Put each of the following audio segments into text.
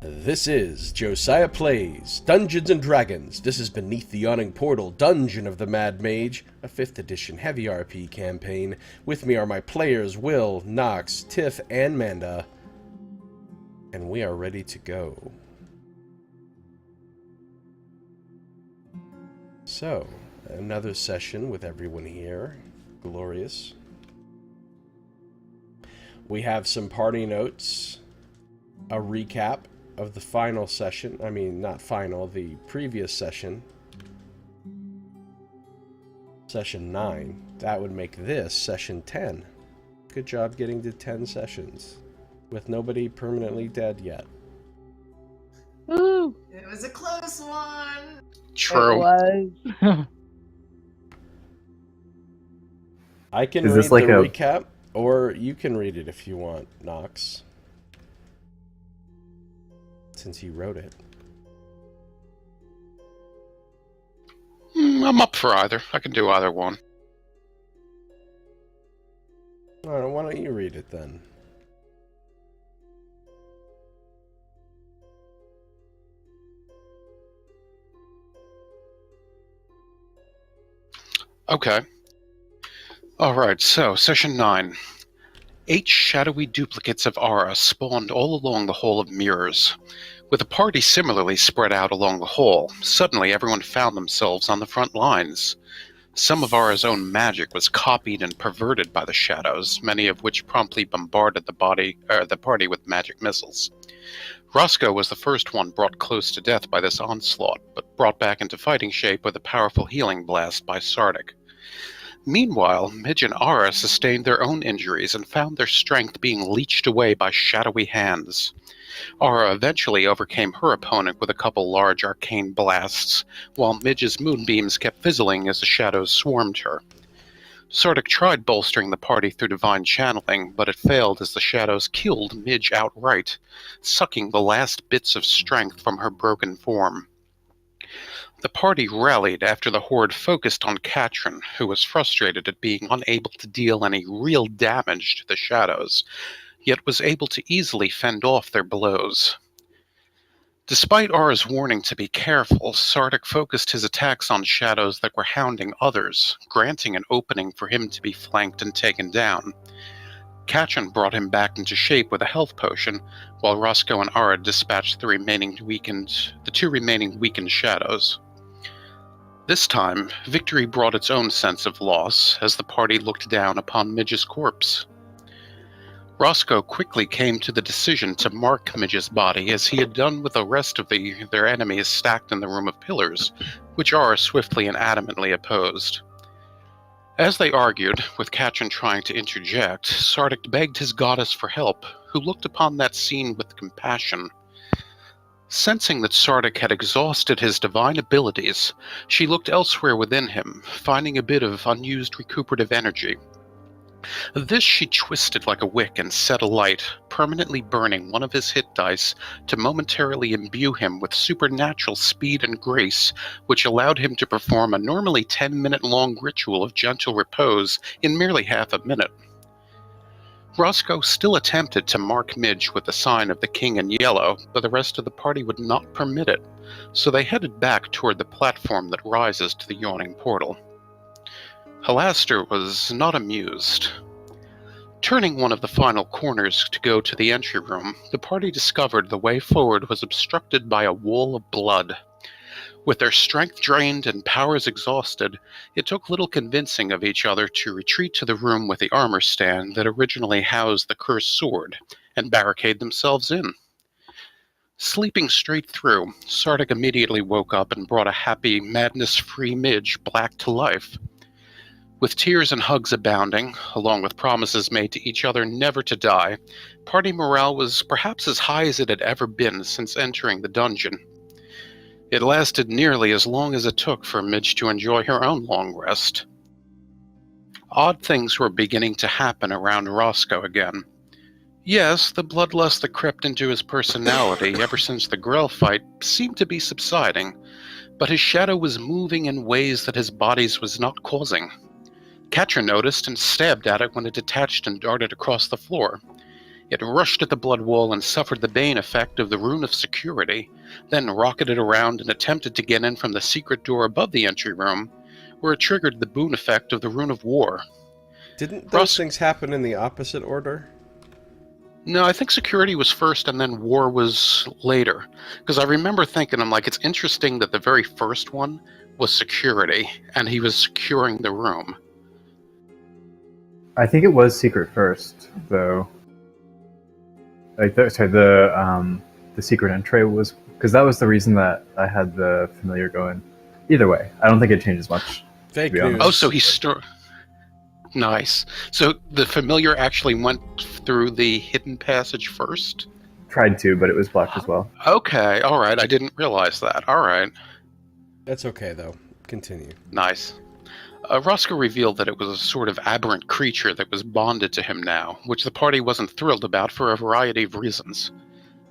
This is Josiah Plays Dungeons & Dragons. This is Beneath the Yawning Portal, Dungeon of the Mad Mage, a 5th edition heavy RP campaign. With me are my players Will, Knox, Tiff, and Manda. And we are ready to go. So, another session with everyone here. Glorious. We have some party notes, a recap of the final session. I mean, not final, the previous session. Session 9. That would make this session 10. Good job getting to 10 sessions with nobody permanently dead yet. Woo! It was a close one. True. It was. I can read the recap, or you can read it if you want, Knox. Since he wrote it. I'm up for either. I can do either one. Alright, why don't you read it then? Okay. Alright, so, Session 9. 8 shadowy duplicates of Aura spawned all along the Hall of Mirrors. With the party similarly spread out along the hall, suddenly everyone found themselves on the front lines. Some of Aura's own magic was copied and perverted by the shadows, many of which promptly bombarded the party with magic missiles. Roscoe was the first one brought close to death by this onslaught, but brought back into fighting shape with a powerful healing blast by Sardick. Meanwhile, Midge and Aura sustained their own injuries and found their strength being leached away by shadowy hands. Aura eventually overcame her opponent with a couple large arcane blasts, while Midge's moonbeams kept fizzling as the shadows swarmed her. Sardick tried bolstering the party through divine channeling, but it failed as the shadows killed Midge outright, sucking the last bits of strength from her broken form. The party rallied after the horde focused on Katrin, who was frustrated at being unable to deal any real damage to the shadows, yet was able to easily fend off their blows. Despite Aura's warning to be careful, Sardick focused his attacks on shadows that were hounding others, granting an opening for him to be flanked and taken down. Katrin brought him back into shape with a health potion, while Roscoe and Aura dispatched the two remaining weakened shadows. This time, victory brought its own sense of loss, as the party looked down upon Midge's corpse. Roscoe quickly came to the decision to mark Midge's body, as he had done with the rest of their enemies stacked in the Room of Pillars, which Aura swiftly and adamantly opposed. As they argued, with Katrin trying to interject, Sardick begged his goddess for help, who looked upon that scene with compassion. Sensing that Sardick had exhausted his divine abilities, she looked elsewhere within him, finding a bit of unused recuperative energy. This she twisted like a wick and set alight, permanently burning one of his hit dice to momentarily imbue him with supernatural speed and grace, which allowed him to perform a normally 10-minute-long ritual of gentle repose in merely half a minute. Roscoe still attempted to mark Midge with the sign of the King in Yellow, but the rest of the party would not permit it, so they headed back toward the platform that rises to the Yawning Portal. Halaster was not amused. Turning one of the final corners to go to the entry room, the party discovered the way forward was obstructed by a wall of blood. With their strength drained and powers exhausted, it took little convincing of each other to retreat to the room with the armor stand that originally housed the cursed sword, and barricade themselves in. Sleeping straight through, Sardick immediately woke up and brought a happy, madness-free Midge back to life. With tears and hugs abounding, along with promises made to each other never to die, party morale was perhaps as high as it had ever been since entering the dungeon. It lasted nearly as long as it took for Midge to enjoy her own long rest. Odd things were beginning to happen around Roscoe again. Yes, the bloodlust that crept into his personality ever since the Grell fight seemed to be subsiding, but his shadow was moving in ways that his body's was not causing. Katrin noticed and stabbed at it when it detached and darted across the floor. It rushed at the blood wall and suffered the bane effect of the Rune of Security, then rocketed around and attempted to get in from the secret door above the entry room, where it triggered the boon effect of the Rune of War. Didn't those things happen in the opposite order? No, I think Security was first and then War was later. Because I remember thinking, I'm like, it's interesting that the very first one was Security, and he was securing the room. I think it was Secret first, though. Like, the secret entry was... Because that was the reason that I had the familiar going. Either way, I don't think it changes much. Fake news. Oh, so Nice. So the familiar actually went through the hidden passage first? Tried to, but it was blocked as well. Okay, alright, I didn't realize that. Alright. That's okay, though. Continue. Nice. Roscoe revealed that it was a sort of aberrant creature that was bonded to him now, which the party wasn't thrilled about for a variety of reasons.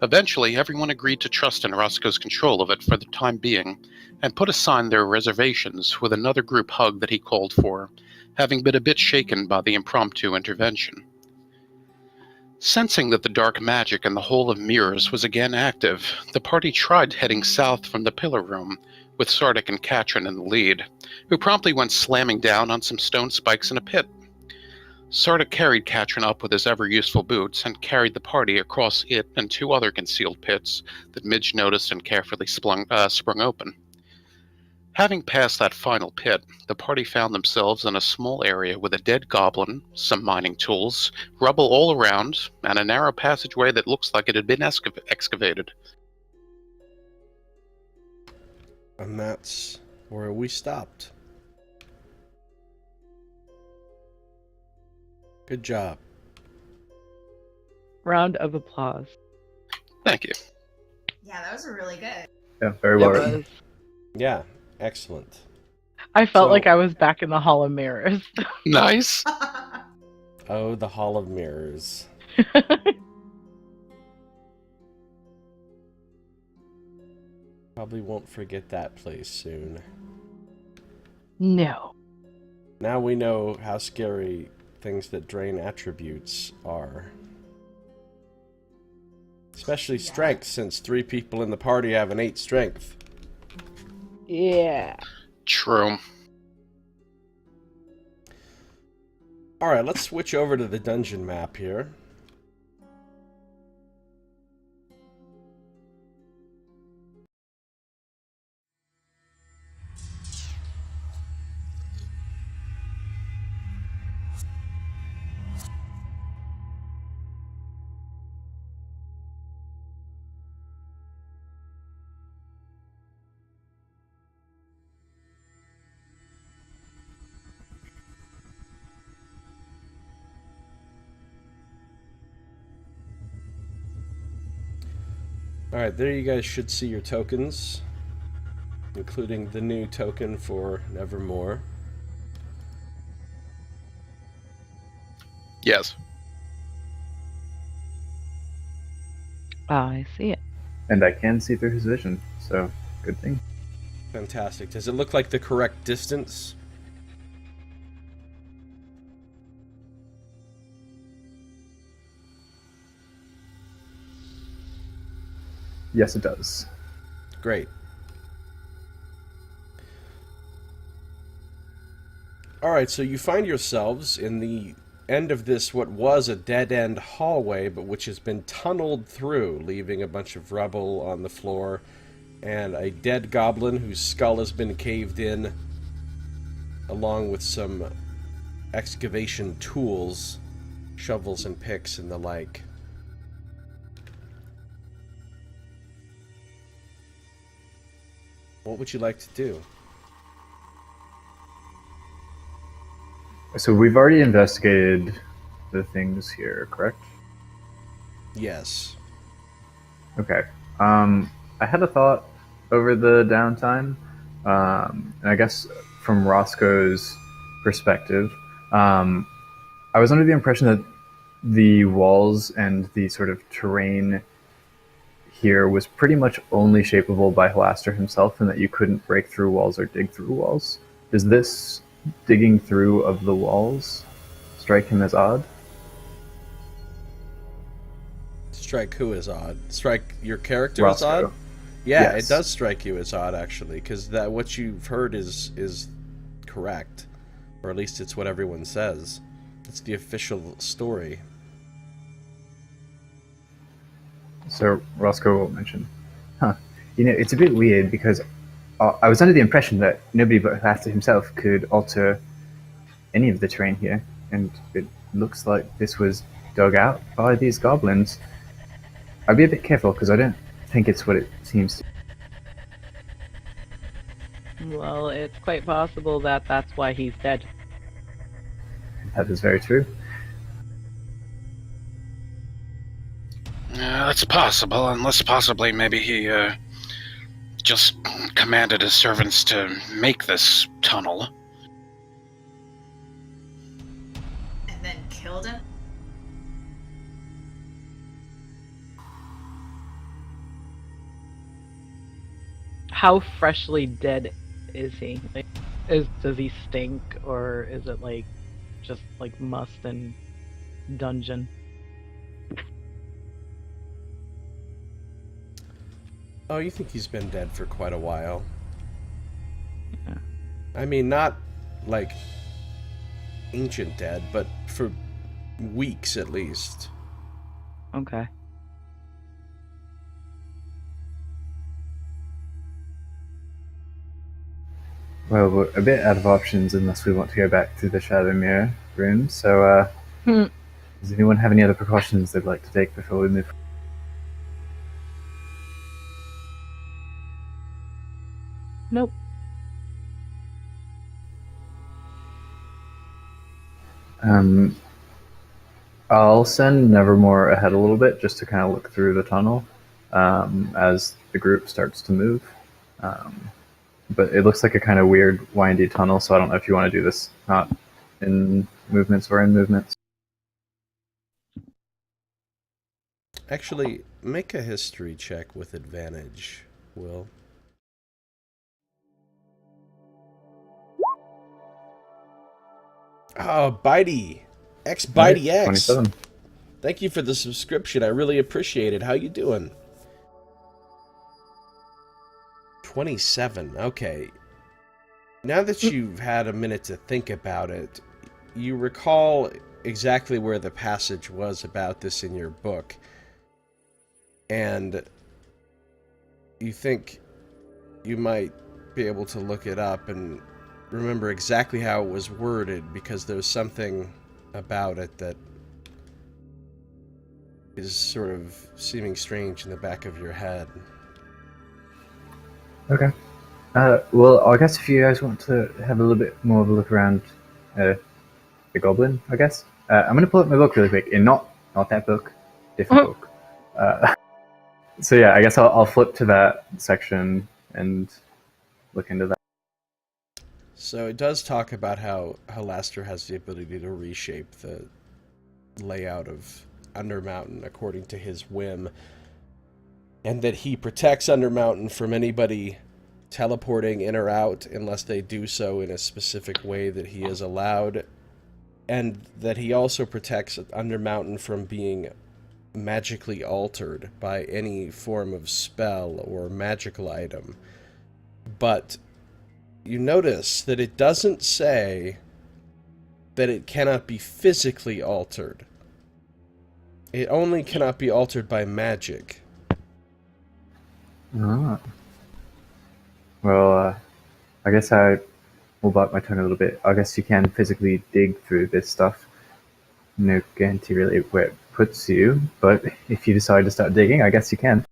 Eventually, everyone agreed to trust in Roscoe's control of it for the time being, and put aside their reservations with another group hug that he called for, having been a bit shaken by the impromptu intervention. Sensing that the dark magic in the Hall of Mirrors was again active, the party tried heading south from the Pillar Room, with Sardick and Katrin in the lead, who promptly went slamming down on some stone spikes in a pit. Sardick carried Katrin up with his ever-useful boots and carried the party across it and 2 other concealed pits that Midge noticed and carefully sprung open. Having passed that final pit, the party found themselves in a small area with a dead goblin, some mining tools, rubble all around, and a narrow passageway that looks like it had been excavated. And that's where we stopped. Good job. Round of applause. Thank you. Yeah, that was really good. Yeah, very well written. Was. Yeah, excellent. I felt like I was back in the Hall of Mirrors. Nice. Oh, the Hall of Mirrors. Probably won't forget that place soon. No. Now we know how scary things that drain attributes are. Especially strength, since 3 people in the party have an 8 strength. Yeah. True. Alright, let's switch over to the dungeon map here. Alright, there you guys should see your tokens, including the new token for Nevermore. Yes. I see it. And I can see through his vision, so good thing. Fantastic. Does it look like the correct distance? Yes, it does. Great. Alright, so you find yourselves in the end of this, what was a dead-end hallway, but which has been tunneled through, leaving a bunch of rubble on the floor, and a dead goblin whose skull has been caved in, along with some excavation tools, shovels and picks and the like. What would you like to do? So we've already investigated the things here, correct? Yes. Okay. I had a thought over the downtime, and I guess from Roscoe's perspective, I was under the impression that the walls and the sort of terrain here was pretty much only shapeable by Halaster himself, and that you couldn't break through walls or dig through walls. Does this digging through of the walls strike him as odd? Strike who is odd? Strike your character as Roscoe. odd? Yeah, Yes. it does strike you as odd, actually, because that what you've heard is correct. Or at least it's what everyone says. It's the official story. So Roscoe will mention, it's a bit weird because I was under the impression that nobody but Hathor himself could alter any of the terrain here, and it looks like this was dug out by these goblins. I'd be a bit careful because I don't think it's what it seems to. Well, it's quite possible that that's why he's dead. That is very true. That's possible, unless possibly maybe he just commanded his servants to make this tunnel. And then killed him? How freshly dead is he? Like, does he stink, or is it like just like must and dungeon? Oh, you think he's been dead for quite a while. Yeah. I mean, not like ancient dead, but for weeks at least. Okay. Well, we're a bit out of options unless we want to go back to the Shadow Mirror room. So, does anyone have any other precautions they'd like to take before we move? Nope. I'll send Nevermore ahead a little bit just to kind of look through the tunnel as the group starts to move. But it looks like a kind of weird, windy tunnel, so I don't know if you want to do this not in movements or in movements. Actually, make a history check with advantage, Will. Oh, Bitey! X-Bitey X! 27. Thank you for the subscription. I really appreciate it. How you doing? 27. Okay. Now that you've had a minute to think about it, you recall exactly where the passage was about this in your book. And you think you might be able to look it up and remember exactly how it was worded, because there's something about it that is sort of seeming strange in the back of your head. Okay. Well, I guess if you guys want to have a little bit more of a look around the goblin, I guess. I'm going to pull up my book really quick. And not that book. Different book. So yeah, I guess I'll flip to that section and look into that. So it does talk about how Halaster has the ability to reshape the layout of Undermountain according to his whim, and that he protects Undermountain from anybody teleporting in or out unless they do so in a specific way that he is allowed, and that he also protects Undermountain from being magically altered by any form of spell or magical item. But you notice that it doesn't say that it cannot be physically altered. It only cannot be altered by magic. Ah. Well, I guess I will bite my tongue a little bit. I guess you can physically dig through this stuff. No guarantee really where it puts you, but if you decide to start digging, I guess you can.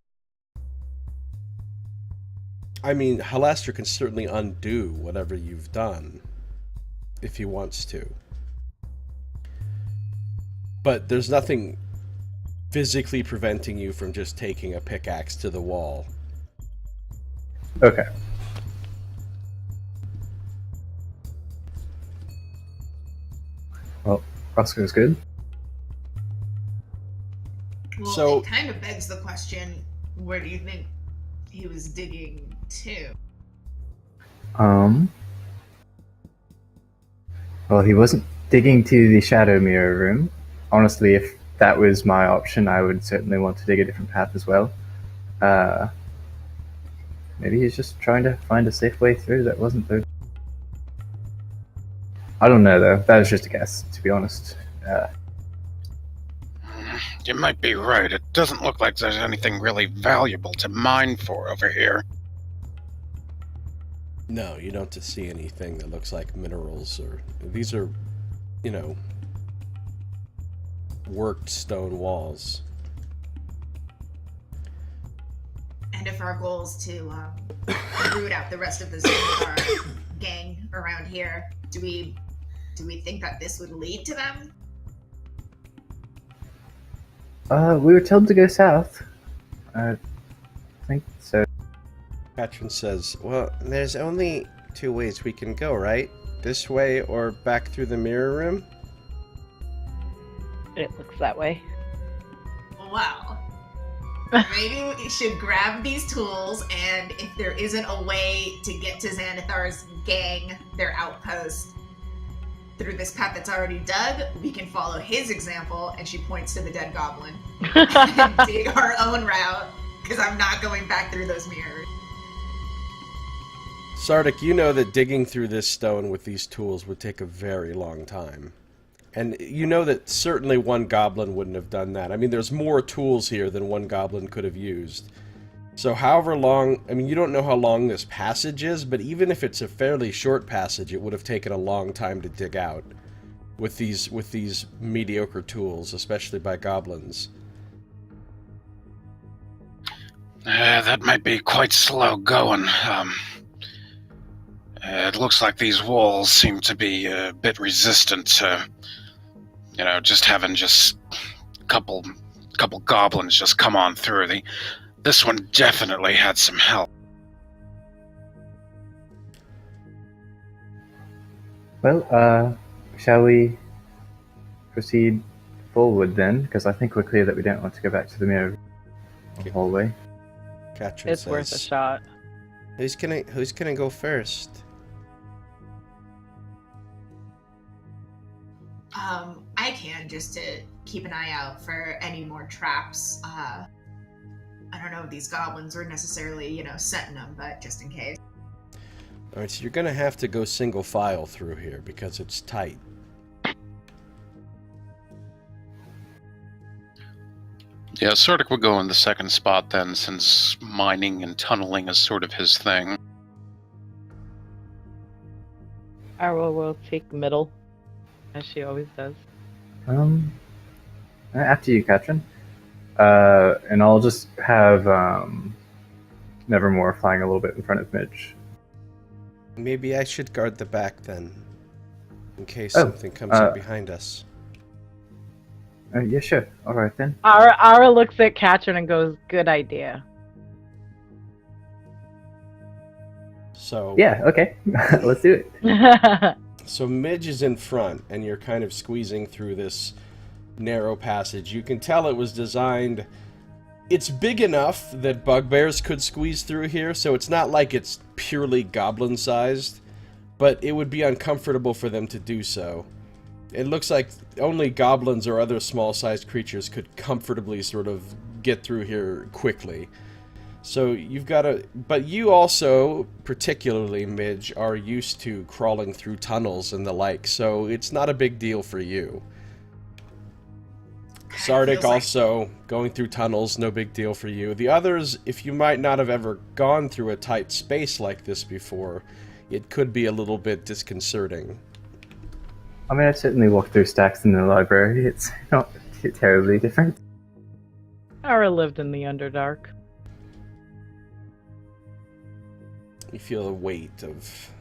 I mean, Halaster can certainly undo whatever you've done, if he wants to. But there's nothing physically preventing you from just taking a pickaxe to the wall. Okay. Well, Roscoe's good. Well, So- it kind of begs the question, where do you think he was digging to? Well, he wasn't digging to the Shadow Mirror room. Honestly, if that was my option, I would certainly want to dig a different path as well. Maybe he's just trying to find a safe way through that wasn't the... I don't know, though. That was just a guess, to be honest. You might be right. It doesn't look like there's anything really valuable to mine for over here. No, you don't see anything that looks like minerals, or these are, you know, worked stone walls. And if our goal is to root out the rest of the Xanathar gang around here, do we think that this would lead to them? We were told to go south. I think so. Katrin says, well, there's only 2 ways we can go, right? This way or back through the mirror room? It looks that way. Well, maybe we should grab these tools, and if there isn't a way to get to Xanathar's gang, their outpost, through this path that's already dug, we can follow his example, and she points to the dead goblin, and dig our own route, because I'm not going back through those mirrors. Sardick, you know that digging through this stone with these tools would take a very long time. And you know that certainly one goblin wouldn't have done that. I mean, there's more tools here than one goblin could have used. So however long, I mean, you don't know how long this passage is, but even if it's a fairly short passage, it would have taken a long time to dig out with these mediocre tools, especially by goblins. That might be quite slow going. It looks like these walls seem to be a bit resistant to, just having a couple goblins just come on through. This one definitely had some help. Well, shall we proceed forward then? Because I think we're clear that we don't want to go back to the mirror hallway. Katrin It's says, worth a shot. Who's gonna go first? I can, just to keep an eye out for any more traps. I don't know if these goblins were necessarily, setting them, but just in case. Alright, so you're gonna have to go single file through here because it's tight. Yeah, Sardick would go in the second spot then, since mining and tunneling is sort of his thing. Arwa will take middle, as she always does. After you, Katrin. And I'll just have Nevermore flying a little bit in front of Midge. Maybe I should guard the back then, in case something comes up behind us. Yeah, sure. All right then. Ara looks at Katrin and goes, "Good idea." So Yeah, okay. Let's do it. So Midge is in front, and you're kind of squeezing through this narrow passage. You can tell it was designed... It's big enough that bugbears could squeeze through here, so it's not like it's purely goblin-sized, but it would be uncomfortable for them to do so. It looks like only goblins or other small-sized creatures could comfortably sort of get through here quickly. So you've got to... But you also, particularly, Midge, are used to crawling through tunnels and the like, so it's not a big deal for you. Sardick also, going through tunnels, no big deal for you. The others, if you might not have ever gone through a tight space like this before, it could be a little bit disconcerting. I mean, I've certainly walked through stacks in the library. It's not terribly different. Ara lived in the Underdark. You feel the weight of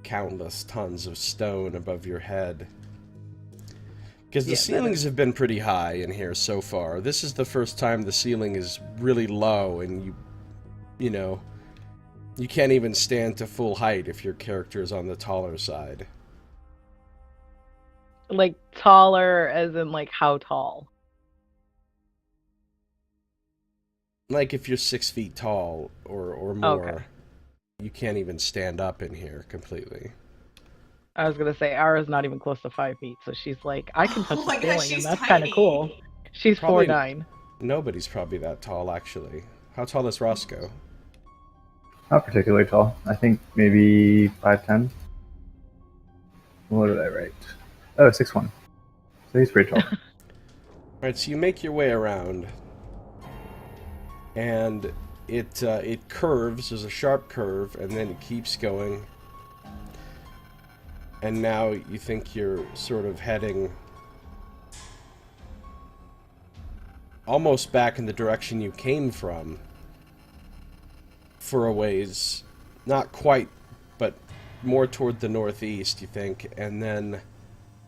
countless tons of stone above your head. Because the ceilings have been pretty high in here so far. This is the first time the ceiling is really low, and you can't even stand to full height if your character is on the taller side. Like, taller as in, like, how tall? Like if you're 6 feet tall or more, you can't even stand up in here completely. I was gonna say Ara's not even close to 5 feet, so she's like, I can touch Oh the my gosh, ceiling, she's and that's kind of cool. tiny. She's Probably- 4'9". Nobody's probably that tall, actually. How tall is Roscoe? Not particularly tall. I think maybe 5'10". What did I write? Oh, 6'1". So he's pretty tall. Alright, so you make your way around, and it curves. There's a sharp curve, and then it keeps going. And now you think you're sort of heading almost back in the direction you came from for a ways. Not quite, but more toward the northeast, you think. And then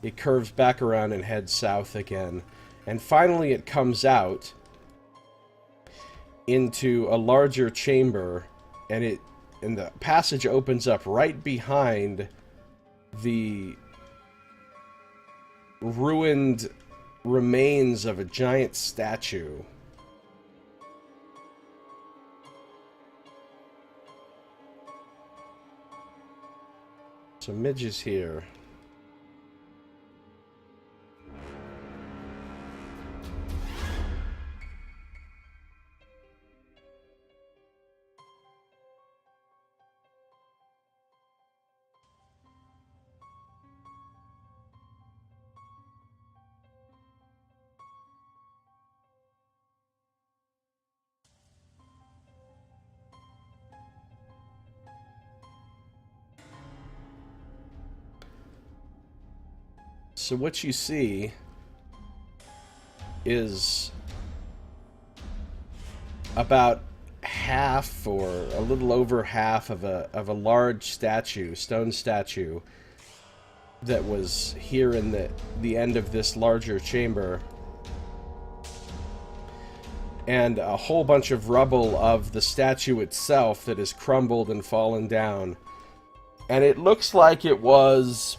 it curves back around and heads south again. And finally it comes out into a larger chamber, and the passage opens up right behind the ruined remains of a giant statue. So Midge is here. So what you see is about half or a little over half of a large statue, stone statue, that was here in the end of this larger chamber, and a whole bunch of rubble of the statue itself that is crumbled and fallen down. And it looks like it was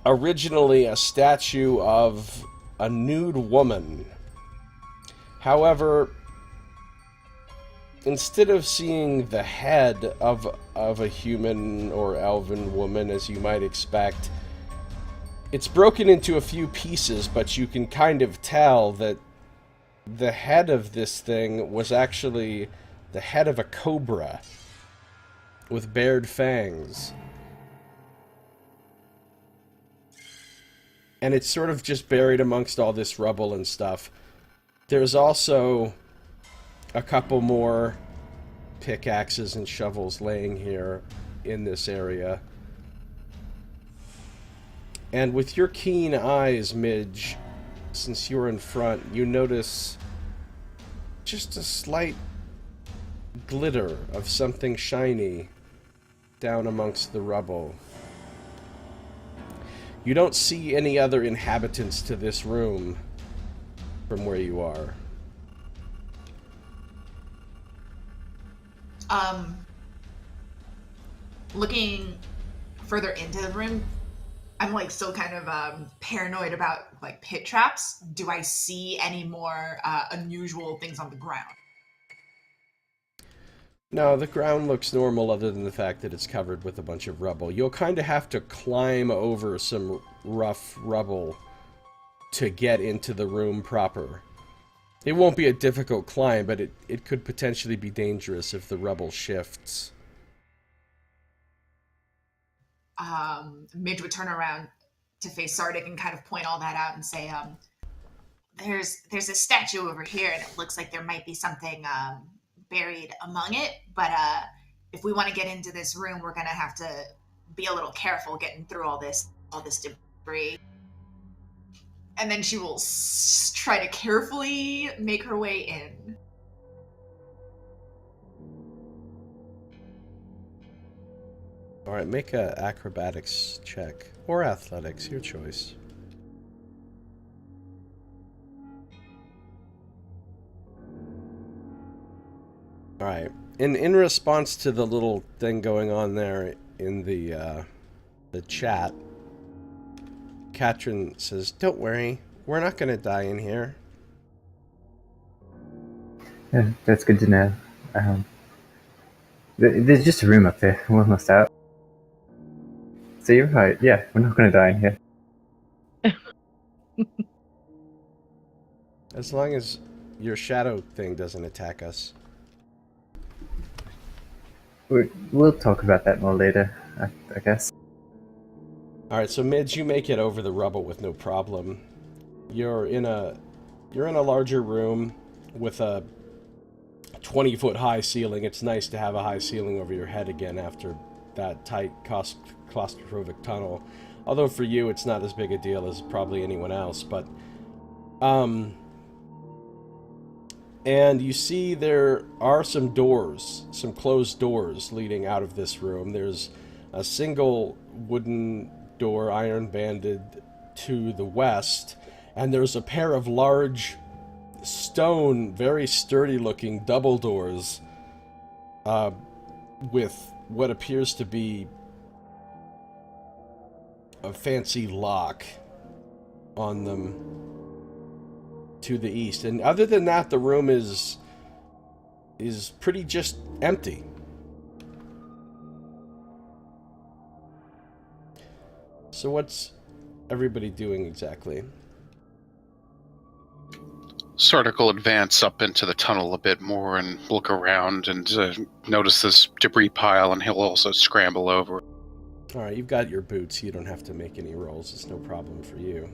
originally a statue of a nude woman. However, instead of seeing the head of a human or elven woman, as you might expect, it's broken into a few pieces, but you can kind of tell that the head of this thing was actually the head of a cobra with bared fangs. And it's sort of just buried amongst all this rubble and stuff. There's also a couple more pickaxes and shovels laying here in this area. And with your keen eyes, Midge, since you're in front, you notice just a slight glitter of something shiny down amongst the rubble. You don't see any other inhabitants to this room from where you are. Looking further into the room, I'm like still kind of paranoid about like pit traps. Do I see any more unusual things on the ground? No, the ground looks normal other than the fact that it's covered with a bunch of rubble. You'll kind of have to climb over some rough rubble to get into the room proper. It won't be a difficult climb, but it could potentially be dangerous if the rubble shifts. Midge would turn around to face Sardick and kind of point all that out and say, there's a statue over here, and it looks like there might be something buried among it, but if we want to get into this room, we're gonna have to be a little careful getting through all this debris. And then she will try to carefully make her way in. Alright, make a acrobatics check. Or athletics, your choice. Alright. In response to the little thing going on there in the chat, Katrin says, "Don't worry, we're not gonna die in here." Yeah, that's good to know. There's just a room up there. We're almost out. So you're right. Yeah, we're not going to die in here. As long as your shadow thing doesn't attack us. We'll talk about that more later, I guess. Alright, so Midge, you make it over the rubble with no problem. You're in a larger room with a 20-foot high ceiling. It's nice to have a high ceiling over your head again after that tight claustrophobic tunnel. Although for you it's not as big a deal as probably anyone else, but and you see there are some doors, some closed doors leading out of this room. There's a single wooden door, iron banded, to the west, and there's a pair of large stone, very sturdy looking double doors with what appears to be a fancy lock on them to the east. And other than that, the room is pretty just empty. So what's everybody doing exactly? Sardick will advance up into the tunnel a bit more and look around and notice this debris pile, and he'll also scramble over. Alright, you've got your boots. You don't have to make any rolls. It's no problem for you.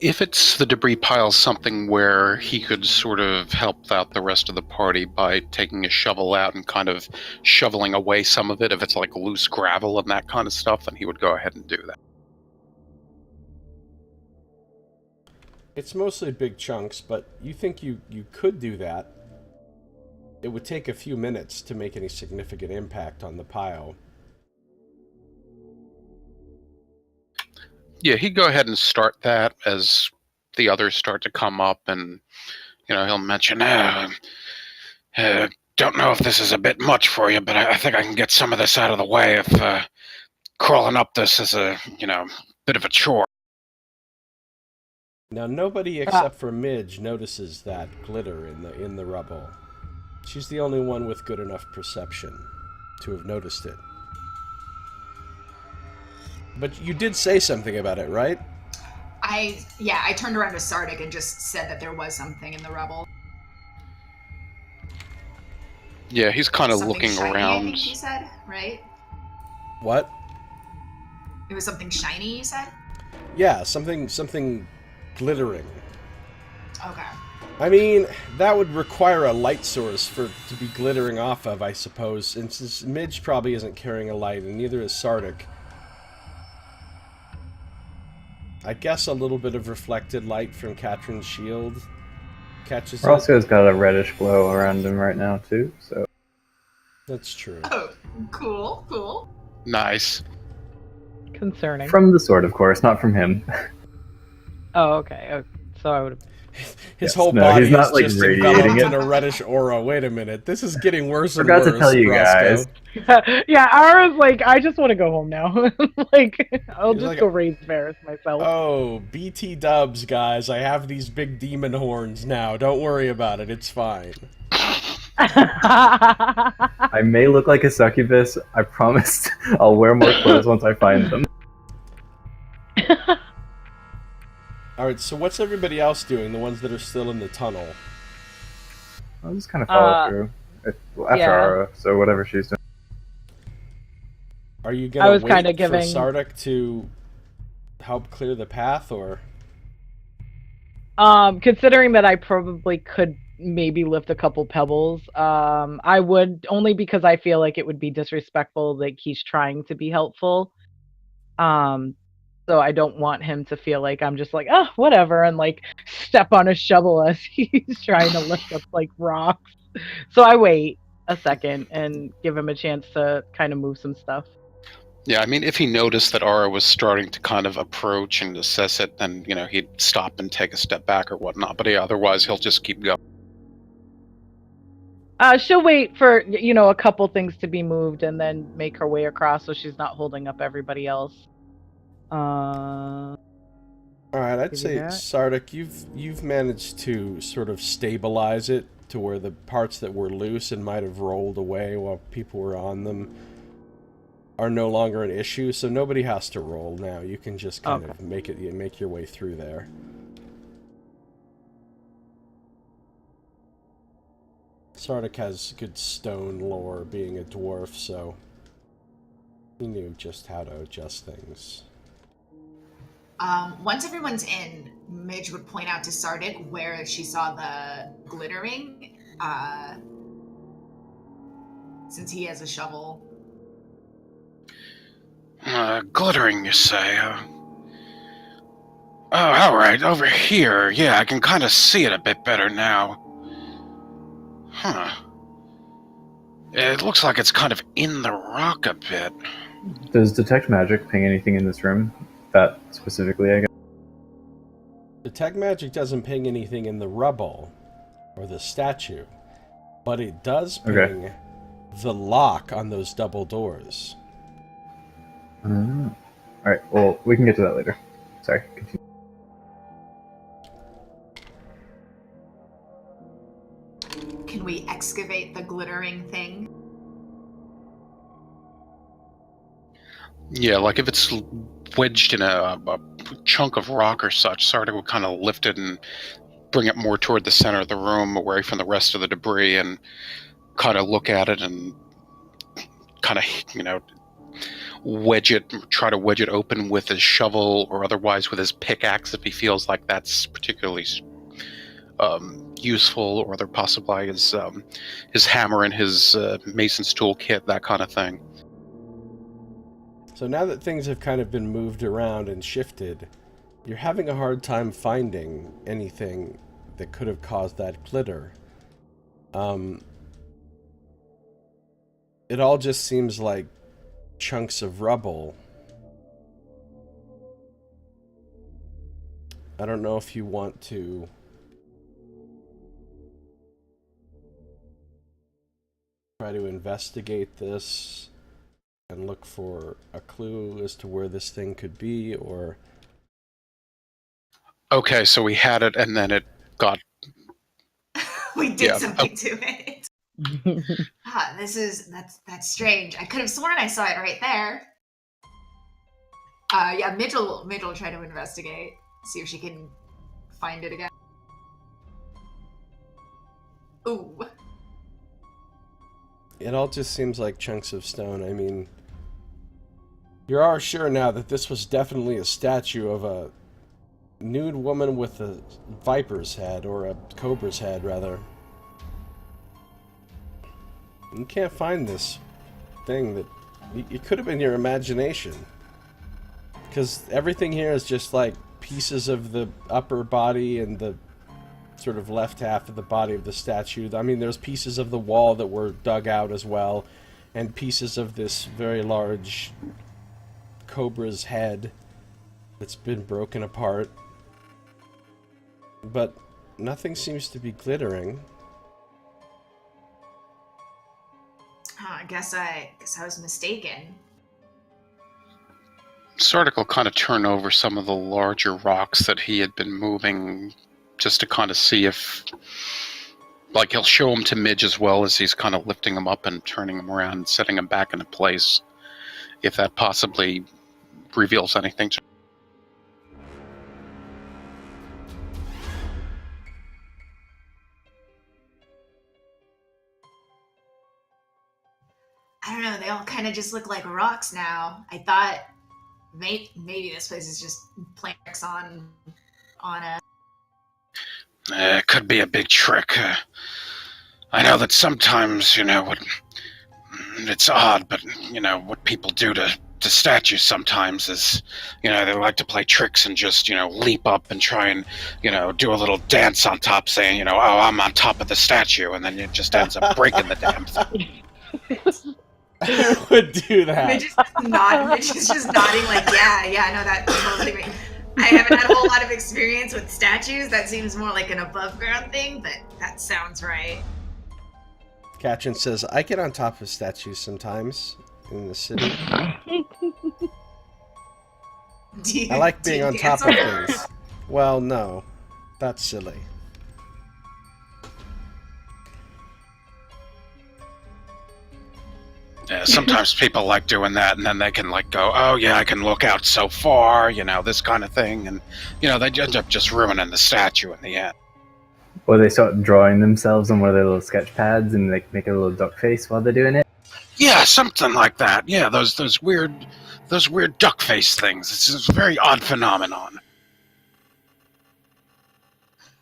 If it's the debris pile, something where he could sort of help out the rest of the party by taking a shovel out and kind of shoveling away some of it, if it's like loose gravel and that kind of stuff, then he would go ahead and do that. It's mostly big chunks, but you think you could do that. It would take a few minutes to make any significant impact on the pile. Yeah, he'd go ahead and start that as the others start to come up, and, you know, he'll mention, don't know if this is a bit much for you, but I think I can get some of this out of the way if crawling up this is a, bit of a chore. Now, nobody except for Midge notices that glitter in the rubble. She's the only one with good enough perception to have noticed it. But you did say something about it, right? I turned around to Sardick and just said that there was something in the rubble. Yeah, he's kind of looking shiny, around. I think you said, right? What? It was something shiny, you said? Yeah, something glittering. Okay. I mean, that would require a light source to be glittering off of, I suppose. And since Midge probably isn't carrying a light, and neither is Sardick, I guess a little bit of reflected light from Catherine's shield catches it. Roscoe's got a reddish glow around him right now, too, so... That's true. Oh, cool. Nice. Concerning. From the sword, of course, not from him. Oh, okay. So I would have... His Yes, whole no, body he's not, is like, just radiating enveloped it. in a reddish aura. Wait a minute. This is getting worse and Forgot worse, to tell you guys. Roscoe. Yeah, Ara's like, I just want to go home now. I'll He's just like go raise Varys myself. Oh, BT dubs, guys. I have these big demon horns now. Don't worry about it. It's fine. I may look like a succubus. I promise I'll wear more clothes once I find them. Alright, so what's everybody else doing? The ones that are still in the tunnel? I'll just kind of follow through. After yeah. Ara, so whatever she's doing. Are you I gonna was wait kinda for giving- Sardick to help clear the path, or...? Considering that I probably could maybe lift a couple pebbles, I would, only because I feel like it would be disrespectful, like he's trying to be helpful. So I don't want him to feel like I'm just like, oh, whatever, and like step on a shovel as he's trying to lift up like rocks. So I wait a second and give him a chance to kind of move some stuff. Yeah, I mean, if he noticed that Ara was starting to kind of approach and assess it, then, he'd stop and take a step back or whatnot. But yeah, otherwise he'll just keep going. She'll wait for, a couple things to be moved and then make her way across so she's not holding up everybody else. Alright, I'd say, that? Sardick, you've managed to sort of stabilize it to where the parts that were loose and might have rolled away while people were on them are no longer an issue, so nobody has to roll now. You can just kind Okay. of make your way through there. Sardick has good stone lore, being a dwarf, so he knew just how to adjust things. Once everyone's in, Midge would point out to Sardick where she saw the glittering, since he has a shovel. Glittering, you say? Oh, alright, over here. Yeah, I can kind of see it a bit better now. Huh. It looks like it's kind of in the rock a bit. Does detect magic ping anything in this room? That specifically, I guess. Detect magic doesn't ping anything in the rubble or the statue, but it does ping the lock on those double doors. Alright, well, we can get to that later. Sorry, continue. Can we excavate the glittering thing? Yeah, like if it's wedged in a chunk of rock or such, Sardick would kind of lift it and bring it more toward the center of the room, away from the rest of the debris, and kind of look at it and kind of, try to wedge it open with his shovel or otherwise with his pickaxe if he feels like that's particularly useful, or other possibly his hammer and his mason's toolkit, that kind of thing. So now that things have kind of been moved around and shifted, you're having a hard time finding anything that could have caused that glitter. It all just seems like chunks of rubble. I don't know if you want to try to investigate this and look for a clue as to where this thing could be, or... Okay, so we had it and then it got... We did something to it. That's strange. I could have sworn I saw it right there. Yeah, Midge will try to investigate, see if she can find it again. Ooh. It all just seems like chunks of stone. I mean, you are sure now that this was definitely a statue of a nude woman with a viper's head, or a cobra's head, rather. You can't find this thing that... It could have been your imagination. Because everything here is just like pieces of the upper body and the sort of left half of the body of the statue. I mean, there's pieces of the wall that were dug out as well, and pieces of this very large cobra's head that's been broken apart. But nothing seems to be glittering. I guess I was mistaken. Sardick will kind of turn over some of the larger rocks that he had been moving, just to kind of see if, like, he'll show them to Midge as well as he's kind of lifting them up and turning them around and setting them back into place, if that possibly reveals anything. I don't know, they all kind of just look like rocks now. I thought maybe this place is just planks on a... It could be a big trick. I know that sometimes, it's odd, but, what people do to statues sometimes is, they like to play tricks and just, leap up and try and, do a little dance on top saying, oh, I'm on top of the statue, and then it just ends up breaking the damn thing. I would do that. Midge is just nodding like, yeah, no, that totally makes... I haven't had a whole lot of experience with statues. That seems more like an above ground thing, but that sounds right. Katrin says, I get on top of statues sometimes in the city. I like being on top of things. Well, no. That's silly. Yeah, sometimes people like doing that, and then they can like go, oh yeah, I can look out so far, this kind of thing, and they end up just ruining the statue in the end. Or they start drawing themselves on one of their little sketch pads and like make a little duck face while they're doing it. Yeah, something like that. Yeah, those weird duck face things. It's a very odd phenomenon.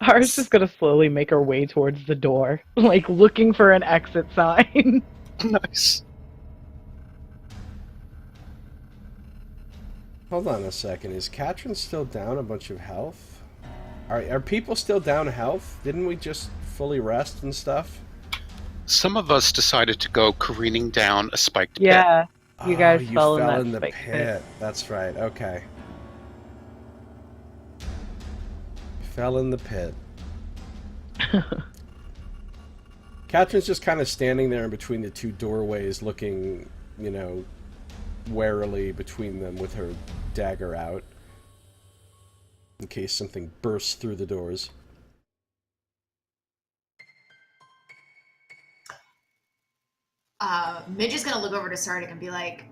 Ara's just gonna slowly make her way towards the door, like looking for an exit sign. Nice. Hold on a second. Is Katrin still down a bunch of health? Are people still down health? Didn't we just fully rest and stuff? Some of us decided to go careening down a spiked pit. Yeah, you guys you fell fell in in that the spike pit. That's right. Okay. Fell in the pit. Katrin's just kind of standing there in between the two doorways, looking, warily between them with her dagger out, in case something bursts through the doors. Midge is gonna look over to Sardick and be like,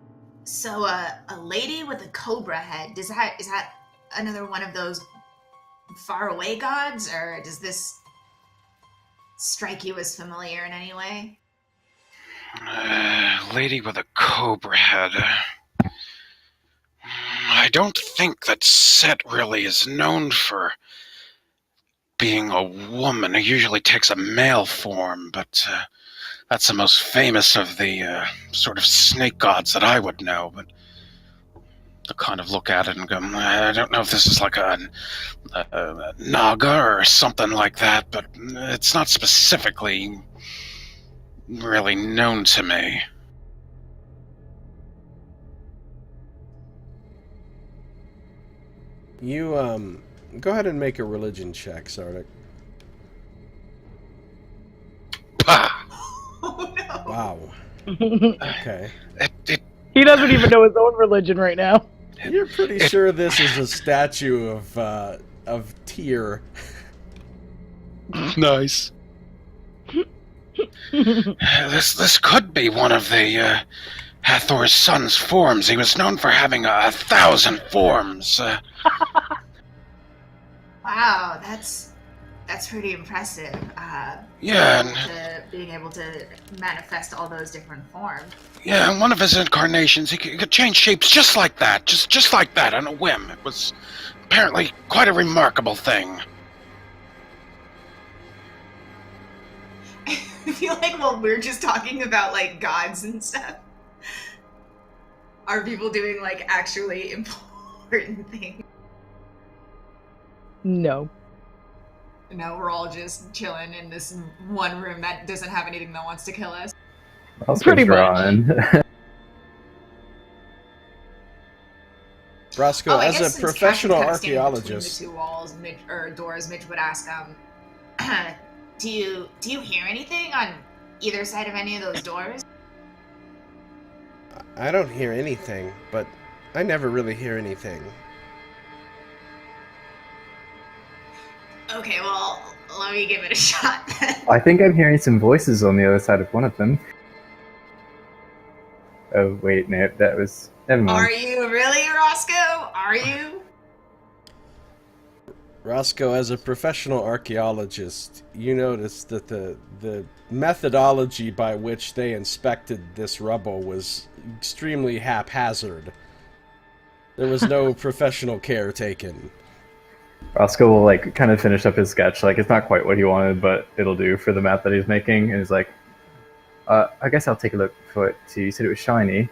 so a lady with a cobra head, is that another one of those faraway gods, or does this strike you as familiar in any way? Lady with a cobra head. I don't think that Set really is known for being a woman. It usually takes a male form, but that's the most famous of the sort of snake gods that I would know. But I kind of look at it and go, I don't know if this is like a Naga or something like that, but it's not specifically really known to me. You, go ahead and make a religion check, Sardick. Pah! Oh no! Wow. thing. Okay. He doesn't even know his own religion right now. You're pretty sure this is a statue of Tyr. Nice. This could be one of the Hathor's son's forms. He was known for having 1,000 forms. Wow, that's pretty impressive. Being able to manifest all those different forms. Yeah, in one of his incarnations, he could change shapes just like that, just like that, on a whim. It was apparently quite a remarkable thing. I feel like while we're just talking about like gods and stuff, are people doing like actually important things? No. No, we're all just chilling in this one room that doesn't have anything that wants to kill us. Pretty much. Roscoe, I as guess a since professional Katrin's kind of standing archaeologist. between the two walls, doors, Midge would ask, do you hear anything on either side of any of those doors? I don't hear anything, but I never really hear anything. Okay, well, let me give it a shot then. I think I'm hearing some voices on the other side of one of them. Oh, wait, no, that was... Never mind. Are you really, Roscoe? Are you? Roscoe, as a professional archaeologist, you noticed that the methodology by which they inspected this rubble was extremely haphazard. There was no professional care taken. Roscoe will, like, kind of finish up his sketch. Like, it's not quite what he wanted, but it'll do for the map that he's making. And he's like, I guess I'll take a look for it too. You said it was shiny.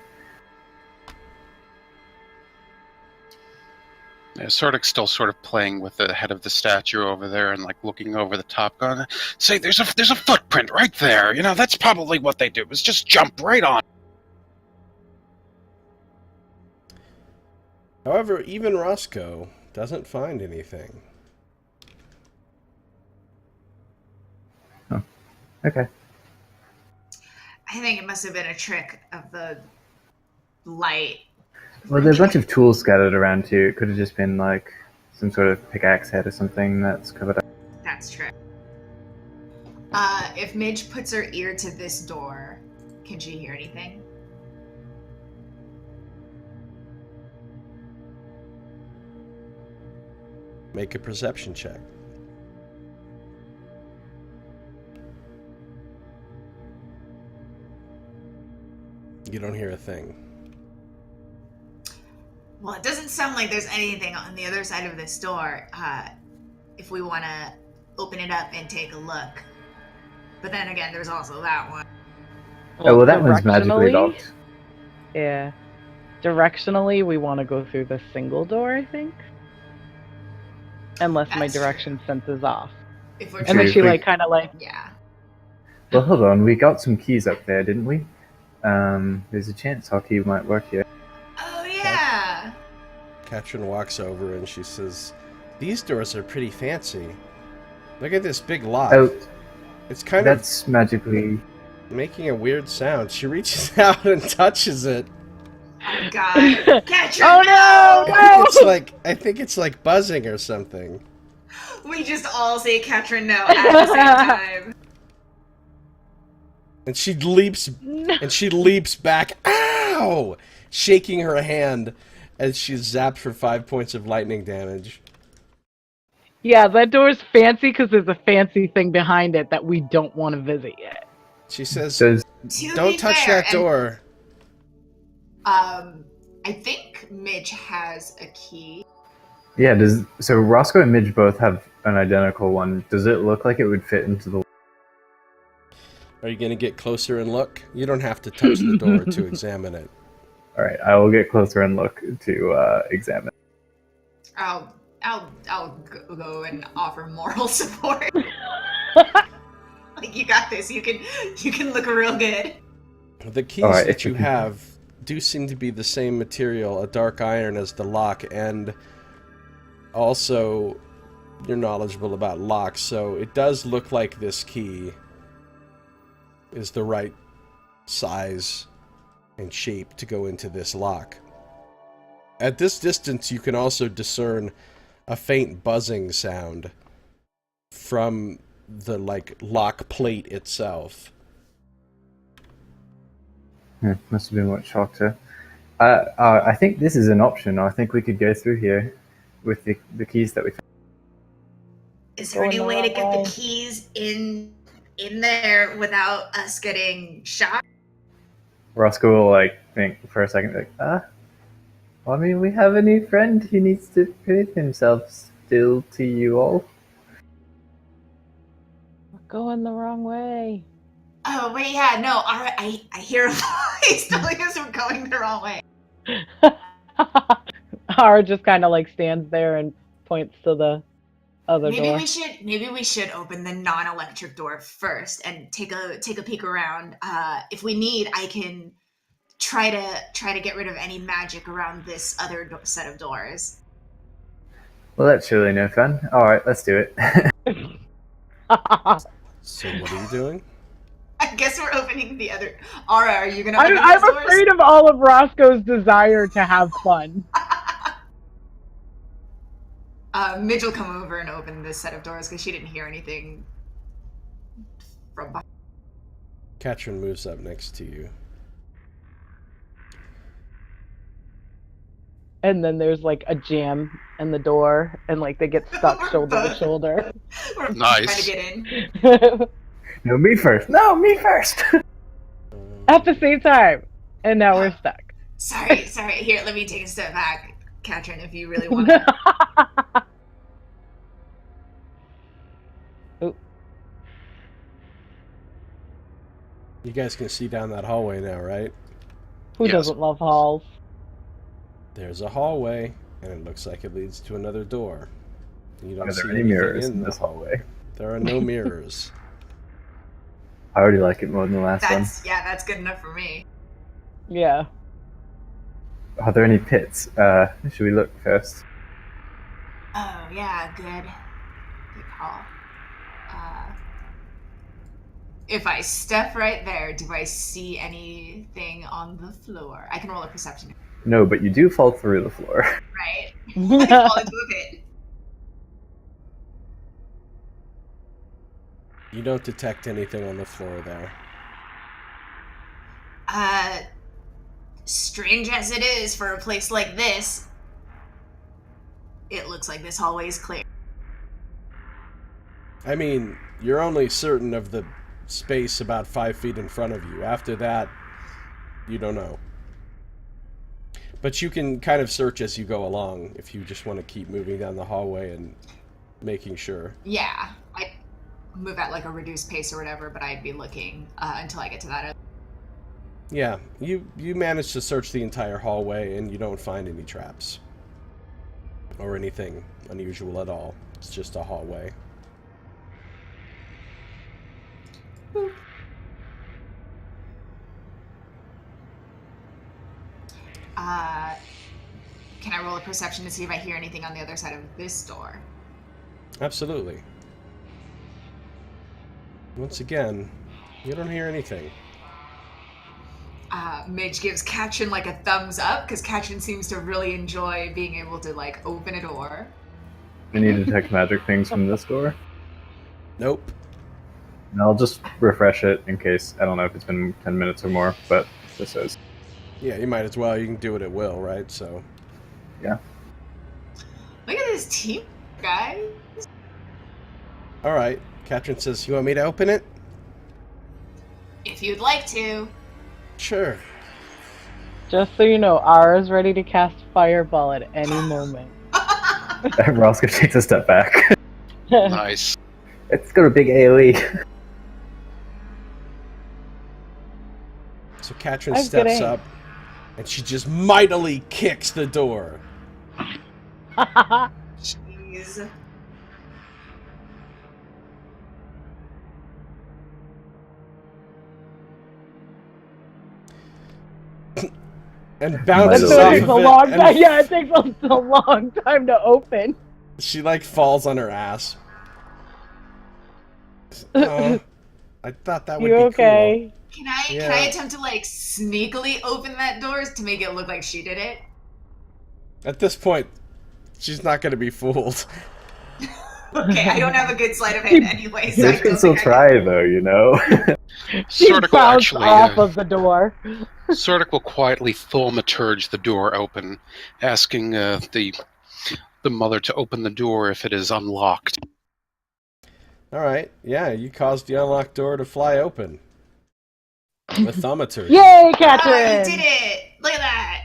Yeah, Sardick's still sort of playing with the head of the statue over there and like looking over the top, going, "Say, there's a footprint right there. That's probably what they do. Is just jump right on." However, even Roscoe doesn't find anything. Oh, okay. I think it must have been a trick of the light. Well, there's a bunch of tools scattered around too. It could have just been like some sort of pickaxe head or something that's covered up. That's true. If Midge puts her ear to this door, can she hear anything? Make a perception check. You don't hear a thing. Well, it doesn't sound like there's anything on the other side of this door. If we want to open it up and take a look. But then again, there's also that one. Oh, well, that one's magically directionally- locked. Yeah. Directionally, we want to go through the single door, I think. Unless my That's true. direction sense is off. If we're And then trying, True. she like kind of like, yeah. Well, hold on. We got some keys up there, didn't we? There's a chance our key might work here. Oh yeah. Katrin walks over and she says, "These doors are pretty fancy. Look at this big lock. Oh, It's kind of that's magically. making a weird sound." She reaches out and touches it. Oh God. Catcher. oh no, no! I think it's like buzzing or something. We just all say Katrin no at the same time. And she leaps back. Ow! Shaking her hand as she's zapped for 5 points of lightning damage. Yeah, that door's fancy because there's a fancy thing behind it that we don't want to visit yet. She says, Says, To "Don't be touch fair, that door." I think Midge has a key. yeah. So Roscoe and Midge both have an identical one. Does it look like it would fit into the? Are you going to get closer and look? You don't have to touch the door to examine it. All right, I will get closer and look to examine. I'll go and offer moral support. Like, you got this. You can look real good. The keys Alright, that if you you can- have do seem to be the same material, a dark iron as the lock, and also you're knowledgeable about locks, so it does look like this key is the right size and shape to go into this lock. At this distance, you can also discern a faint buzzing sound from the lock plate itself. Must have been what shocked her. I think this is an option. I think we could go through here with the keys that we found. Is there Going any the way to wrong get way. the keys in there without us getting shot? Roscoe will think for a second, I mean, we have a new friend. He needs to prove himself still to you all. We're going the wrong way. Oh wait, yeah, no. I hear a voice telling us we're going the wrong way. Ara just kind of like stands there and points to the other Maybe door. we should open the non-electric door first and take a peek around. If we need, I can try to get rid of any magic around this other set of doors. Well, that's surely no fun. All right, let's do it. So what are you doing? I guess we're opening the other. Ara, are you gonna open I'm those doors? afraid of all of Roscoe's desire to have fun. Midge will come over and open this set of doors because she didn't hear anything from behind. Katrin moves up next to you. And then there's like a jam in the door, and like they get stuck We're shoulder to both- shoulder. We're Nice. trying to get in. No, me first. No, me first. At the same time, and now we're stuck. Sorry. Here, let me take a step back, Katrin, if you really want to. You guys can see down that hallway now, right? Who Yes. doesn't love halls? There's a hallway, and it looks like it leads to another door. You don't Are see there any anything mirrors in the this hallway? There are no mirrors. I already like it more than the last one. That's good enough for me. Yeah. Are there any pits? Should we look first? Oh yeah, good call. If I step right there, do I see anything on the floor? I can roll a perception, No, but you do fall through the floor. right? I fall into a pit. You don't detect anything on the floor there. Strange as it is for a place like this, it looks like this hallway is clear. I mean, you're only certain of the space about 5 feet in front of you. After that, you don't know. But you can kind of search as you go along if you just want to keep moving down the hallway and making sure. Yeah, I move at like a reduced pace or whatever, but I'd be looking until I get to that. Yeah, you manage to search the entire hallway and you don't find any traps. Or anything unusual at all. It's just a hallway. Can I roll a perception to see if I hear anything on the other side of this door? Absolutely. Once again, you don't hear anything. Midge gives Katrin like a thumbs up, because Katrin seems to really enjoy being able to like open a door. Can you detect magic things from this door? Nope. And I'll just refresh it in case, I don't know if it's been 10 minutes or more, but this is. Yeah, you might as well. You can do it at will, right? So. Yeah. Look at this team, guys. Alright. Katrin says, you want me to open it? If you'd like to. Sure. Just so you know, Ara's ready to cast Fireball at any moment. Roscoe takes a step back. Nice. It's got a big AoE. So Katrin I've steps got up, and she just mightily kicks the door. Jeez. And bounces That's off what takes of a it, long and time. Yeah, it takes a long time to open. she like falls on her ass. I thought that would You be okay? Can I Yeah. attempt to like sneakily open that door to make it look like she did it? cool. At this point, she's not going to be fooled. Okay, I don't have a good sleight of hand anyway, so I You can don't still think I try, though, you know? She Sardick will bounced actually, off of the door. Sardick will quietly thaumaturge the door open, asking the mother to open the door if it is unlocked. Alright, yeah, you caused the unlocked door to fly open. With thaumaturgy. Yay, Oh, you Katrin! did it! Look at that!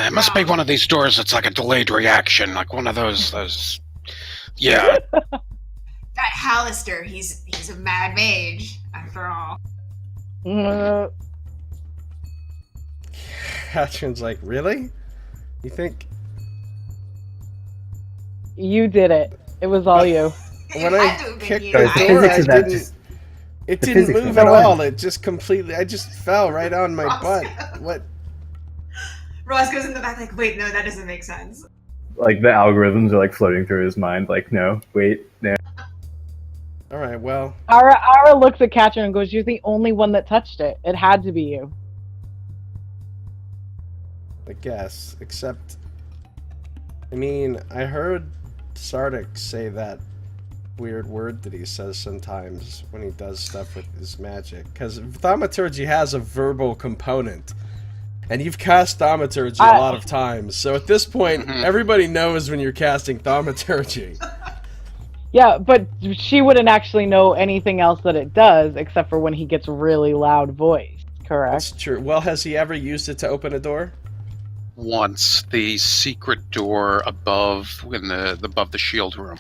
It must be one of these doors that's like a delayed reaction, like one of those. Yeah. That Hallister, he's a mad mage, after all. Katrin's like, really? You think? You did it. It was all you. When It I had to have been kicked you. the The door, physics I of that didn't... just- It the didn't physics move of at that. all. It just completely... I just fell right on my butt. What? Roscoe's in the back like, wait, no, that doesn't make sense. Like, the algorithms are, like, floating through his mind, like, no, wait, no. Alright, well... Ara looks at Katrin and goes, "You're the only one that touched it. It had to be you." I guess. Except... I mean, I heard Sardick say that weird word that he says sometimes when he does stuff with his magic. Because thaumaturgy has a verbal component. And you've cast thaumaturgy a lot of times. So at this point, everybody knows when you're casting thaumaturgy. Yeah, but she wouldn't actually know anything else that it does, except for when he gets really loud voiced, correct? That's true. Well, has he ever used it to open a door? Once the secret door above above the shield room.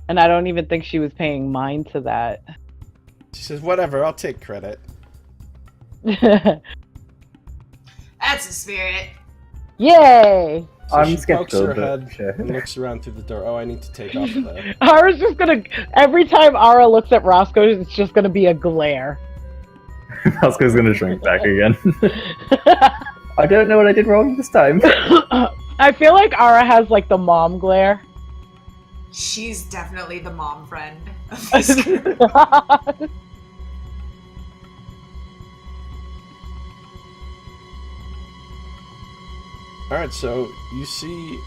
And I don't even think she was paying mind to that. She says, whatever, I'll take credit. That's the spirit. Yay! So I'm she pokes skeptical, her but head sure. and looks around through the door. Oh, I need to take off the... Ara's just gonna... Every time Ara looks at Roscoe, it's just gonna be a glare. Roscoe's gonna shrink back again. I don't know what I did wrong this time. I feel like Ara has, like, the mom glare. She's definitely the mom friend of this group. Alright, so you see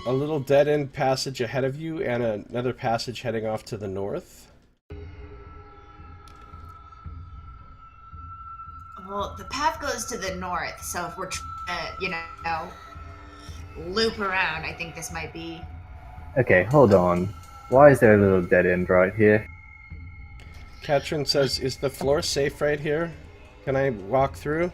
a little dead-end passage ahead of you and another passage heading off to the north. Well, the path goes to the north, so if we're trying to, loop around. I think this might be. Okay, hold on. Why is there a little dead end right here? Katrin says, "Is the floor safe right here? Can I walk through?"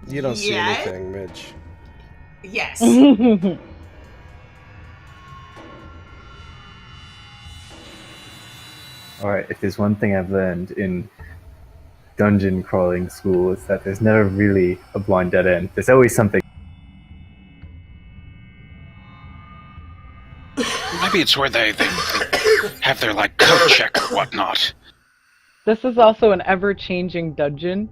You don't see Yes. anything, Midge. Yes. Alright, if there's one thing I've learned in dungeon crawling school, it's that there's never really a blind dead end. There's always something. Maybe it's where they have their, like, code check or whatnot. This is also an ever-changing dungeon.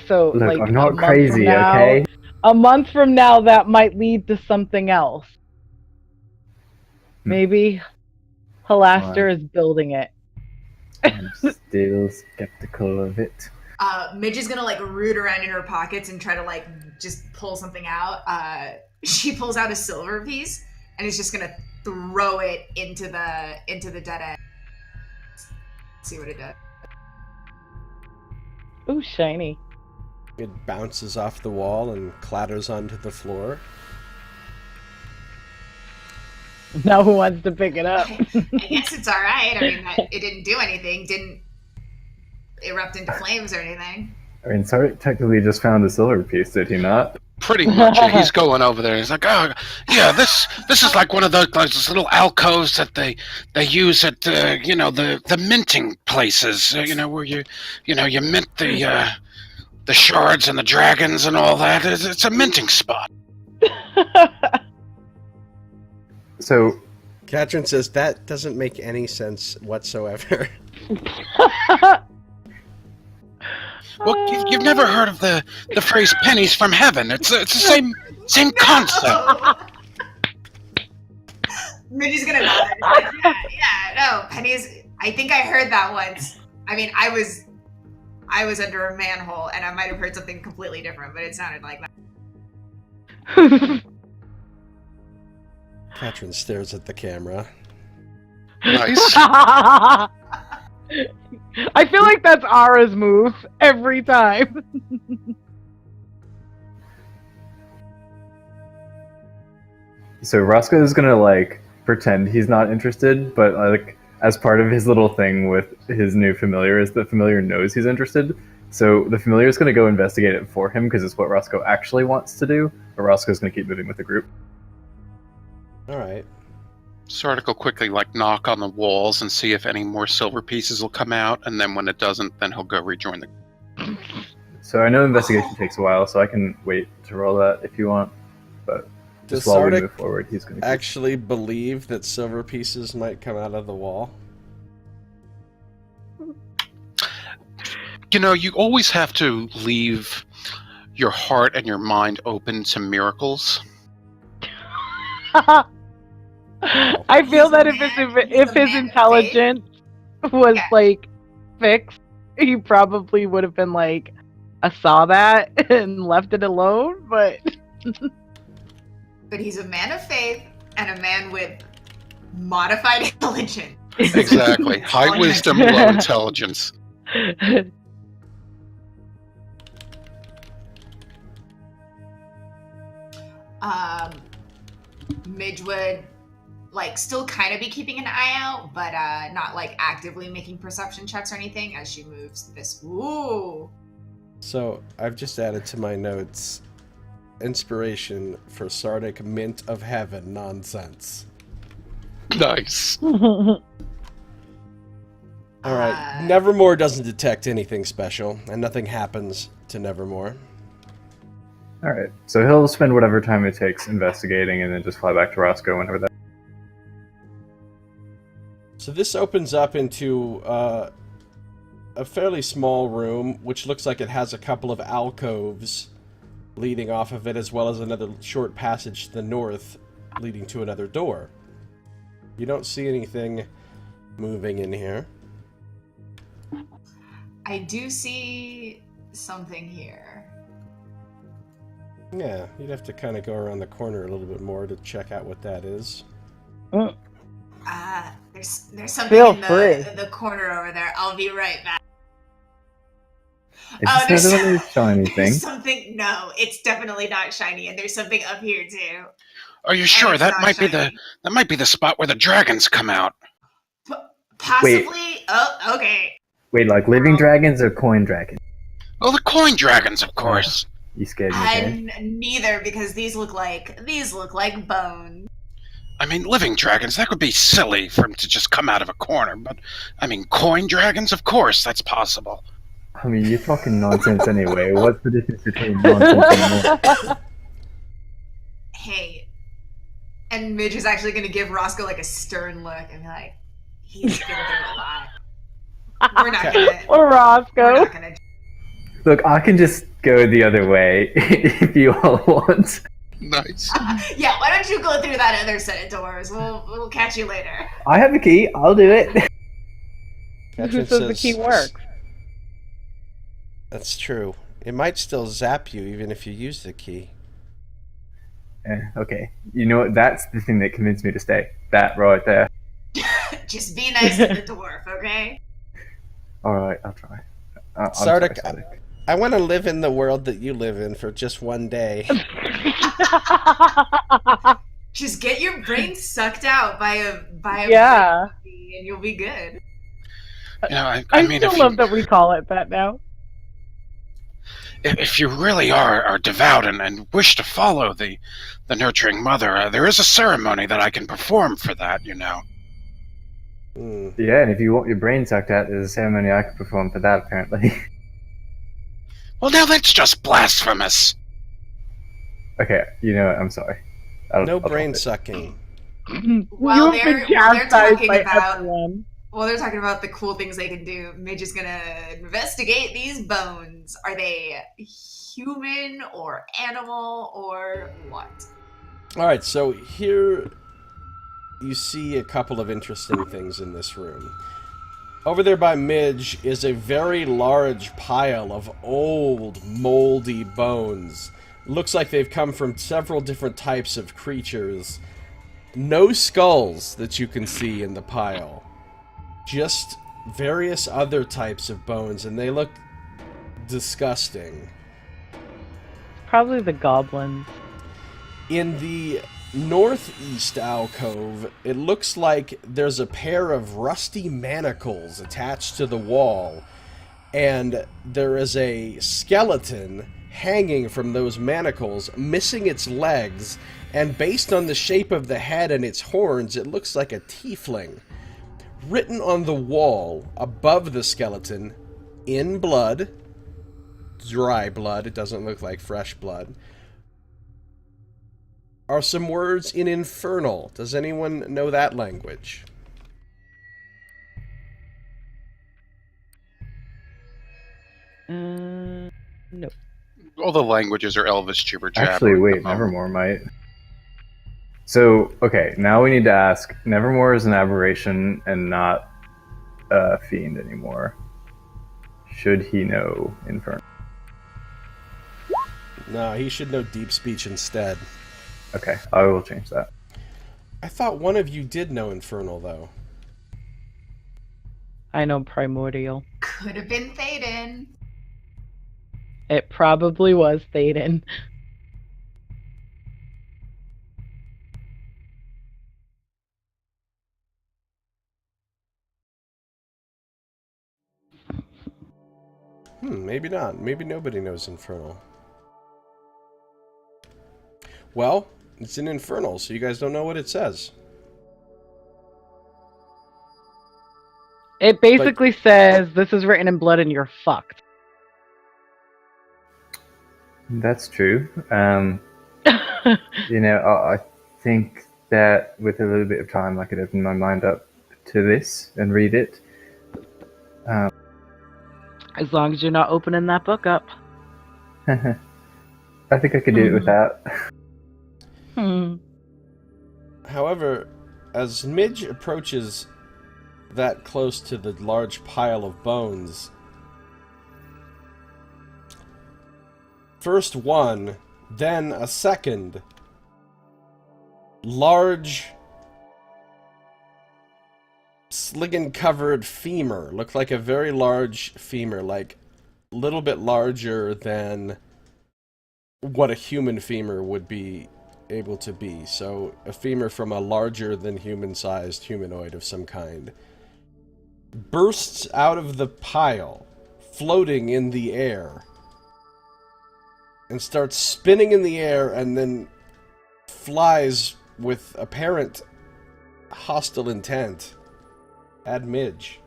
So, Look, like, I'm not a month crazy, from now, okay? A month from now, that might lead to something else. Maybe Halaster is building it. I'm still skeptical of it. Midge is gonna like root around in her pockets and try to like just pull something out. She pulls out a silver piece and is just gonna throw it into the dead end. See what it does. Ooh, shiny. It bounces off the wall and clatters onto the floor. Now who wants to pick it up? I guess it's all right. I mean, it didn't do anything. Didn't erupt into flames or anything. I mean, Sardick technically just found a silver piece, did he not? Pretty much. He's going over there. He's like, oh, yeah, this is like one of those little alcoves that they use at the minting places. Where you mint the shards and the dragons and all that. It's a minting spot. So, Katrin says, "That doesn't make any sense whatsoever." Well, you've never heard of the phrase "pennies from heaven"? It's the same concept. Midge's gonna nod. Like, yeah, no, pennies. I think I heard that once. I mean, I was under a manhole, and I might have heard something completely different, but it sounded like that. Katrin stares at the camera. Nice. I feel like that's Ara's move every time. So Roscoe is gonna like pretend he's not interested, but like as part of his little thing with his new familiar is the familiar knows he's interested. So the familiar is gonna go investigate it for him because it's what Roscoe actually wants to do. But Roscoe's gonna keep moving with the group. All right. Sardick will quickly knock on the walls and see if any more silver pieces will come out, and then when it doesn't, then he'll go rejoin the. So I know investigation takes a while, so I can wait to roll that if you want. But just Does while we Sardick move forward, he's gonna actually believe that silver pieces might come out of the wall? You always have to leave your heart and your mind open to miracles. I feel that if his intelligence was fixed, he probably would have been like, I saw that and left it alone, but he's a man of faith and a man with modified intelligence. Exactly. High wisdom, low intelligence. Midge would still kind of be keeping an eye out, but not actively making perception checks or anything as she moves this. Ooh. So I've just added to my notes inspiration for Sardick Mint of Heaven nonsense. Nice. All right. Nevermore doesn't detect anything special, and nothing happens to Nevermore. All right. So he'll spend whatever time it takes investigating, and then just fly back to Roscoe whenever that. So this opens up into a fairly small room, which looks like it has a couple of alcoves leading off of it, as well as another short passage to the north leading to another door. You don't see anything moving in here. I do see something here. Yeah, you'd have to kind of go around the corner a little bit more to check out what that is. There's something in the corner over there. I'll be right back. Is Oh, this there's, another one of these shiny there's things? something. No, it's definitely not shiny, and there's something up here too. Are you sure it's that not might be shiny. the spot where the dragons come out? Possibly. Oh, okay. Wait, like living dragons or coin dragons? Oh, the coin dragons, of course. You scared me there. Neither, because these look like bones. I mean, living dragons, that would be silly for them to just come out of a corner, but, I mean, coin dragons, of course, that's possible. I mean, you're talking nonsense anyway. What's the difference between nonsense and nonsense? Hey, and Midge is actually going to give Roscoe like a stern look and be like, "He's been through a lot. We're not gonna. Or We're Roscoe. not gonna." Look, I can just go the other way if you all want. Nice. Yeah, why don't you go through that other set of doors? We'll catch you later. I have a key. I'll do it. Who Katrin says the key works? That's true. It might still zap you even if you use the key. Okay. You know what? That's the thing that convinced me to stay. That right there. Just be nice to the dwarf, okay? Alright, I'll try. I'm Sardick, sorry, Sardick. I want to live in the world that you live in for just one day. Just get your brain sucked out by a Yeah. brain and you'll be good. You know, I I mean, still love that we call it that now. if you really are devout and wish to follow the nurturing mother, there is a ceremony that I can perform for that, you know. Hmm. Yeah, and if you want your brain sucked out, there's a ceremony I can perform for that, apparently. Well, now that's just blasphemous. Okay, you know what? I'm sorry. No I'll brain drop it. sucking. While You've they're been chastised talking by about everyone. Well, they're talking about the cool things they can do. Midge is gonna investigate these bones. Are they human or animal or what? Alright, so here you see a couple of interesting things in this room. Over there by Midge is a very large pile of old, moldy bones. Looks like they've come from several different types of creatures. No skulls that you can see in the pile. Just various other types of bones, and they look disgusting. Probably the goblins. In the northeast alcove, it looks like there's a pair of rusty manacles attached to the wall, and there is a skeleton hanging from those manacles, missing its legs, and based on the shape of the head and its horns, it looks like a tiefling. Written on the wall above the skeleton, in blood, dry blood, it doesn't look like fresh blood, are some words in Infernal. Does anyone know that language? No. All the languages are Elvish jibber jabber. Actually, wait, Nevermore might. So, okay, now we need to ask, Nevermore is an aberration and not a fiend anymore. Should he know Infernal? No, he should know deep speech instead. Okay, I will change that. I thought one of you did know Infernal, though. I know primordial. Could have been Thaden. It probably was Thaden. Maybe not. Maybe nobody knows Infernal. Well, it's in Infernal, so you guys don't know what it says. It basically says, this is written in blood and you're fucked. That's true. You know, I think that with a little bit of time, I could open my mind up to this and read it. As long as you're not opening that book up. I think I could do it without. However, as Midge approaches that close to the large pile of bones, first one, then a second, large, sliggin-covered femur. Looked like a very large femur, like little bit larger than what a human femur would be able to be. So a femur from a larger than human-sized humanoid of some kind bursts out of the pile, floating in the air, and starts spinning in the air, and then flies with apparent hostile intent at Midge.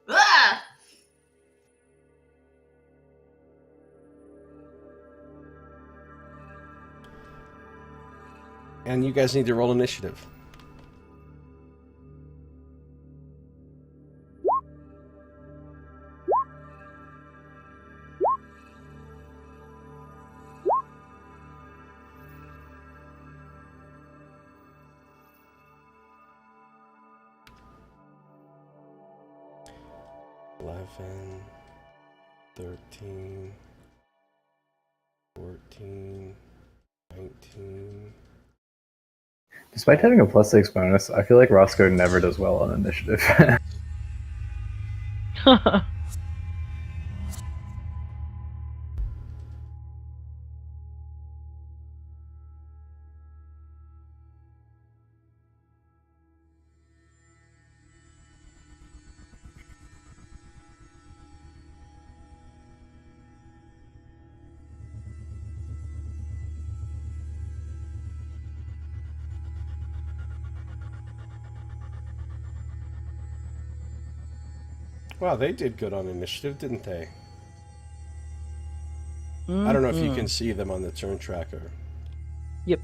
Ah! And you guys need to roll initiative. Eleven, 13, 14, 19. Despite having a +6 bonus, I feel like Roscoe never does well on initiative. Wow, they did good on initiative, didn't they? I don't know if you can see them on the turn tracker. Yep.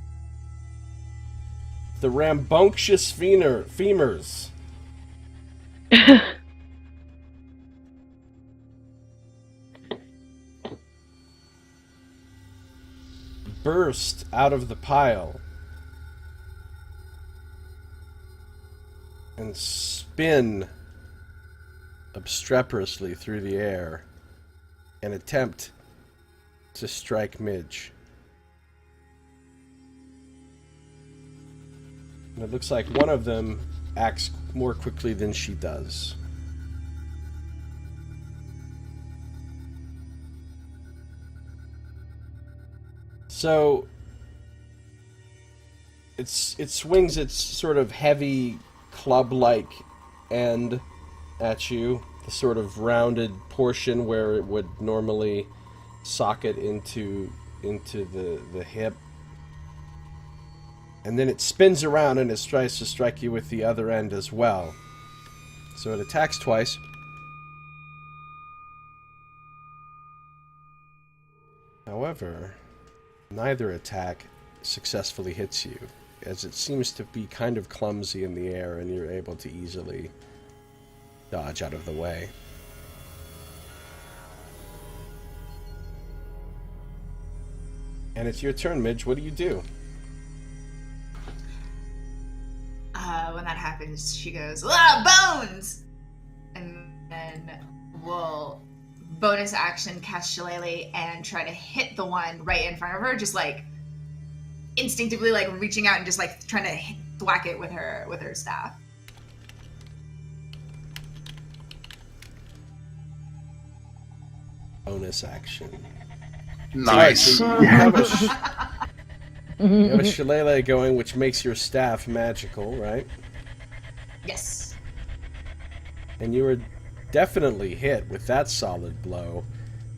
The rambunctious femurs. Burst out of the pile and spin obstreperously through the air and attempt to strike Midge. And it looks like one of them acts more quickly than she does. So it swings its sort of heavy club-like end at you, the sort of rounded portion where it would normally socket into the hip. And then it spins around and it tries to strike you with the other end as well. So it attacks twice. However, neither attack successfully hits you, as it seems to be kind of clumsy in the air and you're able to easily dodge out of the way. And it's your turn, Midge. What do you do? When that happens, she goes, "Ah, bones!" And then we'll bonus action cast Shillelagh and try to hit the one right in front of her, just like instinctively, like reaching out and just like trying to whack it with her staff. Bonus action. Nice. Right, so you have a shillelagh going, which makes your staff magical, right? Yes. And you were definitely hit with that solid blow,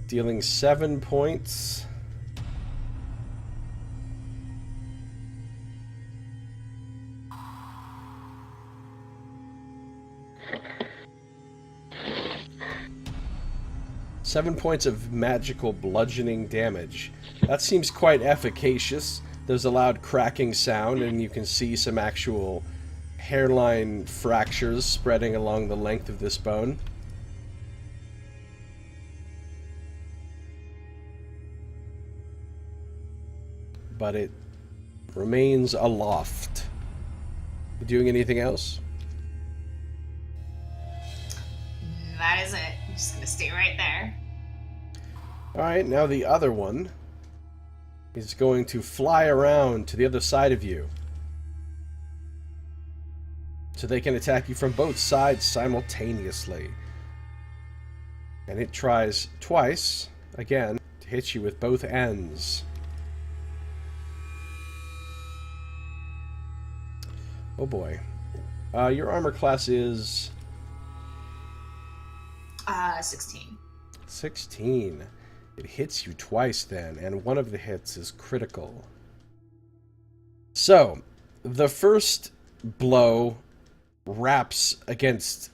dealing 7 points. Seven points of magical bludgeoning damage. That seems quite efficacious. There's a loud cracking sound, and you can see some actual hairline fractures spreading along the length of this bone. But it remains aloft. You doing anything else? That is it. I'm just gonna stay right there. Alright, now the other one is going to fly around to the other side of you. So they can attack you from both sides simultaneously. And it tries twice, again, to hit you with both ends. Oh boy. Your armor class is 16. 16. It hits you twice then, and one of the hits is critical. So, the first blow wraps against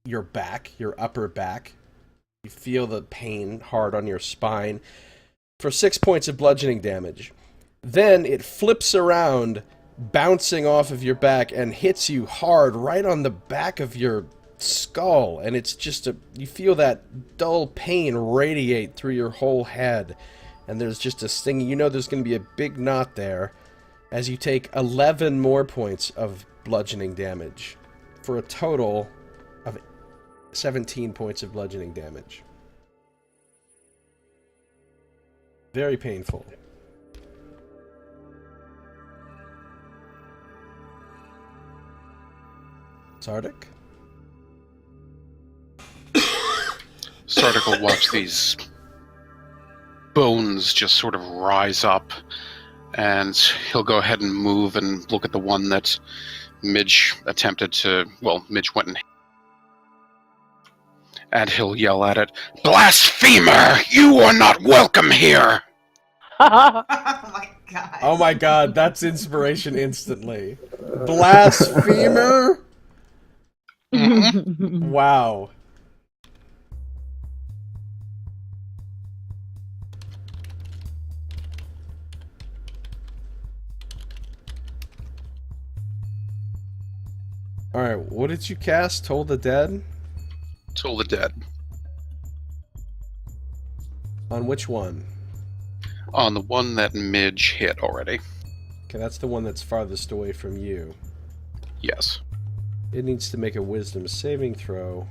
your back, your upper back. You feel the pain hard on your spine for 6 points of bludgeoning damage. Then it flips around, bouncing off of your back, and hits you hard right on the back of your skull. And it's just you feel that dull pain radiate through your whole head. And there's just a stinging. You know there's going to be a big knot there as you take 11 more points of bludgeoning damage for a total of 17 points of bludgeoning damage. Very painful. Sardick? Sardick will watch these bones just sort of rise up, and he'll go ahead and move and look at the one that Midge attempted to... Well, Midge went and he'll yell at it, "Blasphemer! You are not welcome here!" Oh my god. Oh my god, that's inspiration instantly. Blasphemer? Wow. Alright, what did you cast? Toll the Dead? Toll the Dead. On which one? On the one that Midge hit already. Okay, that's the one that's farthest away from you. Yes. It needs to make a wisdom saving throw.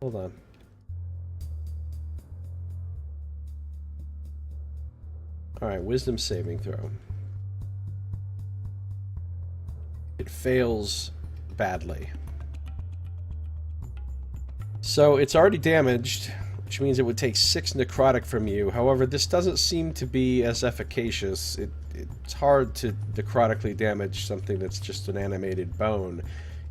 Hold on. Alright, wisdom saving throw. It fails badly. So it's already damaged, which means it would take 6 necrotic from you. However, this doesn't seem to be as efficacious. It's hard to necrotically damage something that's just an animated bone.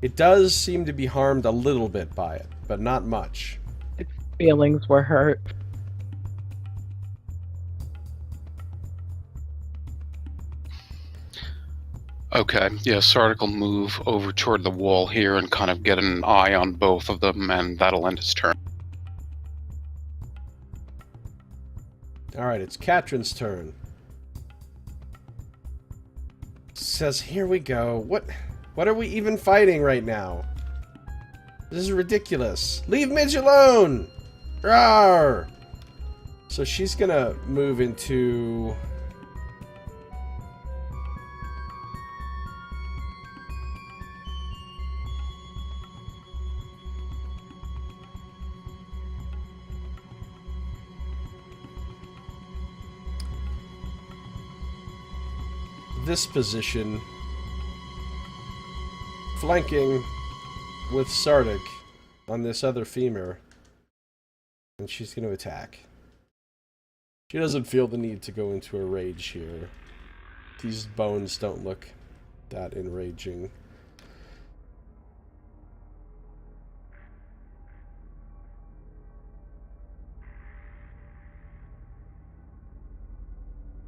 It does seem to be harmed a little bit by it, but not much. Its feelings were hurt. Okay, yeah, Sardick will move over toward the wall here and kind of get an eye on both of them, and that'll end his turn. Alright, it's Katrin's turn. Says, here we go. What are we even fighting right now? This is ridiculous. Leave Midge alone! Rawr! So she's gonna move into... this position, flanking with Sardick on this other femur, and she's going to attack. She doesn't feel the need to go into a rage here. These bones don't look that enraging.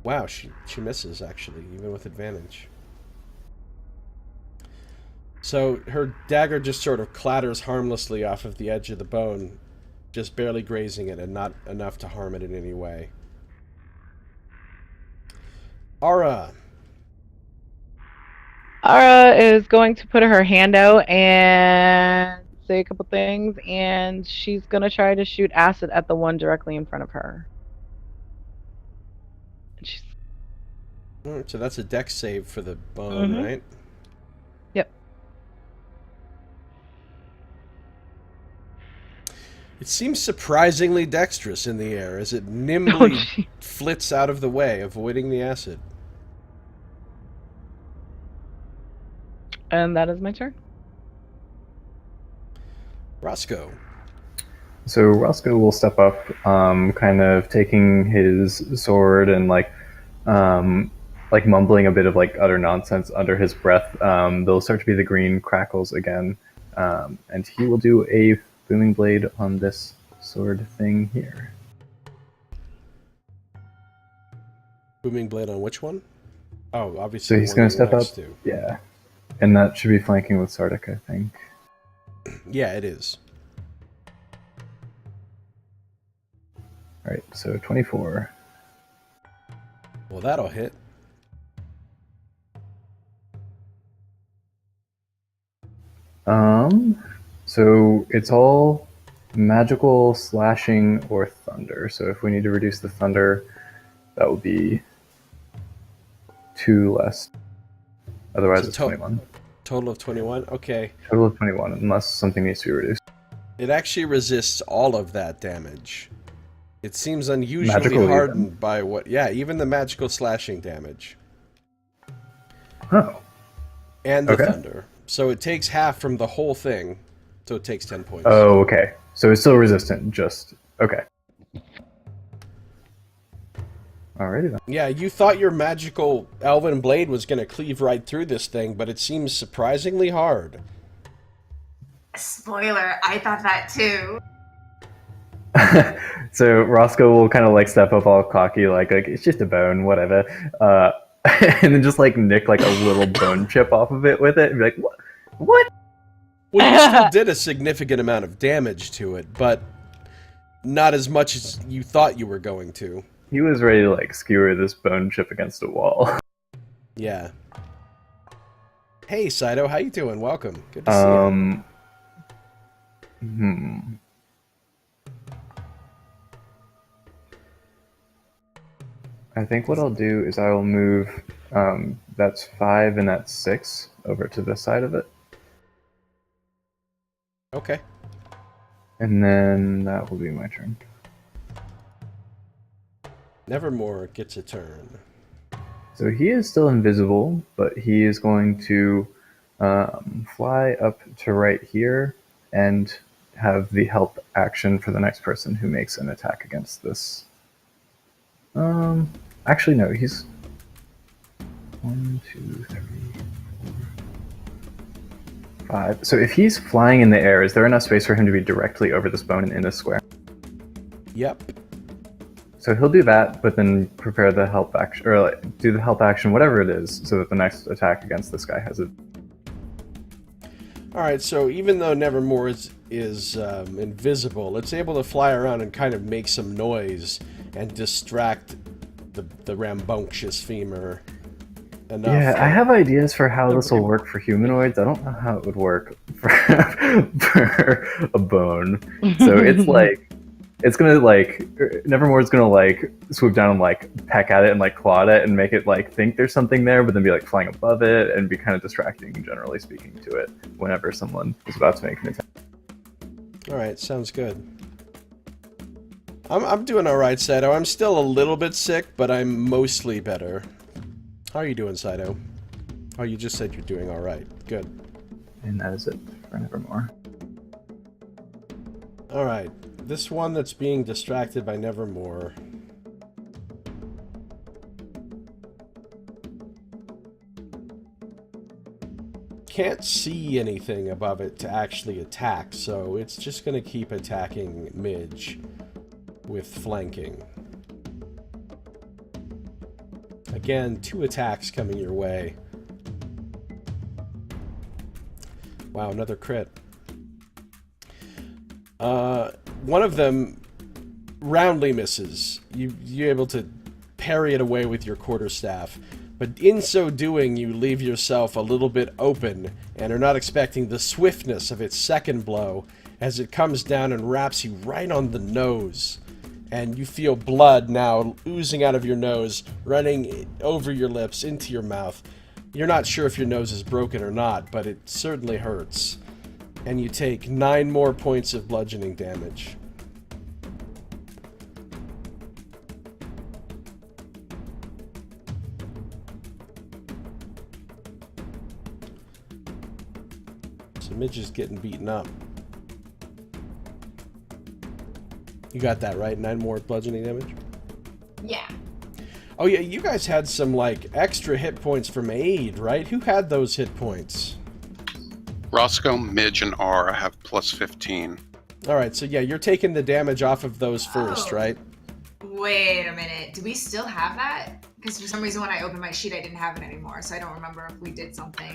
Wow, she misses, actually, even with advantage. So her dagger just sort of clatters harmlessly off of the edge of the bone, just barely grazing it and not enough to harm it in any way. Ara. Ara is going to put her hand out and say a couple things, and she's going to try to shoot acid at the one directly in front of her. So that's a dex save for the bone, right? Yep. It seems surprisingly dexterous in the air as it nimbly flits out of the way, avoiding the acid. And that is my turn. Roscoe. So Roscoe will step up, kind of taking his sword and like mumbling a bit of like utter nonsense under his breath. There'll start to be the green crackles again, and he will do a booming blade on this sword thing here. Booming blade on which one? Oh, obviously. So he's going to step up. Yeah, and that should be flanking with Sardick, I think. Yeah, it is. All right, so 24. Well, that'll hit. So it's all magical, slashing, or thunder. So if we need to reduce the thunder, that would be 2 less. Otherwise, it's 21. Total of 21? Okay. Total of 21, unless something needs to be reduced. It actually resists all of that damage. It seems unusually Magical hardened even. by what... Yeah, even the magical slashing damage. Oh. And the Okay. thunder. So it takes half from the whole thing. So it takes 10 points. Oh, okay. So it's still resistant, just... Okay. Alrighty then. Yeah, you thought your magical elven blade was going to cleave right through this thing, but it seems surprisingly hard. Spoiler, I thought that too. So Roscoe will kind of like step up all cocky, like it's just a bone, whatever. And then just like nick like a little bone chip off of it with it and be like, what? What? Well, you still did a significant amount of damage to it, but not as much as you thought you were going to. He was ready to like skewer this bone chip against a wall. Yeah. Hey, Saito, how you doing? Welcome. Good to see you. I think what I'll do is I will move that's 5 and that's 6 over to this side of it. Okay. And then that will be my turn. Nevermore gets a turn. So he is still invisible, but he is going to fly up to right here and have the help action for the next person who makes an attack against this. Actually, no, he's 1, 2, 3, 4, 5. So if he's flying in the air, is there enough space for him to be directly over this bone and in this square? Yep. So he'll do that, but then prepare the help action, or like, do the help action, whatever it is, so that the next attack against this guy has it. Alright, so even though Nevermore is invisible, it's able to fly around and kind of make some noise and distract the rambunctious femur enough. Yeah, I have ideas for how this will work for humanoids. I don't know how it would work for a bone. So it's like, it's gonna like, Nevermore's gonna like swoop down and like peck at it and like claw at it and make it like think there's something there, but then be like flying above it and be kind of distracting, generally speaking, to it whenever someone is about to make an attack. Alright, sounds good. I'm doing alright, Saito. I'm still a little bit sick, but I'm mostly better. How are you doing, Saito? Oh, you just said you're doing alright. Good. And that is it for Nevermore. Alright, this one that's being distracted by Nevermore. Can't see anything above it to actually attack, so it's just going to keep attacking Midge with flanking. Again, 2 attacks coming your way. Wow, another crit. One of them roundly misses. You're able to parry it away with your quarterstaff, but in so doing, you leave yourself a little bit open and are not expecting the swiftness of its second blow as it comes down and wraps you right on the nose. And you feel blood now oozing out of your nose, running over your lips, into your mouth. You're not sure if your nose is broken or not, but it certainly hurts. And you take 9 more points of bludgeoning damage. Midge is getting beaten up. You got that, right? 9 more bludgeoning damage? Yeah. Oh yeah, you guys had some, like, extra hit points from aid, right? Who had those hit points? Roscoe, Midge, and Aura have plus 15. Alright, so yeah, you're taking the damage off of those first, Oh. right? Wait a minute. Do we still have that? Because for some reason when I opened my sheet, I didn't have it anymore, so I don't remember if we did something.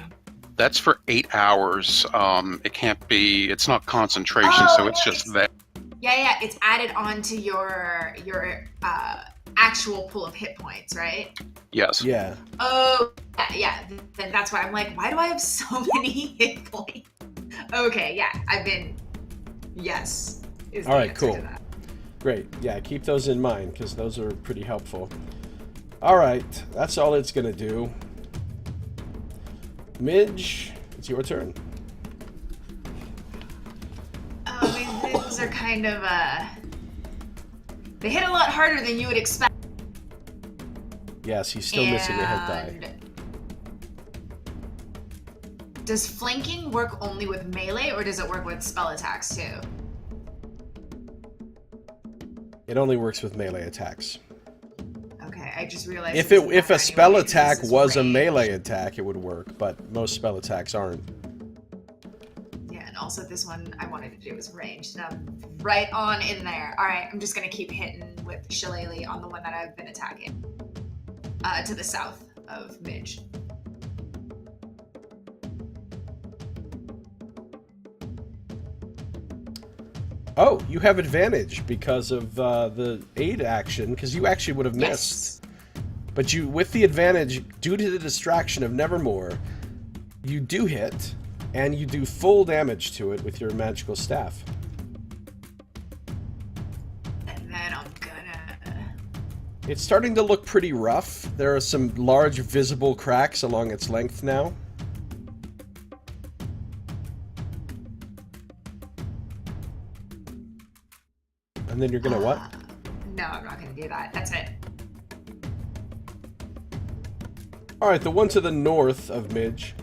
That's for 8 hours. It can't be. It's not concentration, Oh, so it's yeah, just that. Yeah, it's added onto your actual pool of hit points, right? Yes. Yeah. Oh, yeah. Then that's why I'm like, why do I have so many hit points? Okay, yeah, yes. Is the All right, answer to cool. that. Great. Yeah, keep those in mind, because those are pretty helpful. Alright, that's all it's gonna do. Midge, it's your turn. Oh, these are kind of, they hit a lot harder than you would expect. Yes, he's still missing a hit die. And does flanking work only with melee, or does it work with spell attacks too? It only works with melee attacks. Okay, I just realized. If it doesn't a matter spell anyway, attack this is was a range. melee attack, it would work, but most spell attacks aren't. Yeah, and also this one I wanted to do was ranged. And I'm right on in there. All right, I'm just gonna keep hitting with Shillelagh on the one that I've been attacking. To the south of Midge. Oh, you have advantage because of the aid action, because you actually would have missed. Yes. But you, with the advantage, due to the distraction of Nevermore, you do hit, and you do full damage to it with your magical staff. And then I'm gonna. It's starting to look pretty rough. There are some large visible cracks along its length now. And then you're gonna what? No, I'm not gonna do that. That's it. Alright, the one to the north of Midge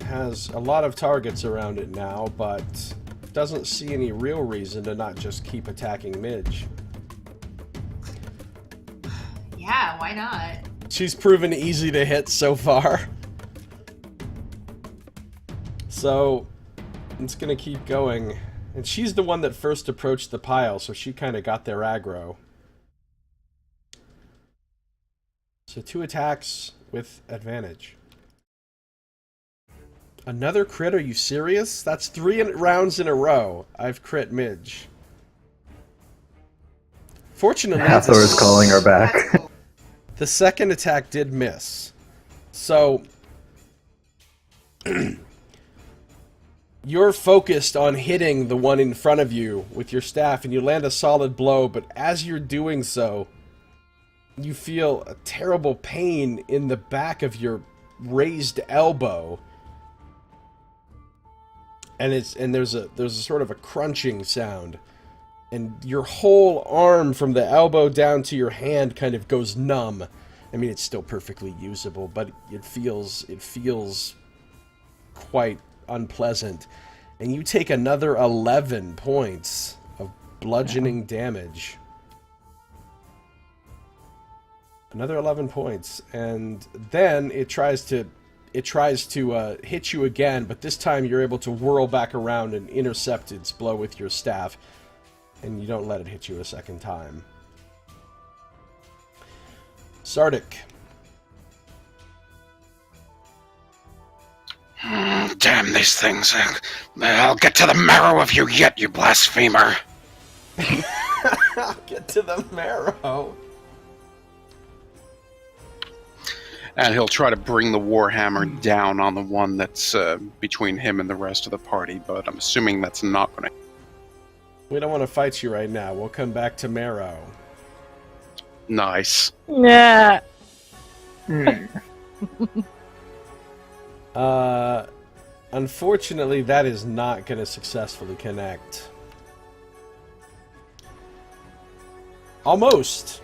has a lot of targets around it now, but doesn't see any real reason to not just keep attacking Midge. Yeah, why not? She's proven easy to hit so far. So, it's gonna keep going. And she's the one that first approached the pile, so she kind of got their aggro. So 2 attacks with advantage. Another crit? Are you serious? That's 3 rounds in a row. I've crit Midge. Fortunately, Hathor is calling her back. That's cool. the second attack did miss. So, you're focused on hitting the one in front of you with your staff, and you land a solid blow, but as you're doing so, you feel a terrible pain in the back of your raised elbow. And there's a sort of a crunching sound. And your whole arm from the elbow down to your hand kind of goes numb. I mean, it's still perfectly usable, but it feels quite unpleasant. And you take another 11 points of bludgeoning damage. Another 11 points, and then it tries to hit you again, but this time you're able to whirl back around and intercept its blow with your staff, and you don't let it hit you a second time. Sardick. Damn these things. I'll get to the marrow of you yet, you blasphemer. Get to the marrow. And he'll try to bring the Warhammer down on the one that's between him and the rest of the party, but I'm assuming that's not going to. We don't want to fight you right now. We'll come back to marrow. Nice. Yeah. Unfortunately, that is not going to successfully connect. Almost.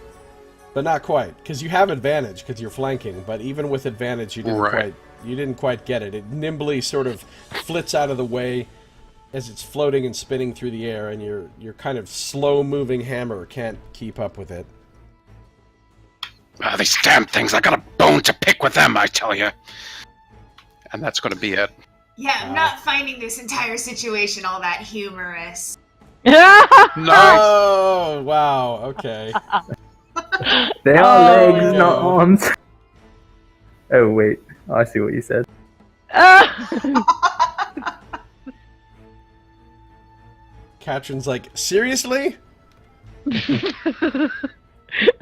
But not quite, because you have advantage because you're flanking. But even with advantage, you didn't quite get it. It nimbly sort of flits out of the way as it's floating and spinning through the air, and your kind of slow-moving hammer can't keep up with it. Ah, these damn things! I got a bone to pick with them, I tell you. And that's going to be it. Yeah, I'm not finding this entire situation all that humorous. Nice. Oh, wow. Okay. They are legs, not arms. Oh, wait. Oh, I see what you said. Katrin's like, seriously?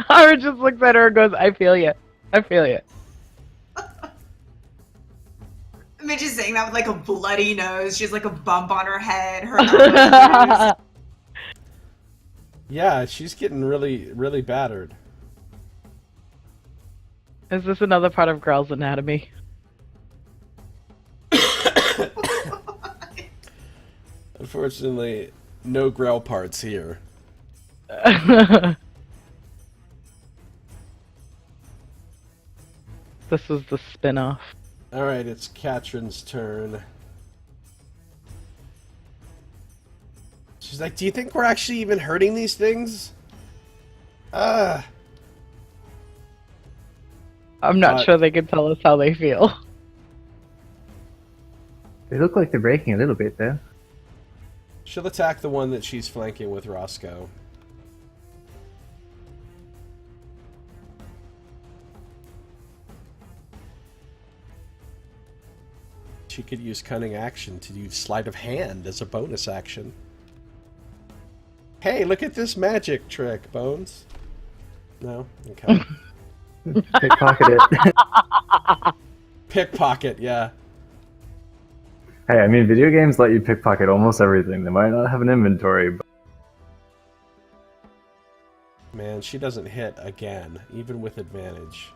Hara just looks at her and goes, I feel you. I feel you. Midge is saying that with like a bloody nose. She has like a bump on her head. Her elbows bruised. Yeah, she's getting really, really battered. Is this another part of Grell's anatomy? Unfortunately, no Grell parts here. This was the spin-off. Alright, it's Katrin's turn. She's like, do you think we're actually even hurting these things? I'm not sure they can tell us how they feel. They look like they're breaking a little bit, though. She'll attack the one that she's flanking with Roscoe. She could use Cunning Action to use Sleight of Hand as a bonus action. Hey, look at this magic trick, Bones. No? Okay. Pickpocket it. Pickpocket, yeah. Hey, I mean, video games let you pickpocket almost everything. They might not have an inventory, but... Man, she doesn't hit again, even with advantage.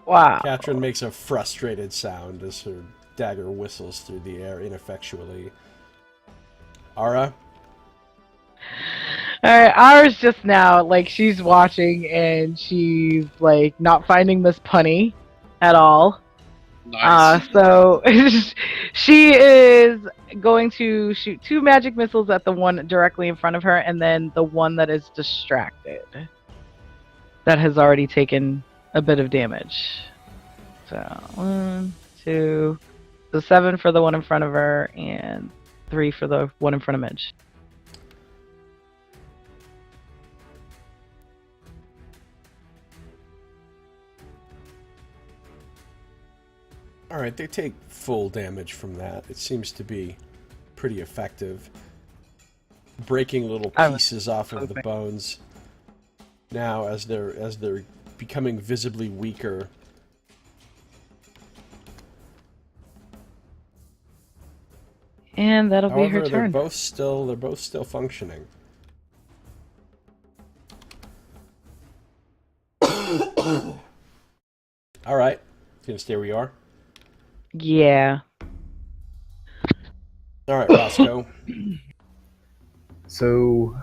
Wow. Katrin makes a frustrated sound as her dagger whistles through the air ineffectually. Ara? Alright, Ara's just now, like, she's watching and she's, like, not finding this punny at all. Nice. So she is going to shoot 2 magic missiles at the one directly in front of her, and then the one that is distracted. That has already taken a bit of damage. So 1, 2, so 7 for the one in front of her, and 3 for the one in front of Midge. Alright, they take full damage from that. It seems to be pretty effective. Breaking little pieces off of the bones. Now, as they're becoming visibly weaker. And that'll be her However, turn. they're both still functioning. Alright. Gonna stay where you are? Yeah. Alright, Roscoe. So...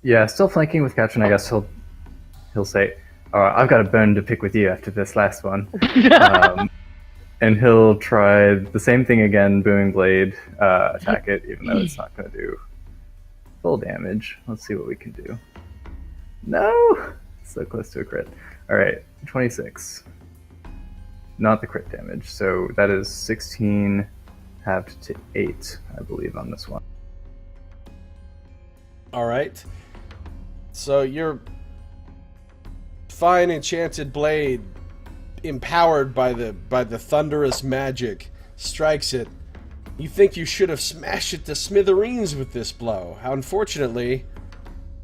yeah, still flanking with Katrin. I guess he'll say, I've got a bone to pick with you after this last one. And he'll try the same thing again, Booming Blade, attack it, even though it's not going to do full damage. Let's see what we can do. No! So close to a crit. Alright, 26. Not the crit damage, so that is 16 halved to 8, I believe, on this one. Alright. So your fine enchanted blade, empowered by the thunderous magic, strikes it. You think you should have smashed it to smithereens with this blow. How unfortunately,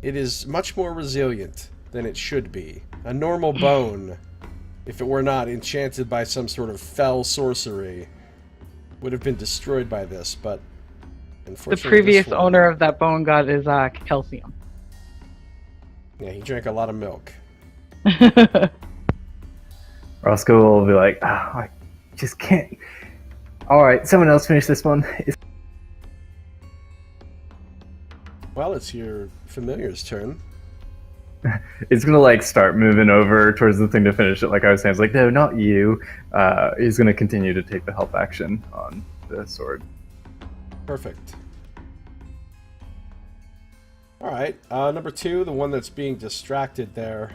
it is much more resilient than it should be. A normal bone, if it were not enchanted by some sort of fell sorcery, would have been destroyed by this, but The unfortunately previous this one- owner of that bone got his calcium. Yeah, he drank a lot of milk. Roscoe will be like, I just can't. Alright, someone else finish this one. Well, it's your familiar's turn. It's gonna like start moving over towards the thing to finish it. Like I was saying, it's like, no, not you. He's gonna continue to take the help action on the sword. Perfect. All right, number 2, the one that's being distracted there.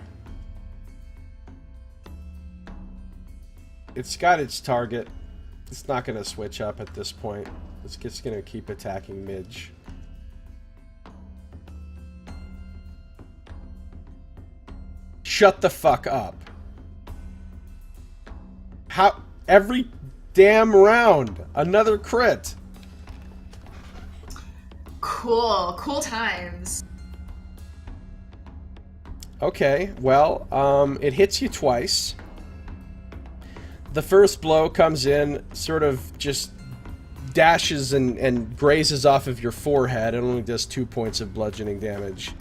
It's got its target. It's not going to switch up at this point. It's just going to keep attacking Midge. Shut the fuck up. How? Every damn round. Another crit. Cool times. Okay, well, it hits you twice. The first blow comes in, sort of just dashes and grazes off of your forehead. It only does 2 points of bludgeoning damage.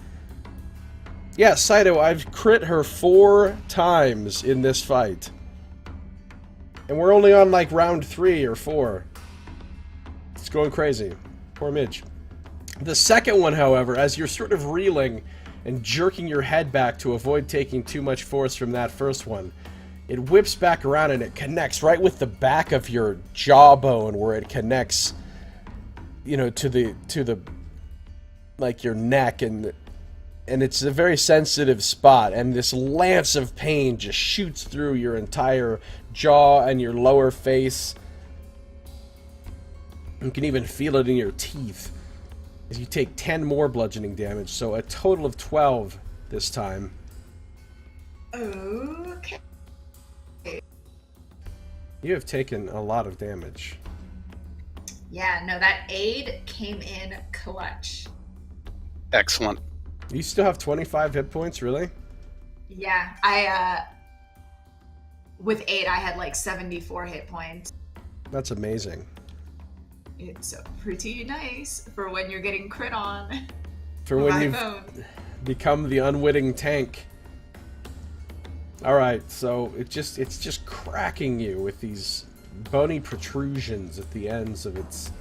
Yeah, Saito, I've crit her 4 times in this fight. And we're only on like round 3 or 4. It's going crazy. Poor Midge. The second one, however, as you're sort of reeling and jerking your head back to avoid taking too much force from that first one, it whips back around and it connects right with the back of your jawbone, where it connects, you know, to the like your neck, and it's a very sensitive spot, and this lance of pain just shoots through your entire jaw and your lower face. You can even feel it in your teeth as you take 10 more bludgeoning damage, so a total of 12 this time. Okay. You have taken a lot of damage. Yeah, no, that aid came in clutch. Excellent. You still have 25 hit points, really? Yeah, I, with aid, I had like 74 hit points. That's amazing. It's pretty nice for when you're getting crit on. For when by you've bone. become the unwitting tank. Alright, so it's just cracking you with these bony protrusions at the ends of its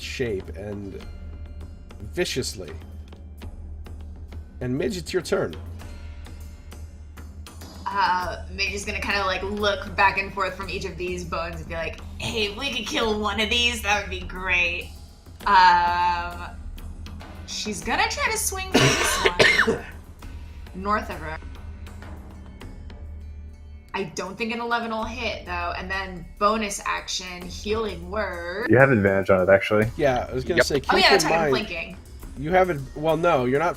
shape, and viciously. And Midge, it's your turn. Midge is gonna kind of like look back and forth from each of these bones and be like, hey, if we could kill one of these, that would be great. She's gonna try to swing for this one. North of her. I don't think an 11 will hit, though. And then bonus action, healing word. You have advantage on it, actually. Yeah, I was gonna say, keep Oh yeah, that's in right, I'm mind, flanking. you have it. Well, no, you're not.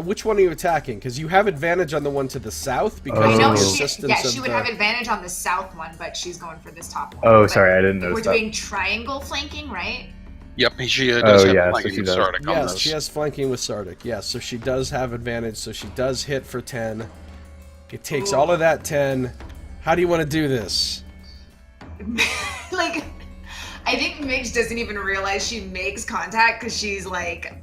Which one are you attacking? Because you have advantage on the one to the south because I of know the Oh. assistance she of would the... have advantage on the south one, but she's going for this top one. Oh, But sorry, I didn't we're notice that. doing triangle flanking, right? Yep, she does have yeah, so flanking she with does. Sardick on Yes, those. she has flanking with Sardick. Yes, so she does have advantage, so she does hit for 10. It takes Ooh. all of that 10. How do you want to do this? Like, I think Midge doesn't even realize she makes contact because she's like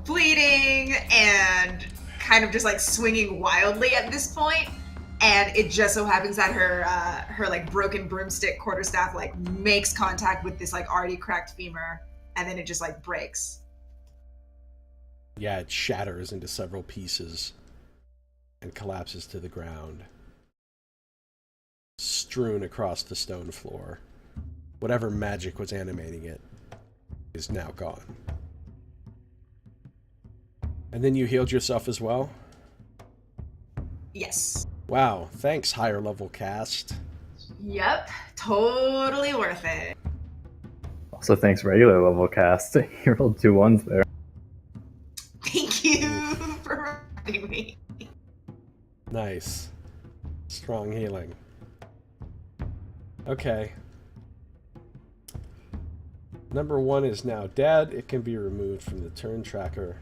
bleeding and kind of just like swinging wildly at this point. And it just so happens that her like broken broomstick quarterstaff like makes contact with this like already cracked femur, and then it just like breaks. Yeah, it shatters into several pieces and collapses to the ground, strewn across the stone floor. Whatever magic was animating it is now gone. And then you healed yourself as well? Yes. Wow, thanks, higher level cast. Yep. Totally worth it. Also, thanks, regular level cast. You rolled 2 1s there. Thank you for reminding me. Nice. Strong healing. Okay. Number 1 is now dead. It can be removed from the turn tracker.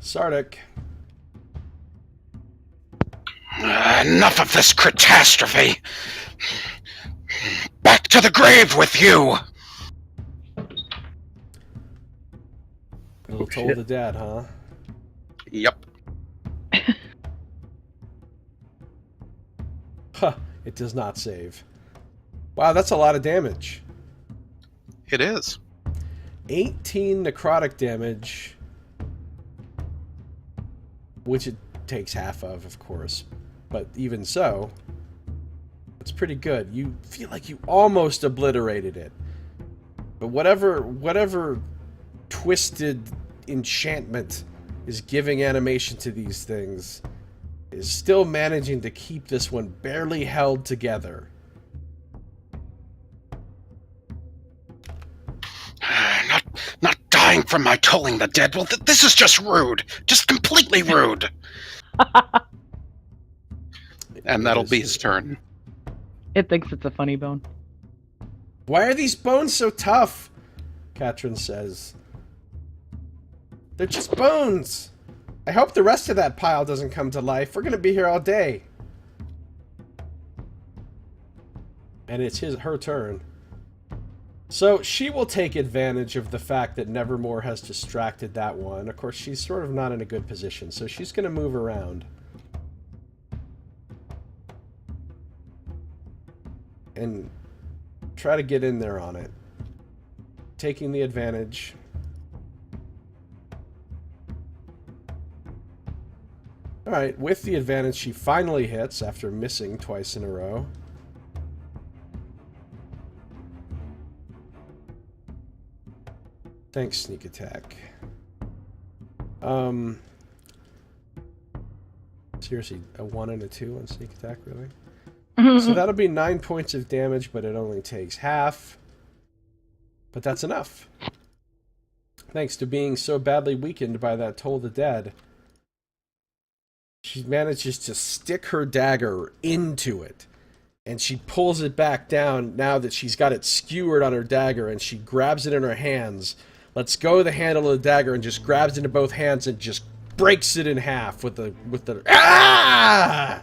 Sardick. Enough of this catastrophe! Back to the grave with you! Little Toll shit. the Dead, huh? Yep. Huh. It does not save. Wow, that's a lot of damage. It is. 18 necrotic damage. which it takes half of course. But even so, it's pretty good. You feel like you almost obliterated it. But whatever twisted enchantment is giving animation to these things is still managing to keep this one barely held together. Not dying from my tolling the dead. Well, this is just rude. Just completely rude. And that'll be his turn. It thinks it's a funny bone. Why are these bones so tough? Katrin says. They're just bones. I hope the rest of that pile doesn't come to life. We're gonna be here all day. And it's her turn. So she will take advantage of the fact that Nevermore has distracted that one. Of course, she's sort of not in a good position, so she's gonna move around. And try to get in there on it. Taking the advantage. Alright, with the advantage, she finally hits after missing twice in a row. Thanks, sneak attack. Seriously, a 1 and a 2 on sneak attack, really? So that'll be 9 points of damage, but it only takes half. But that's enough. Thanks to being so badly weakened by that Toll the Dead, she manages to stick her dagger into it. And she pulls it back down now that she's got it skewered on her dagger, and she grabs it in her hands, lets go of the handle of the dagger, and just grabs it into both hands and just breaks it in half with the ah!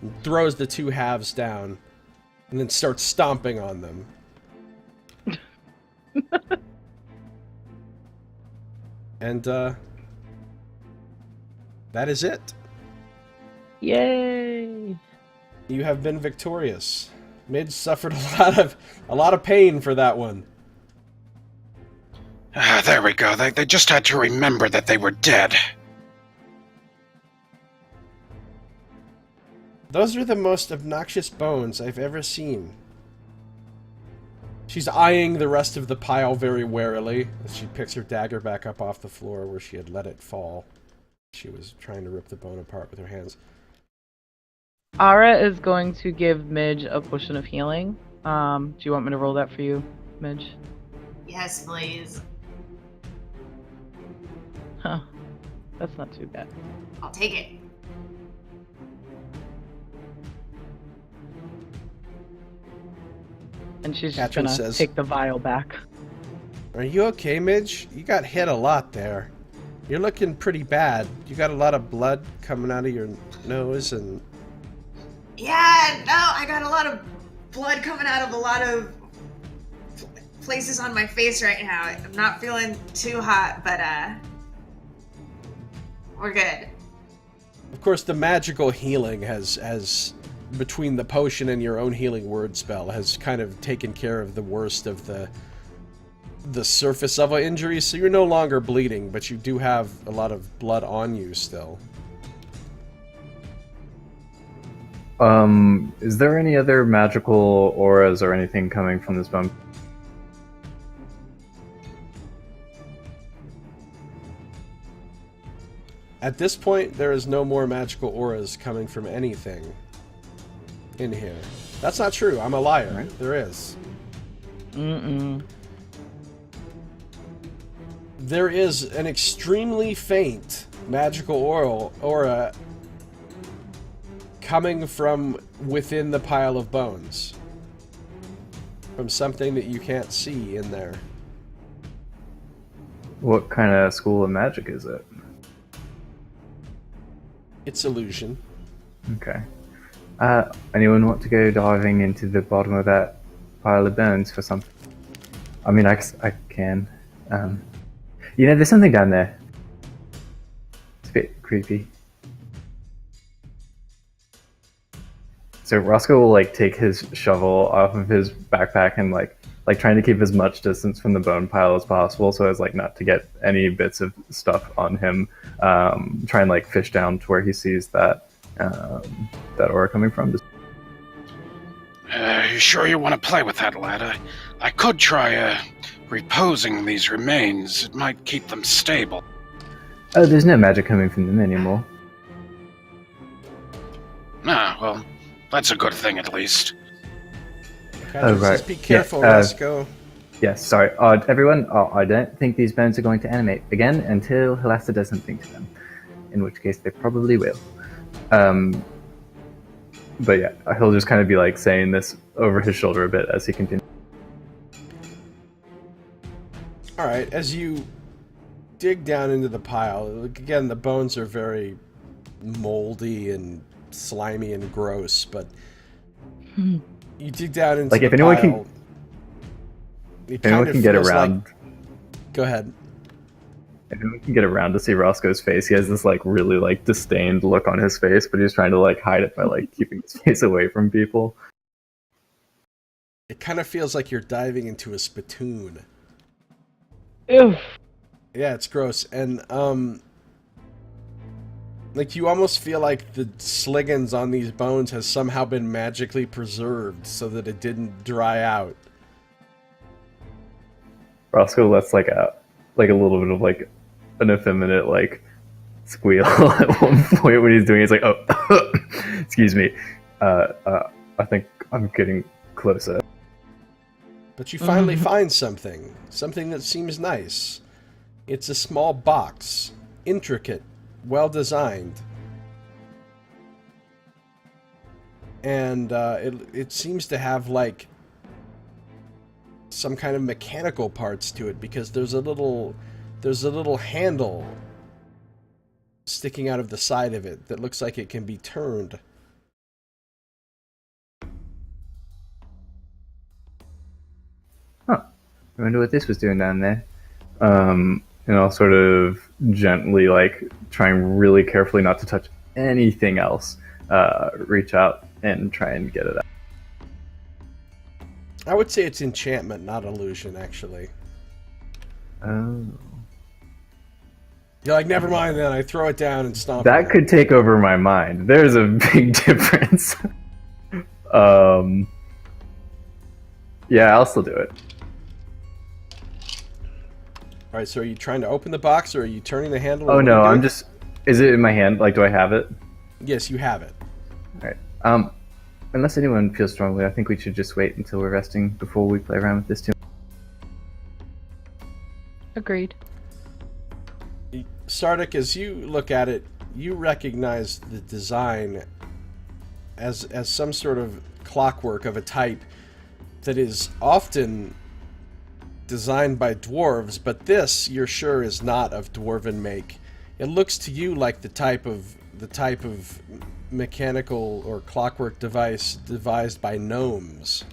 And throws the two halves down, and then starts stomping on them. And that is it. Yay! You have been victorious. Midge suffered a lot of pain for that one. There we go. They just had to remember that they were dead. Those are the most obnoxious bones I've ever seen. She's eyeing the rest of the pile very warily as she picks her dagger back up off the floor where she had let it fall. She was trying to rip the bone apart with her hands. Ara is going to give Midge a potion of healing. Do you want me to roll that for you, Midge? Yes, please. Huh. That's not too bad. I'll take it. And she's just Katrin gonna says, take the vial back. Are you okay, Midge? You got hit a lot there. You're looking pretty bad. You got a lot of blood coming out of your nose and... Yeah, no, I got a lot of blood coming out of a lot of places on my face right now. I'm not feeling too hot, but we're good. Of course, the magical healing has between the potion and your own healing word spell, has kind of taken care of the worst of the surface level injuries, so you're no longer bleeding, but you do have a lot of blood on you still. Is there any other magical auras or anything coming from this bone? At this point, there is no more magical auras coming from anything in here. That's not true. I'm a liar. Right. There is. Mm-mm. There is an extremely faint magical aura coming from within the pile of bones. From something that you can't see in there. What kind of school of magic is it? It's illusion. Okay. Anyone want to go diving into the bottom of that pile of bones for something? I mean, I can. You know, there's something down there. It's a bit creepy. So Roscoe will, like, take his shovel off of his backpack and, like, like trying to keep as much distance from the bone pile as possible, so as like not to get any bits of stuff on him. Try and like fish down to where he sees that aura coming from. You sure you want to play with that, lad? I could try reposing these remains. It might keep them stable. Oh, there's no magic coming from them anymore. Ah, well, that's a good thing at least. Okay, right. Just be careful, Yeah, Roscoe. Yes, sorry. Everyone, I don't think these bones are going to animate again until Halasta does something to them. In which case, they probably will. But yeah, he'll just kind of be like saying this over his shoulder a bit as he continues. Alright, as you dig down into the pile, again, the bones are very moldy and slimy and gross, but you dig down into Like, the if anyone pile, if anyone can get around... Go ahead. If anyone can get around to see Roscoe's face, he has this like really like disdained look on his face, but he's trying to like hide it by like keeping his face away from people. It kind of feels like you're diving into a spittoon. Ew. Yeah, it's gross. And, like, you almost feel like the sliggins on these bones has somehow been magically preserved so that it didn't dry out. Roscoe lets like a little bit of like an effeminate like squeal at one point when he's doing it. He's like, oh, excuse me. I think I'm getting closer. But you finally find something that seems nice. It's a small box, intricate, well designed, and it seems to have like some kind of mechanical parts to it, because there's a little handle sticking out of the side of it that looks like it can be turned. Huh. I wonder what this was doing down there. And I'll sort of gently, like, trying really carefully not to touch anything else, reach out and try and get it out. I would say it's enchantment, not illusion, actually. Oh. You're like, never mind then, I throw it down and stomp That it. could take over my mind. There's a big difference. Yeah, I'll still do it. Alright, so are you trying to open the box, or are you turning the handle? Oh What are no, you I'm doing? just... Is it in my hand? Like, do I have it? Yes, you have it. Alright. Unless anyone feels strongly, I think we should just wait until we're resting before we play around with this too. Agreed. Sardick, as you look at it, you recognize the design as some sort of clockwork of a type that is often designed by dwarves, but this, you're sure, is not of dwarven make. It looks to you like the type of mechanical or clockwork device devised by gnomes.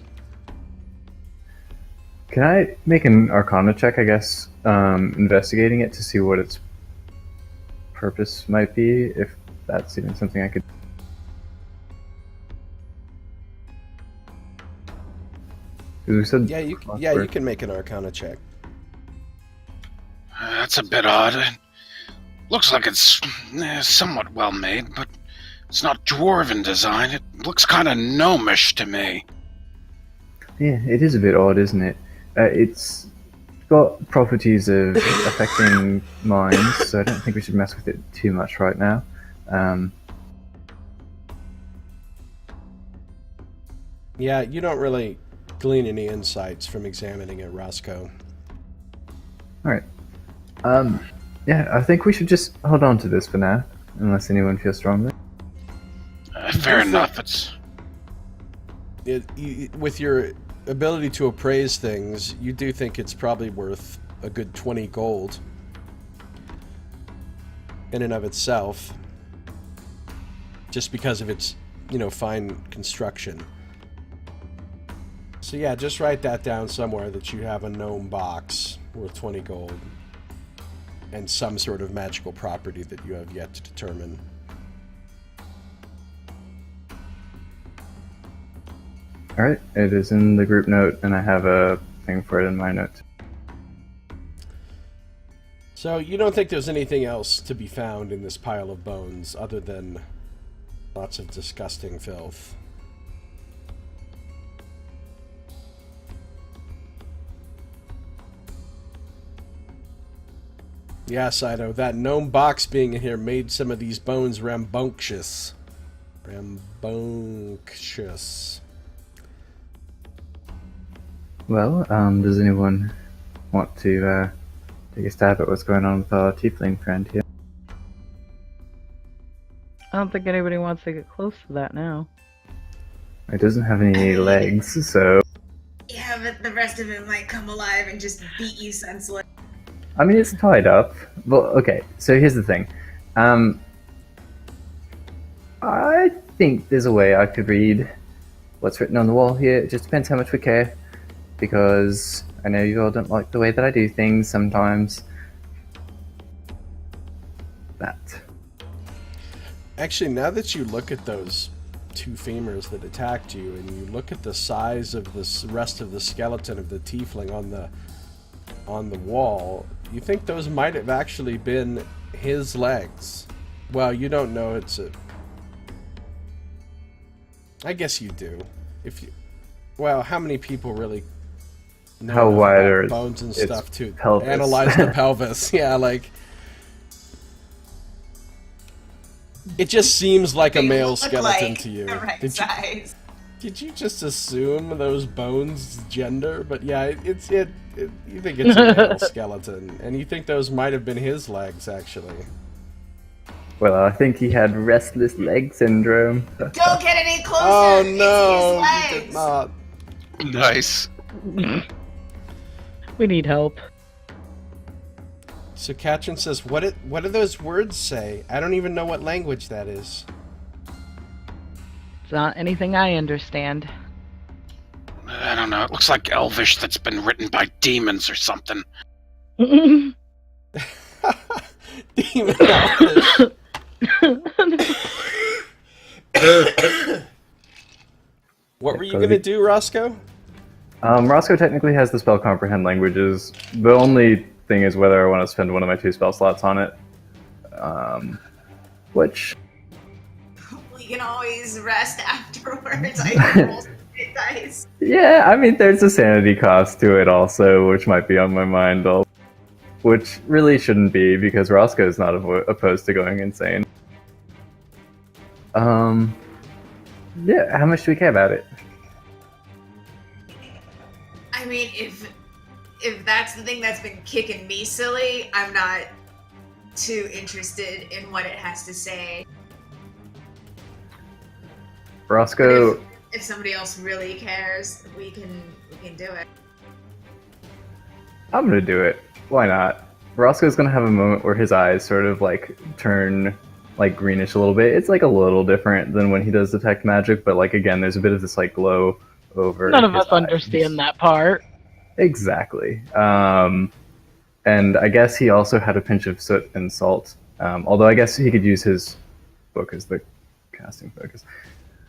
Can I make an Arcana check, I guess, investigating it to see what its purpose might be, if that's even something I could... Because we said Yeah, you can make an Arcana check. That's a bit odd. It looks like it's somewhat well made, but it's not dwarven design. It looks kind of gnomish to me. Yeah, it is a bit odd, isn't it? It's got properties of affecting minds, so I don't think we should mess with it too much right now. Yeah, you don't really glean any insights from examining it, Roscoe. Alright. Yeah, I think we should just hold on to this for now, unless anyone feels strongly. Fair enough. It's With your ability to appraise things, you do think it's probably worth a good 20 gold in and of itself, just because of its, fine construction. So yeah, just write that down somewhere, that you have a gnome box worth 20 gold and some sort of magical property that you have yet to determine. Alright, it is in the group note, and I have a something for it in my notes. So you don't think there's anything else to be found in this pile of bones other than lots of disgusting filth? Yes, I know. That gnome box being in here made some of these bones rambunctious. Rambunctious. Well, does anyone want to take a stab at what's going on with our tiefling friend here? I don't think anybody wants to get close to that now. It doesn't have any legs, so... Yeah, but the rest of it might come alive and just beat you senseless. I mean, it's tied up. Well, okay, so here's the thing. I think there's a way I could read what's written on the wall here. It just depends how much we care. Because I know you all don't like the way that I do things sometimes. That. Actually, now that you look at those two femurs that attacked you, and you look at the size of the rest of the skeleton of the tiefling on the wall, you think those might have actually been his legs. Well, you don't know it's a... I guess you do. If you... Well, how many people really know How wide about are bones and its stuff to pelvis? analyze the pelvis? Yeah, like... It just seems like a They male look skeleton like to you. the right Did you, size. did you just assume those bones' gender? But yeah, you think it's a male skeleton, and you think those might have been his legs, actually. Well, I think he had restless leg syndrome. Don't get any closer. Oh It's no, his you legs. did not. Nice. We need help. So Katrin says, what do those words say? I don't even know what language that is. It's not anything I understand. I don't know. It looks like Elvish that's been written by demons or something. Demon Elvish. What were you going to do, Roscoe? Roscoe technically has the spell comprehend languages. The only thing is whether I want to spend one of my 2 spell slots on it. Which... We can always rest afterwards. I can roll some hit dice. Yeah, I mean, there's a sanity cost to it also, which might be on my mind. Which really shouldn't be, because Roscoe's not opposed to going insane. Yeah, how much do we care about it? I mean, if that's the thing that's been kicking me silly, I'm not too interested in what it has to say. Roscoe... If somebody else really cares, we can do it. I'm gonna do it. Why not? Roscoe's gonna have a moment where his eyes sort of like turn like greenish a little bit. It's like a little different than when he does detect magic, but like again, there's a bit of this like glow over. None of his us understand that part. Exactly. And I guess he also had a pinch of soot and salt. Although I guess he could use his book as the casting focus.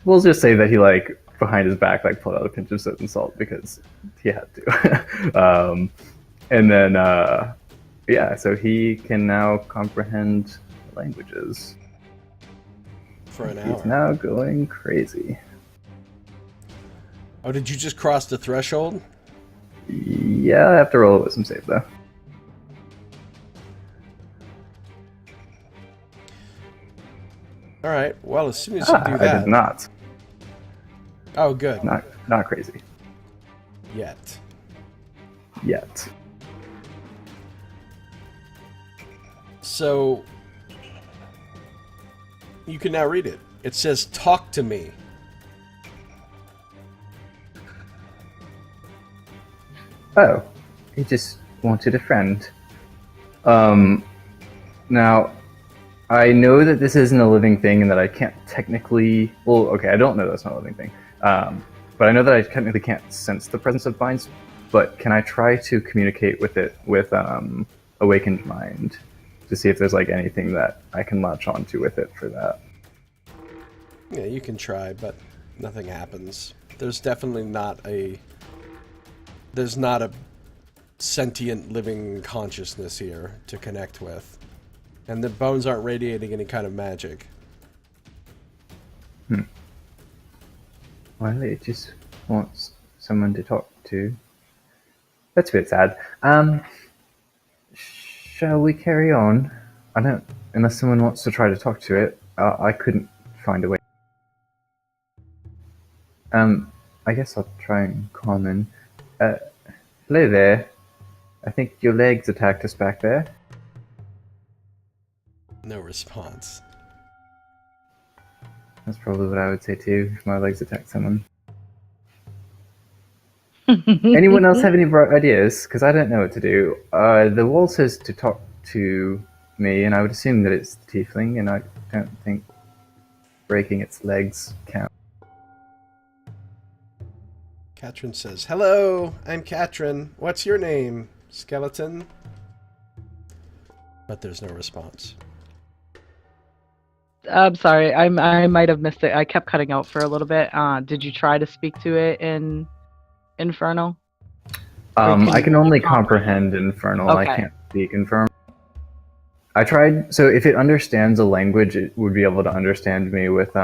We'll just say that he like behind his back like pulled out a pinch of soot and salt because he had to. And then yeah, so he can now comprehend languages. For an He's hour. now going crazy. Oh, did you just cross the threshold? Yeah, I have to roll a wisdom save though. Alright, well, as soon as you do I that... did not. Oh, good. Not crazy. Yet. So, you can now read it. It says, "Talk to me." Oh, he just wanted a friend. Now, I know that this isn't a living thing and that I can't technically... Well, okay, I don't know that's not a living thing. But I know that I technically can't sense the presence of minds, but can I try to communicate with it with Awakened Mind to see if there's like anything that I can latch onto with it for that? Yeah, you can try, but nothing happens. There's definitely not a There's not a sentient living consciousness here to connect with. And the bones aren't radiating any kind of magic. Well, it just wants someone to talk to. That's a bit sad. Shall we carry on? I don't... Unless someone wants to try to talk to it, I couldn't find a way. I guess I'll try and calm in. Hello there. I think your legs attacked us back there. No response. That's probably what I would say too, if my legs attacked someone. Anyone else have any bright ideas? Because I don't know what to do. The wall says to talk to me, and I would assume that it's the tiefling, and I don't think breaking its legs counts. Katrin says, "Hello, I'm Katrin. What's your name, skeleton?" But there's no response. I'm sorry, I might have missed it. I kept cutting out for a little bit. Did you try to speak to it in Infernal? I can only comprehend Infernal. Okay. I can't speak Infernal. I tried, so if it understands a language, it would be able to understand me with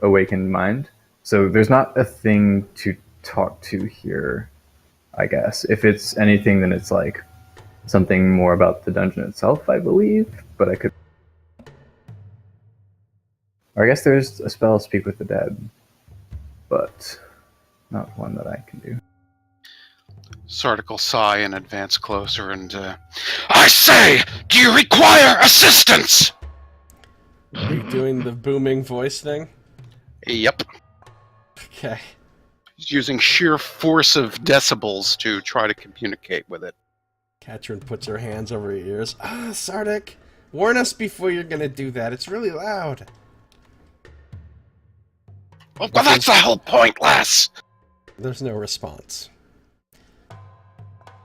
Awakened Mind. So there's not a thing to talk to here, I guess. If it's anything, then it's like something more about the dungeon itself, I believe. But I could... Or I guess there's a spell, Speak with the Dead. But not one that I can do. Sardick will sigh and advance closer and, I say, do you require assistance? Are you doing the booming voice thing? Yep. Okay. He's using sheer force of decibels to try to communicate with it. Katrin puts her hands over her ears. Sardick, warn us before you're gonna do that. It's really loud. Well, that's the whole point, lass! There's no response.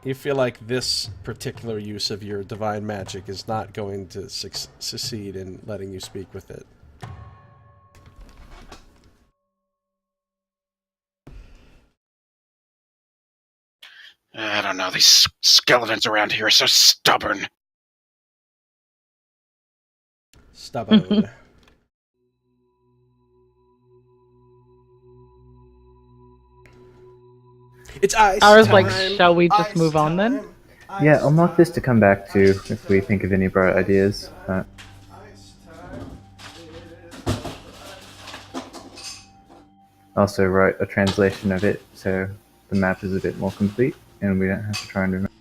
You feel like this particular use of your divine magic is not going to succeed in letting you speak with it. I don't know, these skeletons around here are so stubborn. Stubborn. It's ice I was time. like, shall we just Ice move on then? time. Ice Yeah, I'll mark this to time. come back to if we think of any bright ideas. Ice time. Also write a translation of it so the map is a bit more complete and we don't have to try and remember.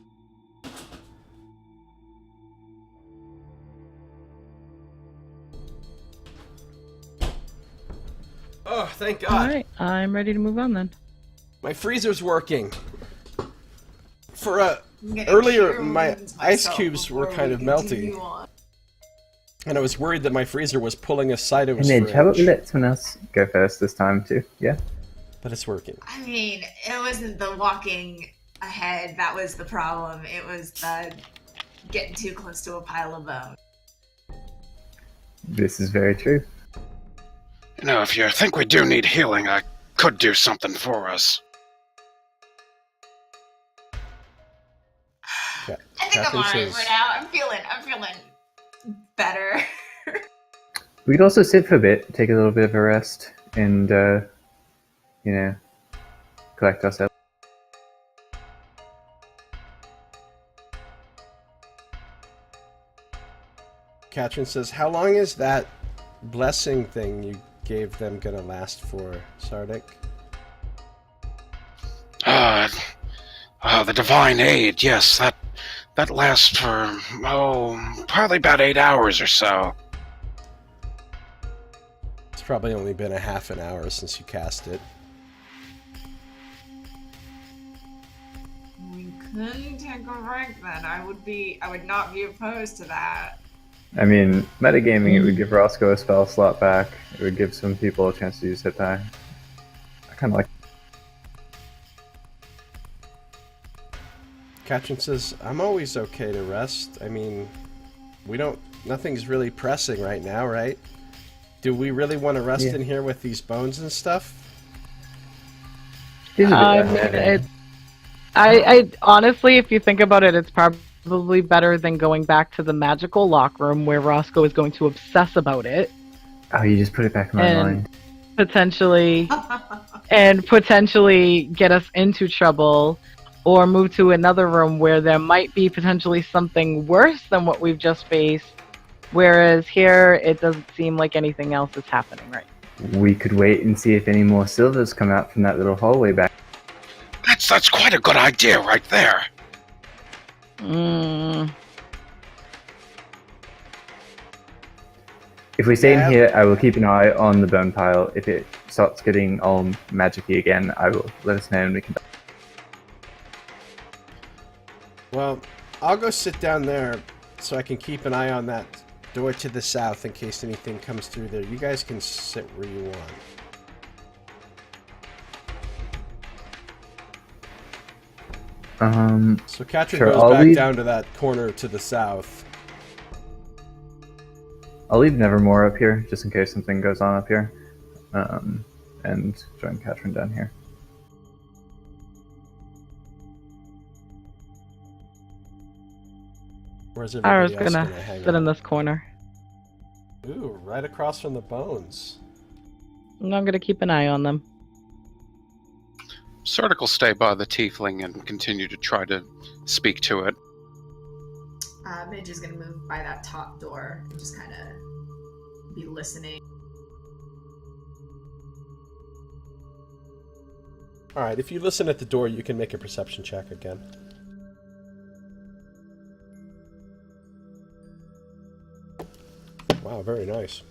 Oh, thank God. Alright, I'm ready to move on then. My freezer's working. For I'm gonna earlier, cure my wounds ice myself cubes were before kind we of melty. continue on. And I was worried that my freezer was pulling a side of Hey his Midge, how about we fridge. let someone else go first this time too? Yeah? But it's working. I mean, it wasn't the walking ahead that was the problem. It was the getting too close to a pile of bones. This is very true. You know, if you think we do need healing, I could do something for us. Yeah. I think Catherine I'm alright says- for now. I'm feeling better. We could also sit for a bit, take a little bit of a rest, and, you know, collect ourselves. Katrin says, how long is that blessing thing you gave them gonna last for, Sardick? The divine aid, yes, that lasts for, probably about 8 hours or so. It's probably only been a half an hour since you cast it. We couldn't take a break then. I would not be opposed to that. I mean, metagaming, it would give Roscoe a spell slot back. It would give some people a chance to use hit die. I kind of like. Katrin says, I'm always okay to rest. I mean, nothing's really pressing right now, right? Do we really want to rest Yeah. in here with these bones and stuff? Seems a bit I less mean, heavy. I honestly, if you think about it, it's probably better than going back to the magical lock room where Roscoe is going to obsess about it Oh, you just put it back in my and mind. potentially get us into trouble, or move to another room where there might be potentially something worse than what we've just faced. Whereas here, it doesn't seem like anything else is happening right. We could wait and see if any more silvers come out from that little hallway back. That's quite a good idea right there. If we stay Yeah. in here, I will keep an eye on the bone pile. If it starts getting all magic-y again, I will let us know and we can... Well, I'll go sit down there so I can keep an eye on that door to the south in case anything comes through there. You guys can sit where you want. So Katrin Sure, goes I'll back leave- down to that corner to the south. I'll leave Nevermore up here, just in case something goes on up here. And join Katrin down here. Where's I was everybody else gonna hang sit in out? this corner. Ooh, right across from the bones. I'm gonna keep an eye on them. Sardick will stay by the tiefling and continue to try to speak to it. Midge is gonna move by that top door and just kind of be listening. Alright, if you listen at the door, you can make a perception check again. Wow, very nice.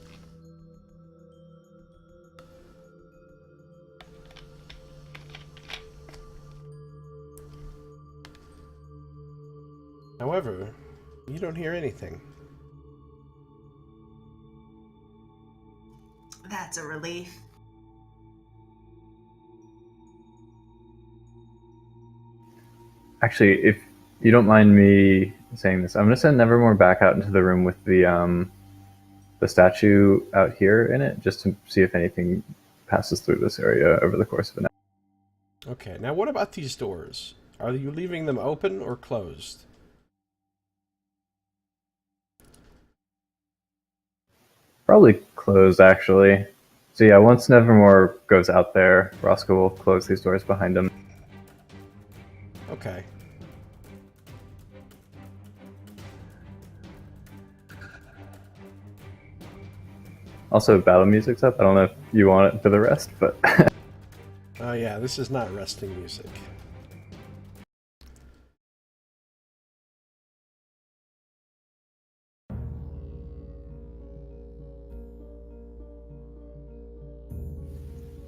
However, you don't hear anything. That's a relief. Actually, if you don't mind me saying this, I'm gonna send Nevermore back out into the room with the statue out here in it, just to see if anything passes through this area over the course of an hour. Okay, now what about these doors? Are you leaving them open or closed? Probably closed, actually. So yeah, once Nevermore goes out there, Roscoe will close these doors behind him. Okay. Also, battle music's up. I don't know if you want it for the rest, but... Oh yeah, this is not resting music.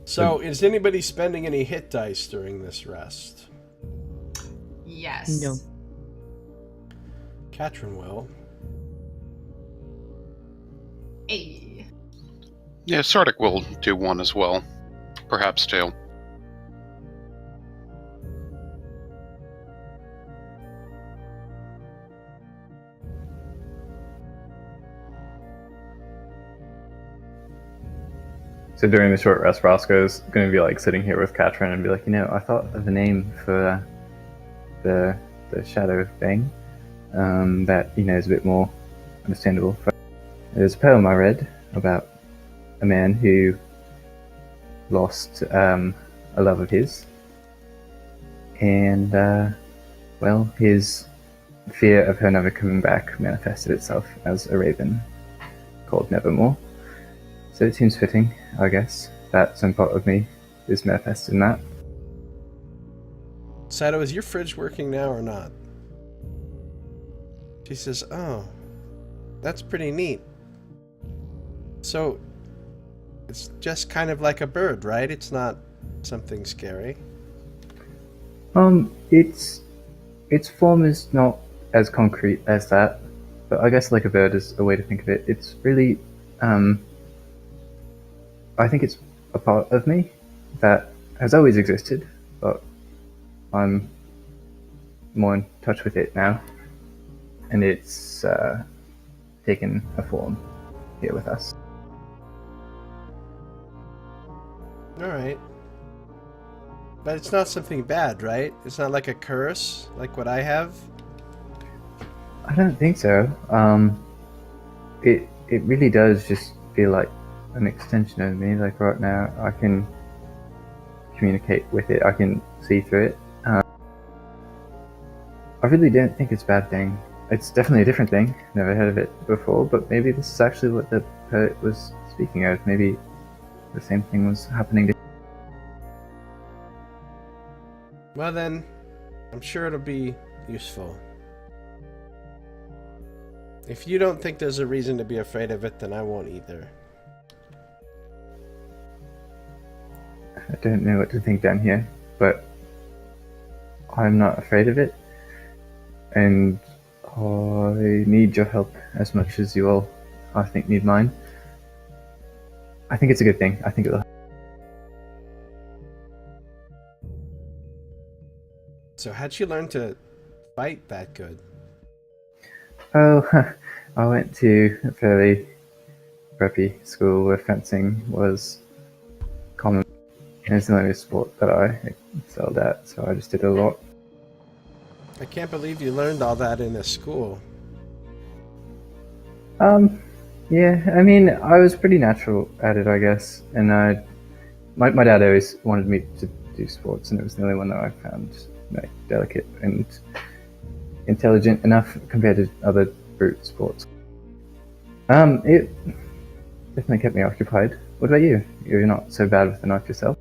So, is anybody spending any hit dice during this rest? Yes. No. Katrin will. Hey. Yeah, Sardick will do one as well. Perhaps two. So during the short rest, Roscoe's going to be like sitting here with Katrin and be like, I thought of a name for the shadow thing that is a bit more understandable. There's a poem I read about a man who lost a love of his, and his fear of her never coming back manifested itself as a raven called Nevermore. So it seems fitting, I guess, that some part of me is manifested in that. Sato, is your fridge working now or not? She says, oh, that's pretty neat. So, it's just kind of like a bird, right? It's not something scary. Its form is not as concrete as that, but I guess like a bird is a way to think of it. It's really, I think it's a part of me that has always existed, but I'm more in touch with it now, and it's taken a form here with us. Alright. But it's not something bad, right? It's not like a curse, like what I have. I don't think so. It really does just feel like an extension of me. Like right now, I can communicate with it. I can see through it. I really don't think it's a bad thing. It's definitely a different thing. Never heard of it before, but maybe this is actually what the poet was speaking of. Maybe the same thing was happening to. Well then, I'm sure it'll be useful. If you don't think there's a reason to be afraid of it, then I won't either. I don't know what to think down here, but I'm not afraid of it. And I need your help as much as you all, I think, need mine. I think it's a good thing. I think it'll. So how'd you learn to fight that good? Oh, I went to a fairly preppy school where fencing was common. And it's the only sport that I excelled at, so I just did a lot. I can't believe you learned all that in a school. Yeah, I mean, I was pretty natural at it, I guess. And my dad always wanted me to do sports, and it was the only one that I found like delicate and intelligent enough compared to other brute sports. It definitely kept me occupied. What about you? You're not so bad with the knife yourself?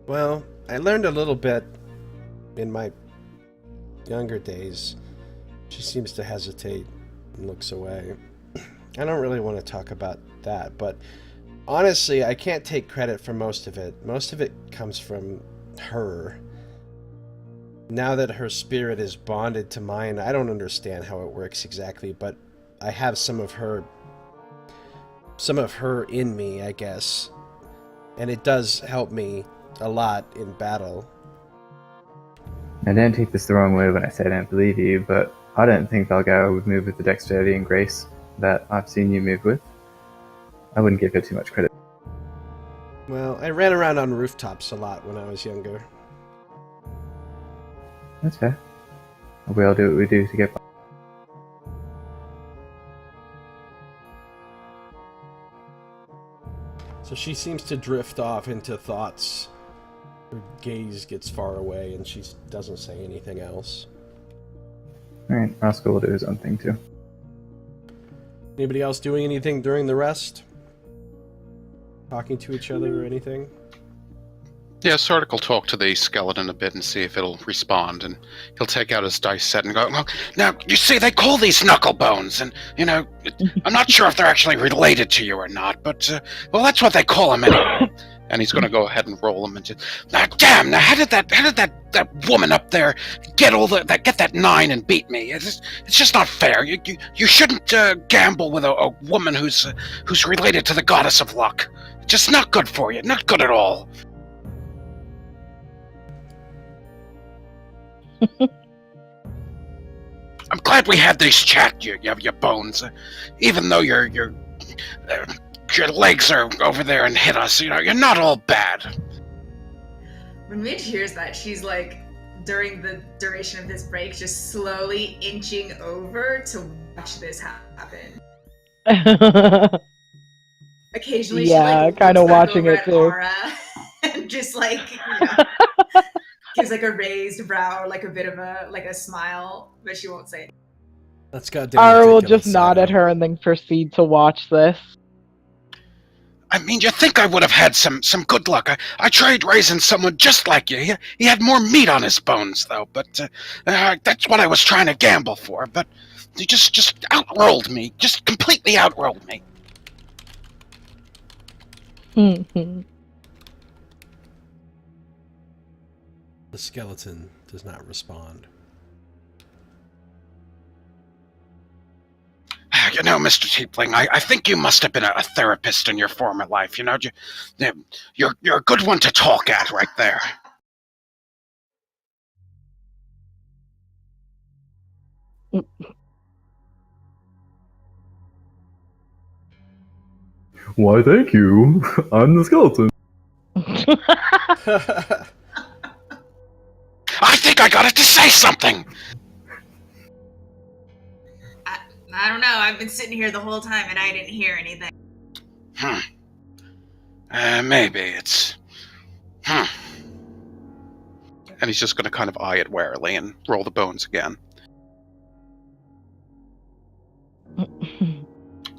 Well, I learned a little bit in my younger days. She seems to hesitate and looks away. I don't really want to talk about that, but honestly, I can't take credit for most of it. Most of it comes from her. Now that her spirit is bonded to mine, I don't understand how it works exactly, but I have some of her in me, I guess. And it does help me a lot in battle. Now, don't take this the wrong way when I say I don't believe you, but I don't think Valgara would move with the dexterity and grace that I've seen you move with. I wouldn't give her too much credit. Well, I ran around on rooftops a lot when I was younger. That's fair. We all do what we do to get by. So she seems to drift off into thoughts. Her gaze gets far away and she doesn't say anything else. Alright, Roscoe will do his own thing too. Anybody else doing anything during the rest? Talking to each other or anything? Yeah, Sardick will talk to the skeleton a bit and see if it'll respond, and he'll take out his dice set and go, well, now, you see, they call these knuckle bones, and, you know, I'm not sure if they're actually related to you or not, but, well, that's what they call them anyway. And he's going to go ahead and roll them and just, now, damn, now, how did that woman up there get get that 9 and beat me? It's just not fair. You shouldn't gamble with a woman who's related to the goddess of luck. Just not good for you, not good at all. I'm glad we had this chat, you bones. Even though your legs are over there and hit us, you know, you're not all bad. When Midge hears that, she's like, during the duration of this break, just slowly inching over to watch this happen. Occasionally, yeah, she like kind of looks back watching over it at too. Aura and just like, you know, gives like a raised brow, or like a bit of a smile, but she won't say anything. That's goddamn Ara will ridiculous, just nod Sato. at her and then proceed to watch this. I mean, you think I would have had some good luck. I tried raising someone just like you. He had more meat on his bones, though, but that's what I was trying to gamble for, but you just outrolled me. Just completely outrolled me. The skeleton does not respond. You know, Mr. Tiefling, I think you must have been a therapist in your former life. You know, you're a good one to talk at right there. Why, thank you. I'm the skeleton. I got it to say something! I don't know. I've been sitting here the whole time and I didn't hear anything. Maybe it's... And he's just going to kind of eye it warily and roll the bones again.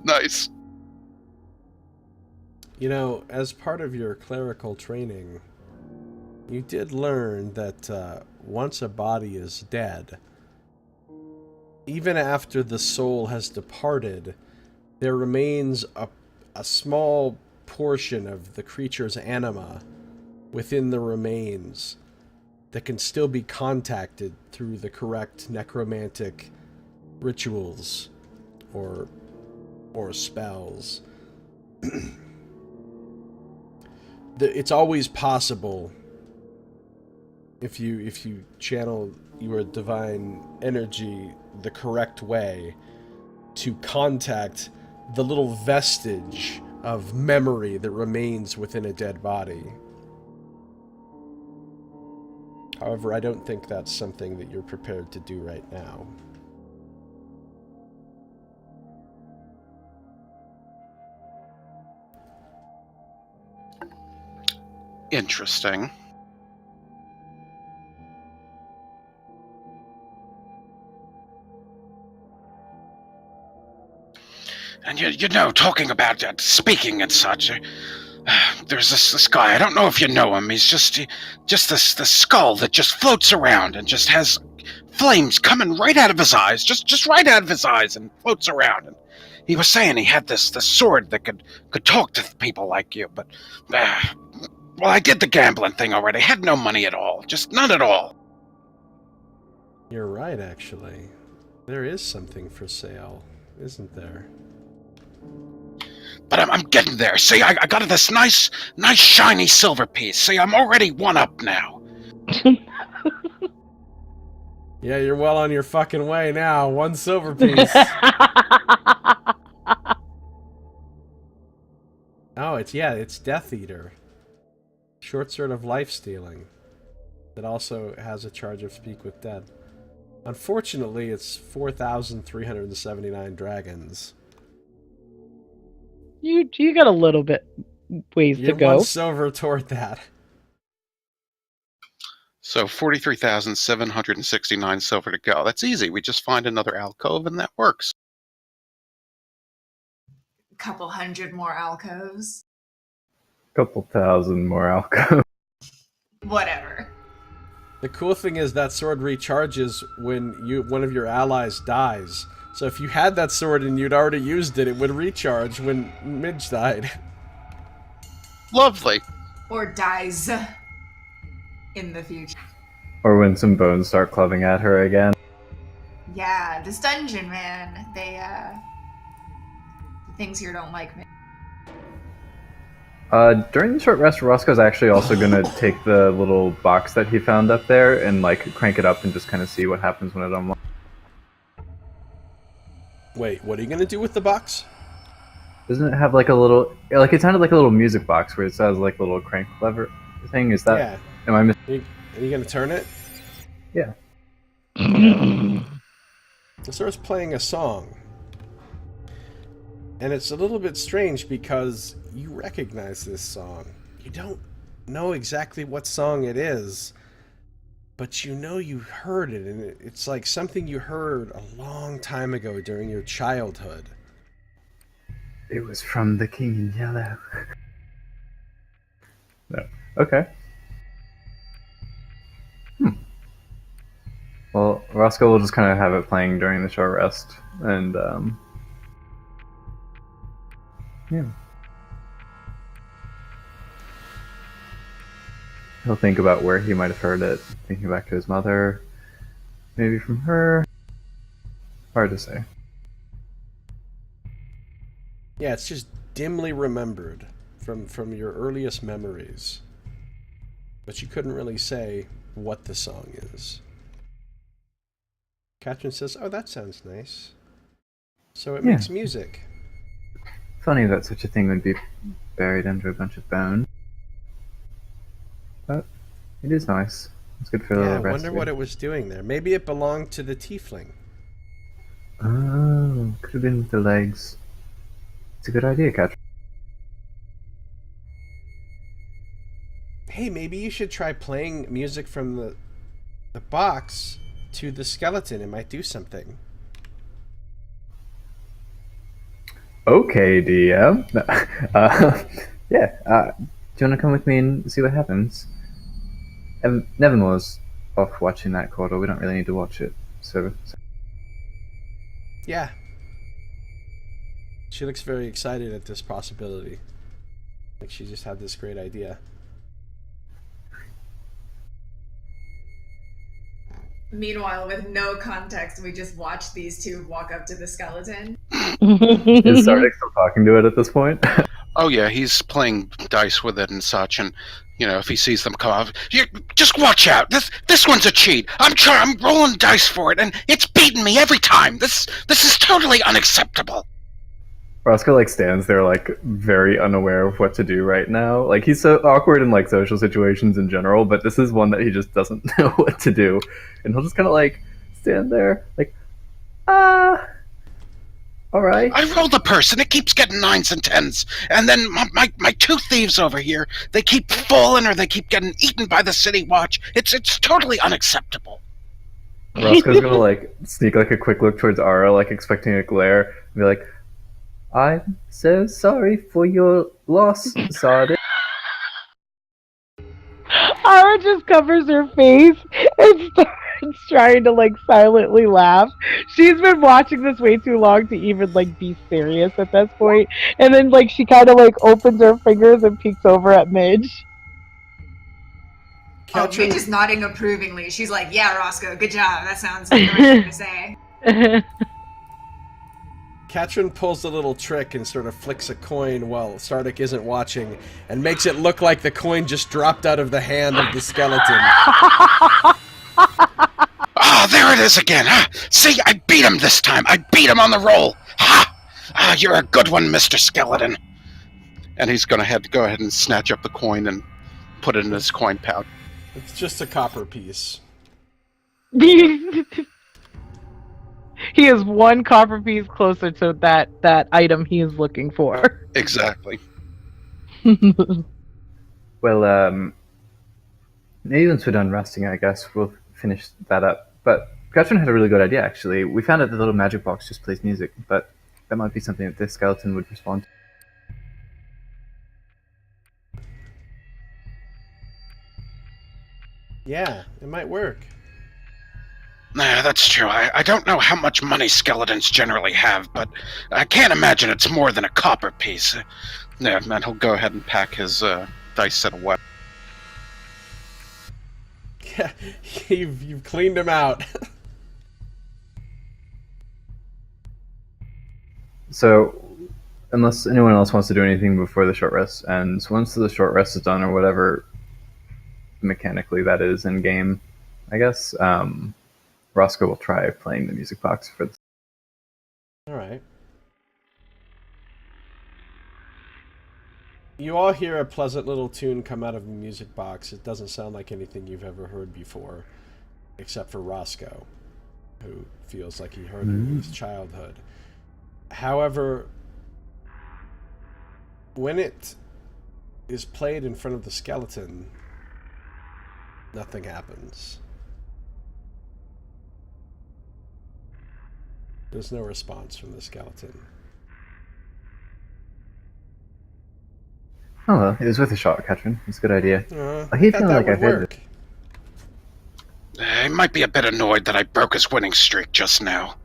Nice. You know, as part of your clerical training, you did learn that once a body is dead, even after the soul has departed, there remains a small portion of the creature's anima within the remains that can still be contacted through the correct necromantic rituals or spells. It's always possible, if you channel your divine energy the correct way, to contact the little vestige of memory that remains within a dead body. However, I don't think that's something that you're prepared to do right now. Interesting. And you know, talking about speaking and such, there's this guy. I don't know if you know him. He's just this skull that just floats around and just has flames coming right out of his eyes, just right out of his eyes, and floats around. And he was saying he had this sword that could talk to people like you, but well, I did the gambling thing already. I had no money at all, just none at all. You're right, actually. There is something for sale, isn't there? But I'm getting there. See, I got this nice shiny silver piece. See, I'm already one up now. Yeah, you're well on your fucking way now. One silver piece. Oh, it's Death Eater. Short sword of life stealing. That also has a charge of Speak with Dead. Unfortunately, it's 4,379 dragons. You got a little bit ways to go. One silver toward that. So 43,769 silver to go. That's easy. We just find another alcove and that works. A couple hundred more alcoves. Couple thousand more alcohol. Whatever. The cool thing is that sword recharges when one of your allies dies. So if you had that sword and you'd already used it, it would recharge when Midge died. Lovely. Or dies in the future. Or when some bones start clubbing at her again. Yeah, this dungeon, man. The things here don't like me. During the short rest, Roscoe's actually also gonna take the little box that he found up there and like crank it up and just kind of see what happens when it unlocks. Wait, what are you gonna do with the box? Doesn't it have like a little, like it sounded like a little music box where it says like a little crank lever thing? Is that? Yeah. Am I missing? Are you gonna turn it? Yeah. It starts playing a song. And it's a little bit strange because you recognize this song. You don't know exactly what song it is, but you know you heard it, and it's like something you heard a long time ago during your childhood. It was from the King in Yellow. No. Okay. Well, Roscoe will just kind of have it playing during the short rest, and yeah. He'll think about where he might have heard it, thinking back to his mother, maybe from her. Hard to say. Yeah, it's just dimly remembered from your earliest memories. But you couldn't really say what the song is. Katrin says, "Oh, that sounds nice." So it makes music. Funny that such a thing would be buried under a bunch of bone. But it is nice. It's good for Yeah, the I rest. wonder what it was doing there. Maybe it belonged to the tiefling. Oh, could have been with the legs. It's a good idea, Catherine. Hey, maybe you should try playing music from the box to the skeleton. It might do something. Okay, DM. Yeah. Do you want to come with me and see what happens? Nevermore's off watching that quarter. We don't really need to watch it. So Yeah. She looks very excited at this possibility. Like she just had this great idea. Meanwhile, with no context, we just watch these two walk up to the skeleton. is Sardick still talking to it at this point? Oh yeah, he's playing dice with it and such, and if he sees them come out, you just watch out. This one's a cheat. I'm rolling dice for it, and it's beating me every time. This is totally unacceptable. Roscoe stands there very unaware of what to do right now. He's so awkward in social situations in general, but this is one that he just doesn't know what to do, and he'll just kind of stand there all right. I roll the person, it keeps getting 9s and 10s, and then my two thieves over here, they keep falling or they keep getting eaten by the city watch. It's totally unacceptable. Roscoe's gonna sneak a quick look towards Ara, expecting a glare, and be like, "I'm so sorry for your loss, Sardick." Ara just covers her face and starts trying to silently laugh. She's been watching this way too long to even be serious at this point. And then she kind of opens her fingers and peeks over at Midge. Midge is nodding approvingly. She's like, "Yeah, Roscoe, good job. That sounds like the right thing to say." Katrin pulls a little trick and sort of flicks a coin while Sardick isn't watching, and makes it look like the coin just dropped out of the hand of the skeleton. Ah, there it is again. Huh? See, I beat him this time. I beat him on the roll. Ha! Ah, you're a good one, Mr. Skeleton. And he's going to go ahead and snatch up the coin and put it in his coin pouch. It's just a copper piece. He is one copper piece closer to that item he is looking for. Exactly. Well, maybe once we're done resting, I guess we'll finish that up. But Katrin had a really good idea, actually. We found out the little magic box just plays music, but that might be something that this skeleton would respond to. Yeah, it might work. Nah, that's true. I don't know how much money skeletons generally have, but I can't imagine it's more than a copper piece. Yeah, and he'll go ahead and pack his dice set away. Yeah, you've cleaned him out. So, unless anyone else wants to do anything before the short rest ends, once the short rest is done, or whatever mechanically that is in game, I guess, Roscoe will try playing the music box for this. Alright. You all hear a pleasant little tune come out of the music box. It doesn't sound like anything you've ever heard before, except for Roscoe, who feels like he heard it in his childhood. However, when it is played in front of the skeleton, nothing happens. There's no response from the skeleton. Oh well, it was worth a shot, Katrin. It's a good idea. I hate thought feeling that like would I've heard work. He might be a bit annoyed that I broke his winning streak just now.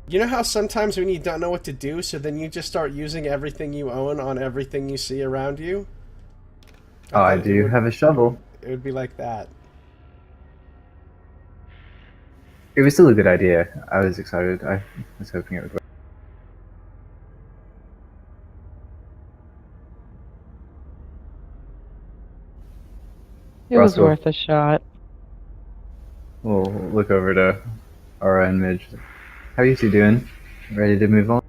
You know how sometimes when you don't know what to do, so then you just start using everything you own on everything you see around you? Oh, I do have a shovel. It would be like that. It was still a good idea. I was excited. I was hoping it would work. It was Roscoe. worth a shot. We'll look over to Ara and Midge. How are you two doing? Ready to move on?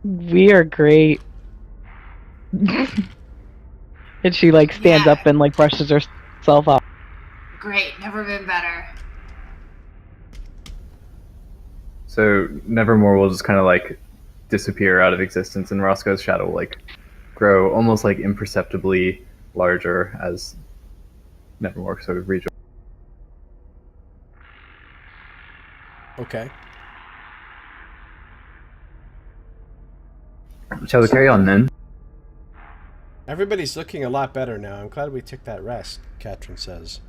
We are great. And she stands Yeah. up and brushes herself off. Great, never been better. So Nevermore will just kind of like disappear out of existence, and Roscoe's shadow will like grow almost like imperceptibly larger as Nevermore sort of rejoins. Okay. Shall we carry on then? Everybody's looking a lot better now. I'm glad we took that rest, Katrin says.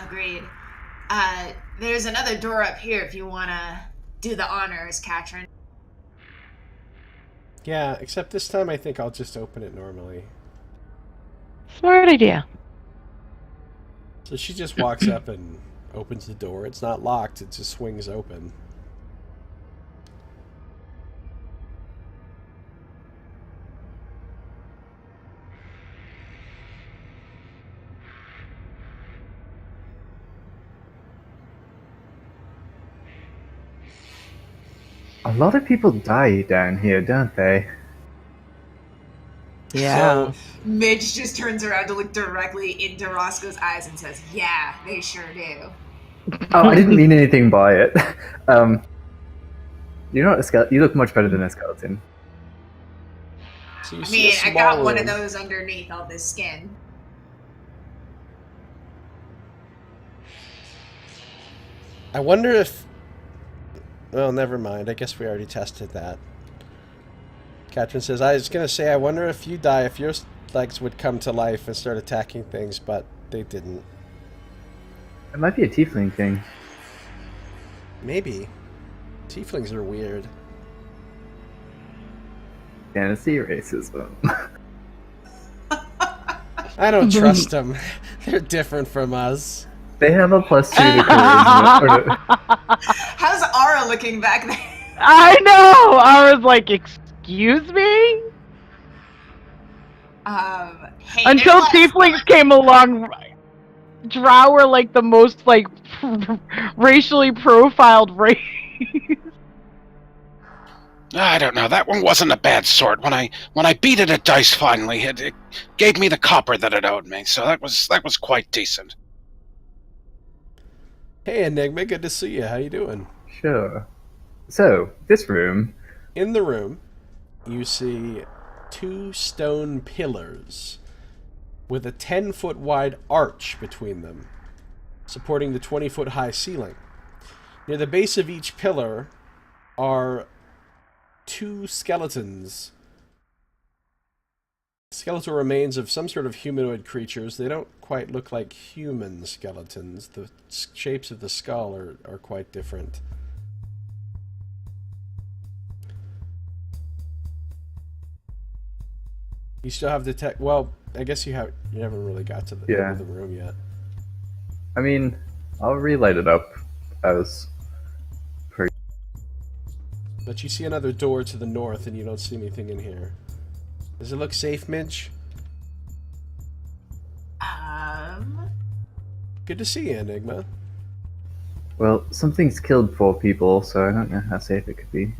Agreed. There's another door up here if you want to do the honors, Katrin. Yeah, except this time I think I'll just open it normally. Smart idea. So she just walks up and opens the door. It's not locked, it just swings open. A lot of people die down here, don't they? Yeah. So, Midge just turns around to look directly into Roscoe's eyes and says, yeah, they sure do. Oh, I didn't mean anything by it. You're not a skeleton. You look much better than a skeleton. so you I see mean, a small I got one of room. those underneath all this skin. I wonder if... Well, never mind. I guess we already tested that. Katrin says, I was going to say, I wonder if you die, if your legs would come to life and start attacking things, but they didn't. It might be a tiefling thing. Maybe. Tieflings are weird. Fantasy racism. I don't trust them. They're different from us. They have a +2 to charisma. How's Ara looking back there? I know! I was like, excuse me? Hey, Until there's tieflings came along, Drow were like the most like racially profiled race. I don't know. That one wasn't a bad sort. When I beat it at dice finally, it gave me the copper that it owed me. So that was quite decent. Hey, Enigma, good to see you. How you doing? Sure. So, this room. In the room, you see 2 stone pillars with a 10-foot wide arch between them, supporting the 20-foot high ceiling. Near the base of each pillar are 2 skeletons. Skeletal remains of some sort of humanoid creatures. They don't quite look like human skeletons. The shapes of the skull are quite different. You still have the tech. Well, I guess you haven't really got to the end of the room yet. I mean, I'll relight it up as per. But you see another door to the north, and you don't see anything in here. Does it look safe, Midge? Good to see you, Enigma. Well, something's killed 4 people, so I don't know how safe it could be.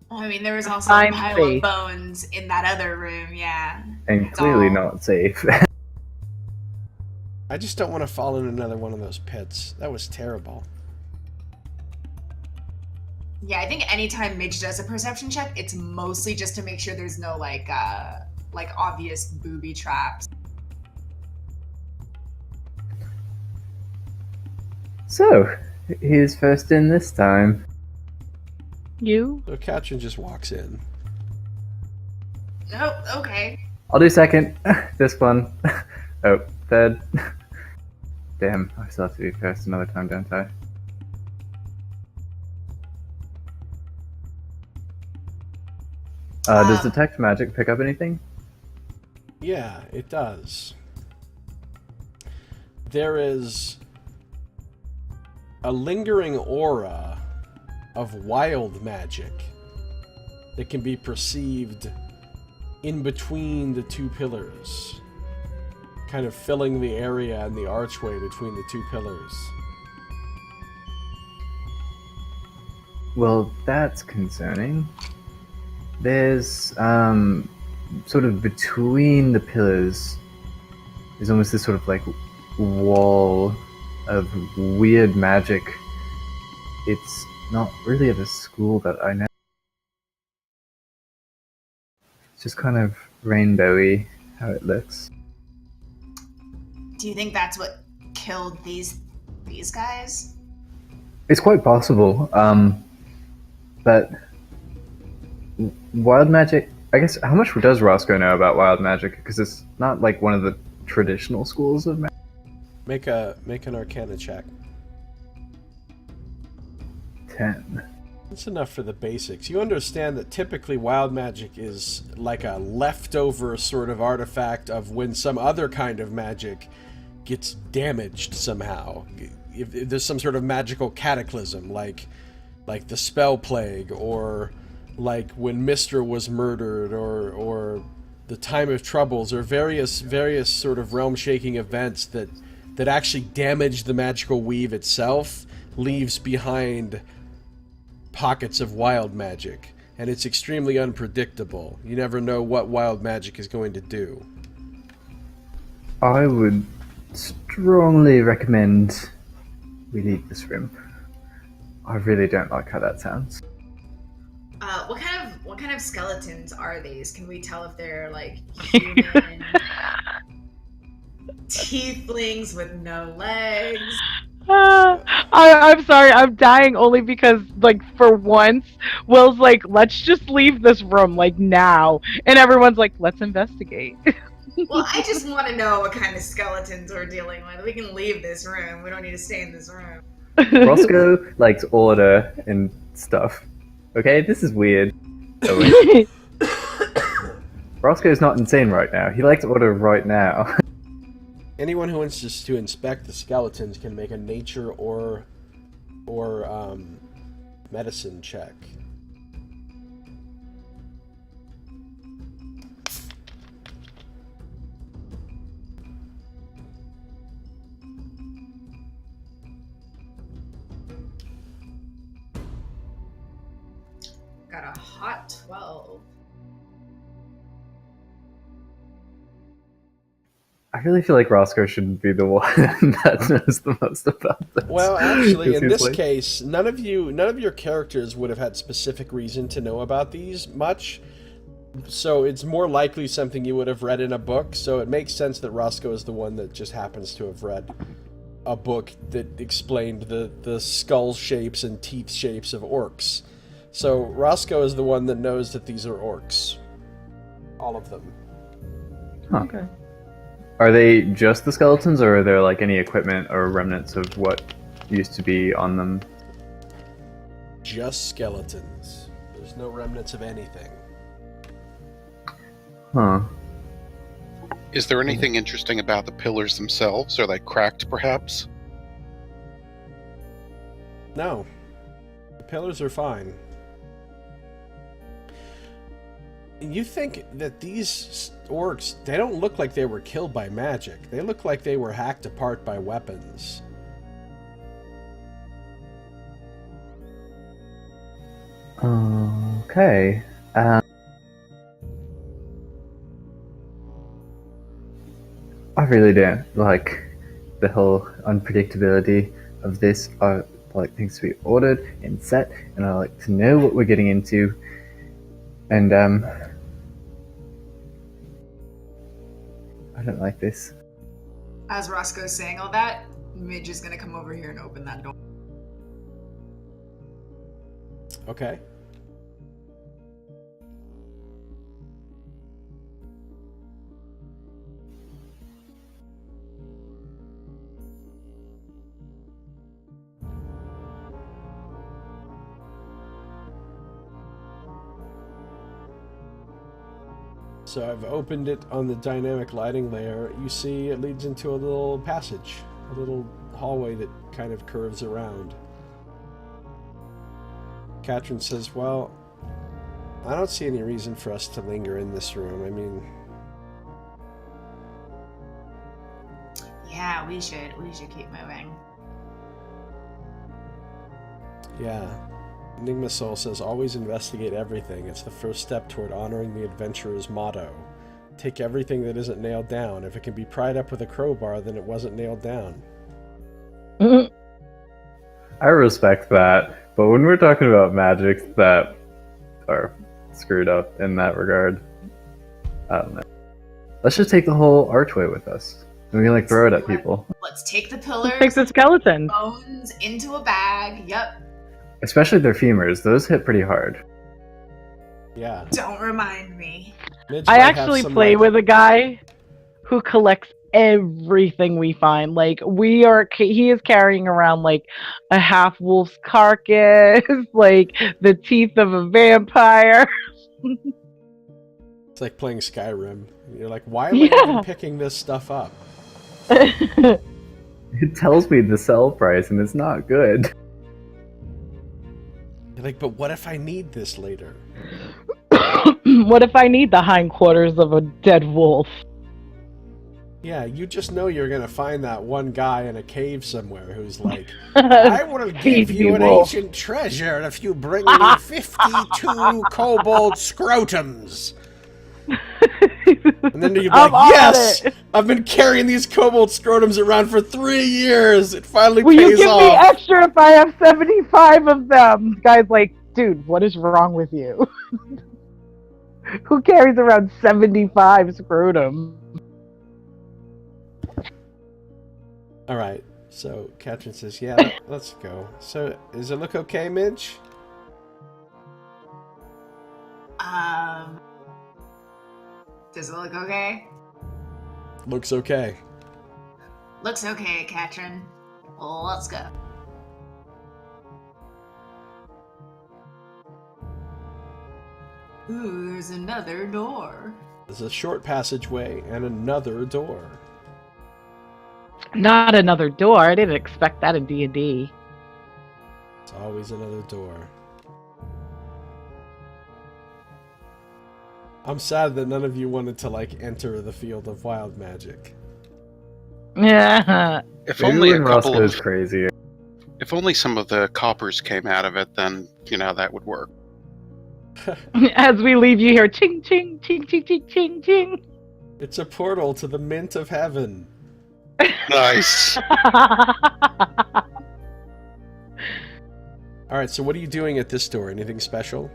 Well, I mean, there was also I'm a pile safe. of bones in that other room, yeah. And It's clearly all- not safe. I just don't want to fall in another one of those pits. That was terrible. Yeah, I think anytime Midge does a perception check, it's mostly just to make sure there's no, like obvious booby traps. So, who's first in this time? You? So Katrin just walks in. Oh, okay. I'll do second. This one. Oh, third. Damn, I still have to do first another time, don't I? Does detect magic pick up anything? Yeah, it does. There is a lingering aura of wild magic that can be perceived in between the 2 pillars, kind of filling the area and the archway between the 2 pillars. Well, that's concerning. There's sort of between the pillars. There's almost this sort of like wall of weird magic. It's not really of a school that I know. It's just kind of rainbowy how it looks. Do you think that's what killed these guys? It's quite possible. But wild magic. I guess how much does Roscoe know about wild magic? Because it's not like one of the traditional schools of magic. Make an Arcana check. 10. That's enough for the basics. You understand that typically wild magic is like a leftover sort of artifact of when some other kind of magic gets damaged somehow. If there's some sort of magical cataclysm, like the spell plague, or like when Mister was murdered, or the time of troubles, or various sort of realm-shaking events that actually damage the magical weave itself, leaves behind pockets of wild magic, and it's extremely unpredictable. You never know what wild magic is going to do. I would strongly recommend we leave this room. I really don't like how that sounds. What kind of skeletons are these? Can we tell if they're like human tieflings with no legs? I'm sorry, I'm dying only because, like, for once, Will's like, let's just leave this room, like, now. And everyone's like, let's investigate. Well, I just want to know what kind of skeletons we're dealing with. We can leave this room. We don't need to stay in this room. Roscoe likes order and stuff. Okay, this is weird. Oh, wait. Roscoe's not insane right now. He likes order right now. Anyone who wants just to inspect the skeletons can make a nature or medicine check. Got a hot 12. I really feel like Roscoe shouldn't be the one that knows the most about this. Well, actually, in this like... case, none of your characters would have had specific reason to know about these much. So it's more likely something you would have read in a book. So it makes sense that Roscoe is the one that just happens to have read a book that explained the skull shapes and teeth shapes of orcs. So Roscoe is the one that knows that these are orcs. All of them. Huh. Okay. Are they just the skeletons, or are there like any equipment or remnants of what used to be on them? Just skeletons. There's no remnants of anything. Huh. Is there anything interesting about the pillars themselves? Are they cracked, perhaps? No. The pillars are fine. You think that these orcs, they don't look like they were killed by magic. They look like they were hacked apart by weapons. Okay. I really don't like the whole unpredictability of this. I like things to be ordered and set, and I like to know what we're getting into. And I don't like this. As Roscoe's saying all that, Midge is gonna come over here and open that door. Okay. So I've opened it on the dynamic lighting layer. You see it leads into a little passage, a little hallway that kind of curves around. Katrin says, well, I don't see any reason for us to linger in this room. I mean... Yeah, we should keep moving. Yeah. Enigma Soul says, always investigate everything. It's the first step toward honoring the adventurer's motto. Take everything that isn't nailed down. If it can be pried up with a crowbar, then it wasn't nailed down. I respect that, but when we're talking about magics that are screwed up in that regard, I don't know. Let's just take the whole archway with us. And we can like throw it at people. Let's take the pillars, Take the skeleton. bones into a bag. Yep. Especially their femurs. Those hit pretty hard. Yeah. Don't remind me. Midge I might have actually some, play like- with a guy who collects everything we find. Like he is carrying around like a half wolf's carcass, like the teeth of a vampire. It's like playing Skyrim. You're like, why am I even picking this stuff up? It tells me the sell price, and it's not good. You're like, but what if I need this later? What if I need the hindquarters of a dead wolf? Yeah, you just know you're gonna find that one guy in a cave somewhere who's like, I will give Feed you me, an wolf. ancient treasure if you bring me 52 kobold scrotums. And then you're I'm like, on yes! it. I've been carrying these kobold scrotums around for 3 years! It finally Will you pays give me off! extra if I have 75 of them? The guy's like, dude, what is wrong with you? Who carries around 75 scrotum? Alright, so Katrin says, yeah, let's go. So, does it look okay, Midge? Does it look okay? Looks okay. Looks okay, Katrin. Well, let's go. Ooh, there's another door. There's a short passageway and another door. Not another door. I didn't expect that in D&D. It's always another door. I'm sad that none of you wanted to, like, enter the field of wild magic. Yeah. If Maybe only a when couple Roscoe's of, crazy. if only some of the coppers came out of it, then that would work. As we leave you here, ching ching ching ching ching ching ching. It's a portal to the mint of heaven. Nice. Alright, so what are you doing at this door? Anything special?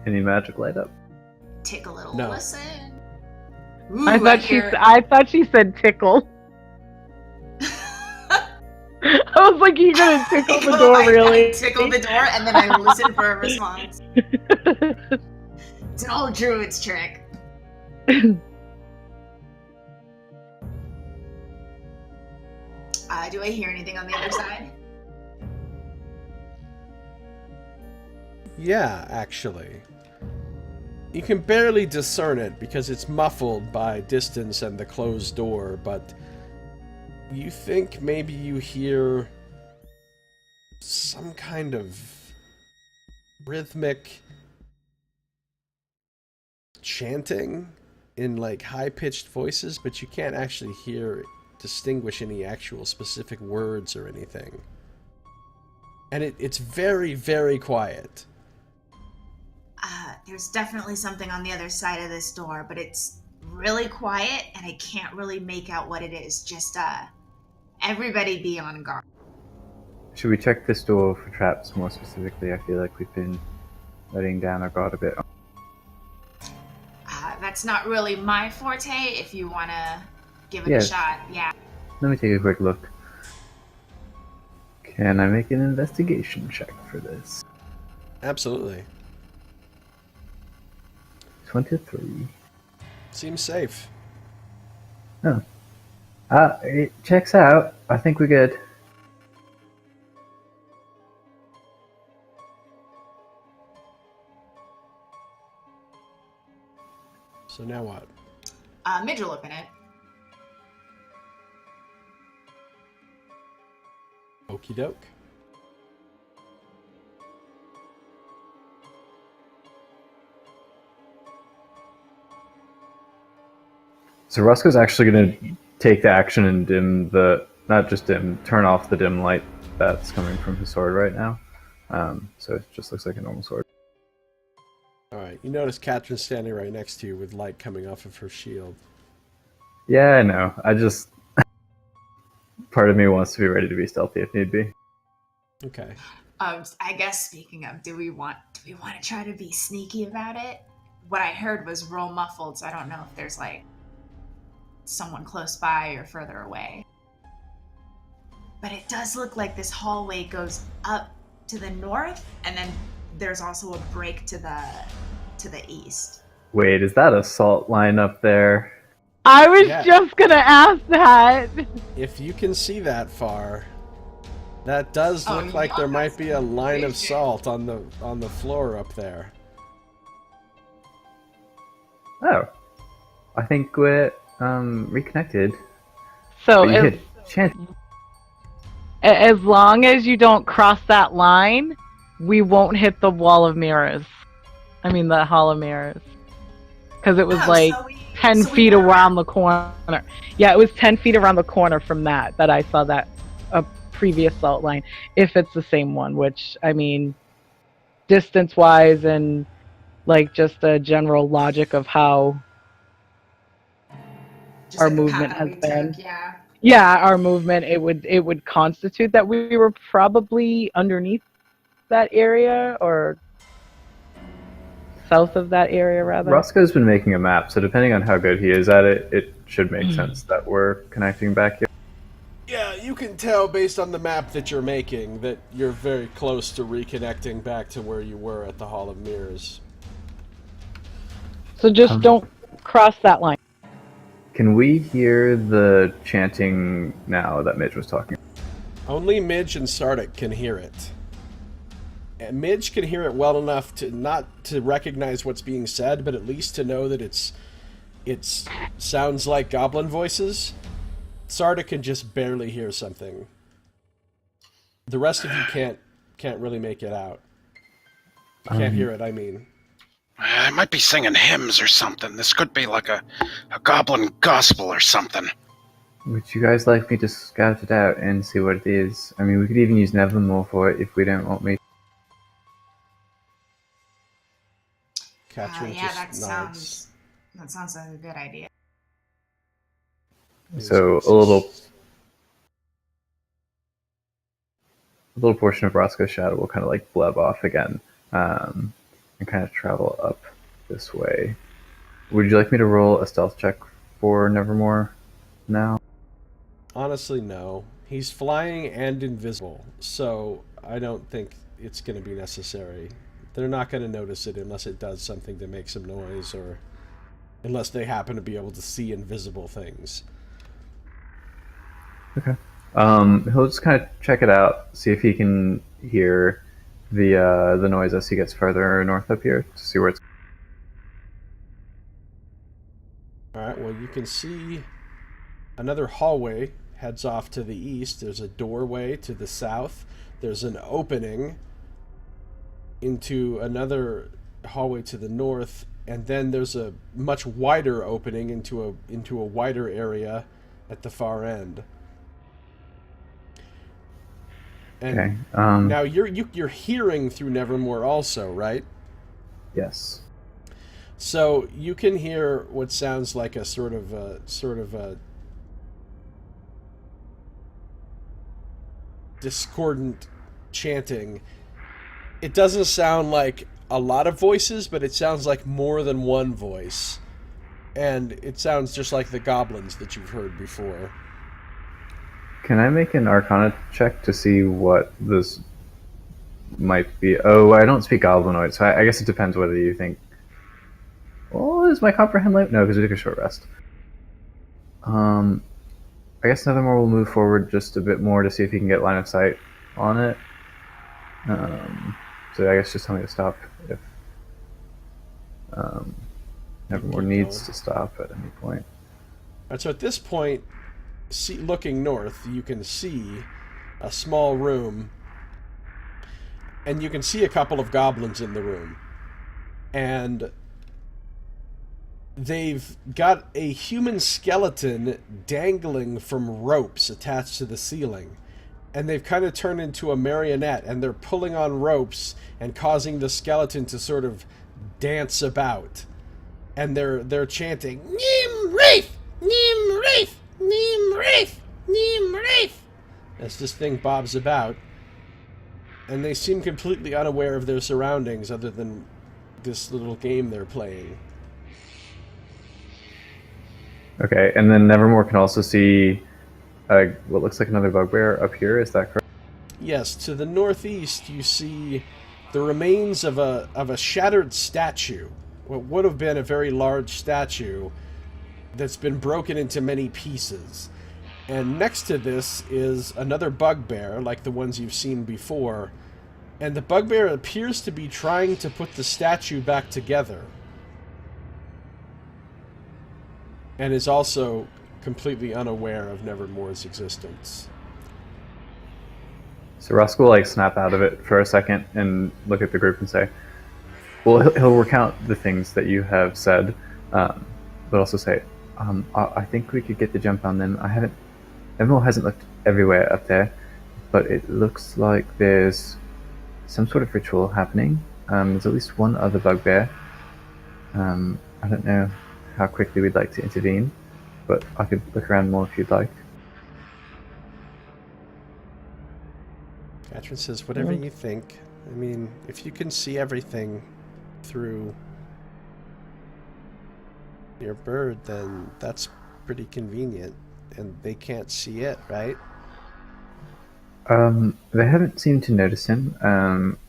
Any magic light up? Take a little No. listen. Ooh, I thought she said tickle. I was like, you gonna tickle the door, really? I tickle the door and then I listen for a response. It's an old druid's trick. Do I hear anything on the other side? Yeah, actually. You can barely discern it because it's muffled by distance and the closed door, but you think maybe you hear some kind of rhythmic chanting in like high-pitched voices, but you can't actually distinguish any actual specific words or anything. And it's very, very quiet. There's definitely something on the other side of this door, but it's really quiet and I can't really make out what it is. Just, everybody be on guard. Should we check this door for traps more specifically? I feel like we've been letting down our guard a bit. That's not really my forte. If you want to give it Yeah. a shot, yeah. Let me take a quick look. Can I make an investigation check for this? Absolutely. 23. Seems safe. Oh. It checks out. I think we're good. So now what? Midge will open it. Okie doke. So Roscoe's actually going to take the action and dim the, not just dim, turn off the dim light that's coming from his sword right now. So it just looks like a normal sword. All right. You notice Katherine's standing right next to you with light coming off of her shield. Yeah, I know. I just part of me wants to be ready to be stealthy if need be. Okay. I guess speaking of, do we want to try to be sneaky about it? What I heard was roll muffled, so I don't know if there's like someone close by or further away. But it does look like this hallway goes up to the north, and then there's also a break to the east. Wait, is that a salt line up there? I was Yeah. just gonna ask that. If you can see that far, that does Oh, look like yeah, there might that's be a line of vision. salt on the floor up there. Oh, I think we're reconnected. So But you hit chant. as long as you don't cross that line, we won't hit the wall of mirrors. I mean the hall of mirrors. Because it was like 10 feet around the corner. Yeah, it was 10 feet around the corner from that I saw that a previous salt line. If it's the same one, which, I mean, distance-wise and like just a general logic of how Just our like the movement path that has we been. took, yeah. Yeah, our movement, it would constitute that we were probably underneath that area, or south of that area, rather. Roscoe's been making a map, so depending on how good he is at it, it should make sense that we're connecting back here. Yeah, you can tell based on the map that you're making that you're very close to reconnecting back to where you were at the Hall of Mirrors. So just don't cross that line. Can we hear the chanting now that Midge was talking? Only Midge and Sardick can hear it. And Midge can hear it well enough to not to recognize what's being said, but at least to know that it sounds like goblin voices. Sardick can just barely hear something. The rest of you can't really make it out. You can't hear it, I mean. I might be singing hymns or something. This could be like a goblin gospel or something. Would you guys like me to scout it out and see what it is? I mean, we could even use Nevermore for it if we don't want me. Katrin Yeah, just nods. that sounds like a good idea. So a little portion of Roscoe's shadow will kind of like bleb off again, and kind of travel up this way. Would you like me to roll a stealth check for Nevermore now? Honestly, no. He's flying and invisible, so I don't think it's going to be necessary. They're not going to notice it unless it does something to make some noise, or unless they happen to be able to see invisible things. Okay. He'll just kind of check it out, see if he can hear the noise as he gets further north up here to see where it's. Alright, well, you can see another hallway heads off to the east. There's a doorway to the south. There's an opening into another hallway to the north, and then there's a much wider opening into a wider area at the far end. And Okay. now you're hearing through Nevermore also, right? Yes. So you can hear what sounds like a sort of a discordant chanting. It doesn't sound like a lot of voices, but it sounds like more than one voice. And it sounds just like the goblins that you've heard before. Can I make an Arcana check to see what this might be? Oh, I don't speak Goblinoid, so I guess it depends whether you think. Well, is my comprehend light? No, because we took a short rest. I guess Nevermore will move forward just a bit more to see if he can get line of sight on it. So I guess just tell me to stop if Nevermore needs to stop at any point. And so at this point, looking north, you can see a small room, and you can see a couple of goblins in the room. And they've got a human skeleton dangling from ropes attached to the ceiling. and they've kind of turned into a marionette, and they're pulling on ropes and causing the skeleton to sort of dance about. And they're chanting, Nim Wraith! Nim Wraith! Nim Wraith! Nim Wraith! As this thing bobs about. And they seem completely unaware of their surroundings other than this little game they're playing. Okay, and then Nevermore can also see what looks like another bugbear up here. Is that correct? Yes, to the northeast you see the remains of a shattered statue. What would have been a very large statue that's been broken into many pieces. And next to this is another bugbear, like the ones you've seen before. And the bugbear appears to be trying to put the statue back together. And is also completely unaware of Nevermore's existence. So Roscoe will snap out of it for a second and look at the group and say, well, he'll recount the things that you have said, but also say, I think we could get the jump on them. Nevermore hasn't looked everywhere up there, but it looks like there's some sort of ritual happening. There's at least one other bugbear. I don't know how quickly we'd like to intervene, but I could look around more if you'd like. Katrin says, whatever you think. I mean, if you can see everything through your bird, then that's pretty convenient. And they can't see it, right? They haven't seemed to notice him.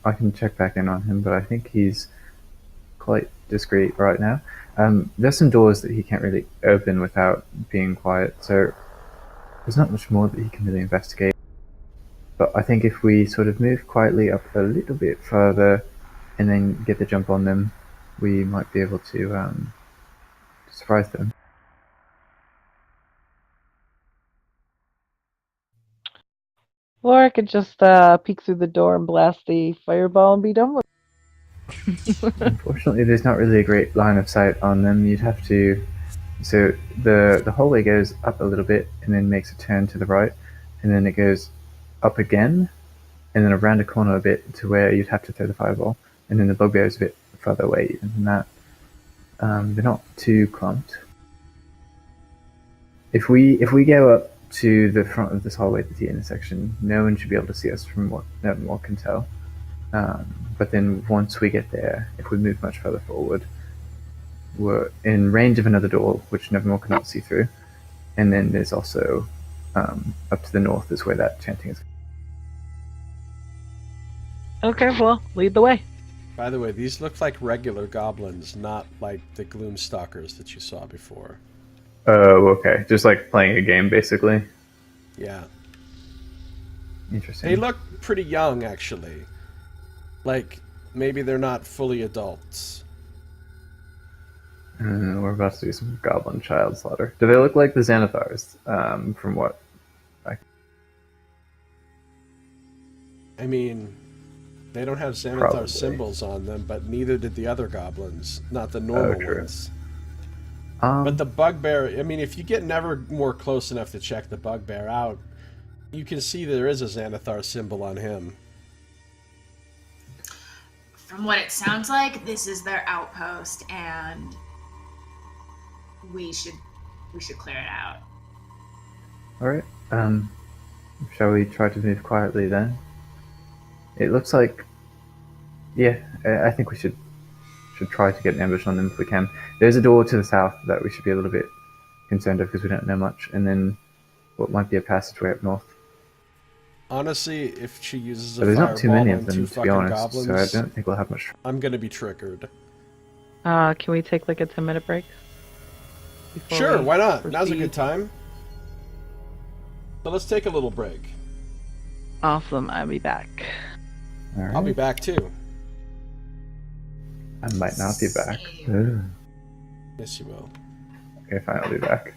I can check back in on him, but I think he's quite discreet right now. There's some doors that he can't really open without being quiet, so there's not much more that he can really investigate. But I think if we sort of move quietly up a little bit further and then get the jump on them, we might be able to surprise them. Or I could just peek through the door and blast the fireball and be done with it. Unfortunately, there's not really a great line of sight on them. You'd have to... So the hallway goes up a little bit and then makes a turn to the right, and then it goes up again, and then around a corner a bit to where you'd have to throw the fireball, and then the bugbear is a bit further away even than that. They're not too clumped. If we go up to the front of this hallway at the intersection, no one should be able to see us from what Nevermore can tell. But then once we get there, if we move much further forward, we're in range of another door, which Nevermore cannot see through. And then there's also, up to the north is where that chanting is. Okay, well, lead the way. By the way, these look like regular goblins, not like the Gloomstalkers that you saw before. Oh, okay. Just like playing a game, basically. Yeah. Interesting. They look pretty young, actually. Like, maybe they're not fully adults. We're about to do some goblin child slaughter. Do they look like the Xanathars? From what? I mean, they don't have Xanathar Probably. symbols on them, but neither did the other goblins. Not the normal true. ones. But the bugbear, I mean, if you get Nevermore close enough to check the bugbear out, you can see there is a Xanathar symbol on him. From what it sounds like, this is their outpost, and we should clear it out. Alright. Shall we try to move quietly then? It looks like... Yeah, I think we should try to get an ambush on them if we can. There's a door to the south that we should be a little bit concerned of because we don't know much, and then what might be a passageway up north. Honestly, if she uses a But there's not too many fireball of on them, two to be fucking honest, goblins, so I don't think we'll have much... I'm gonna be triggered. Can we take like a 10-minute break? before Sure, we why not? proceed? Now's a good time. So let's take a little break. Awesome, I'll be back. Alright. I'll be back too. I might not be back. Same. Ugh. Yes, you will. Okay, fine, I'll be back.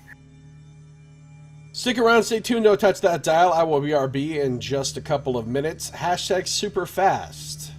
Stick around, stay tuned, don't touch that dial. I will BRB in just a couple of minutes. Hashtag super fast.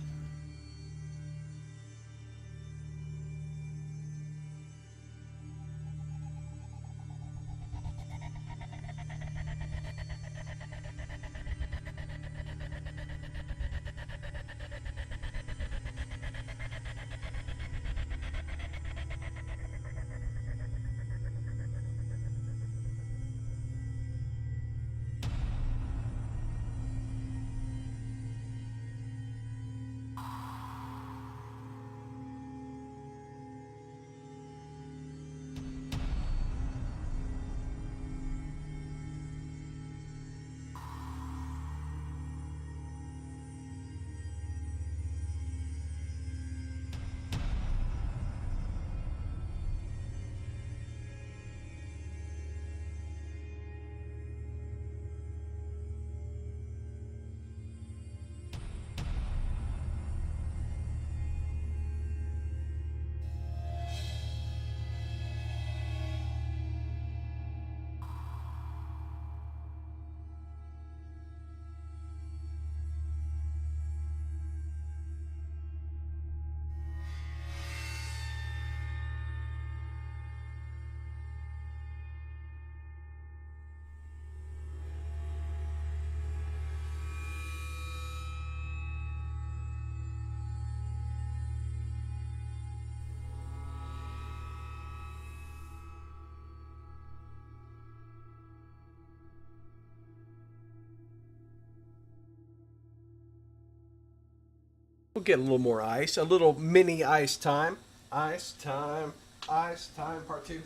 get a little more ice. A little mini ice time. Ice time. Ice time part 2.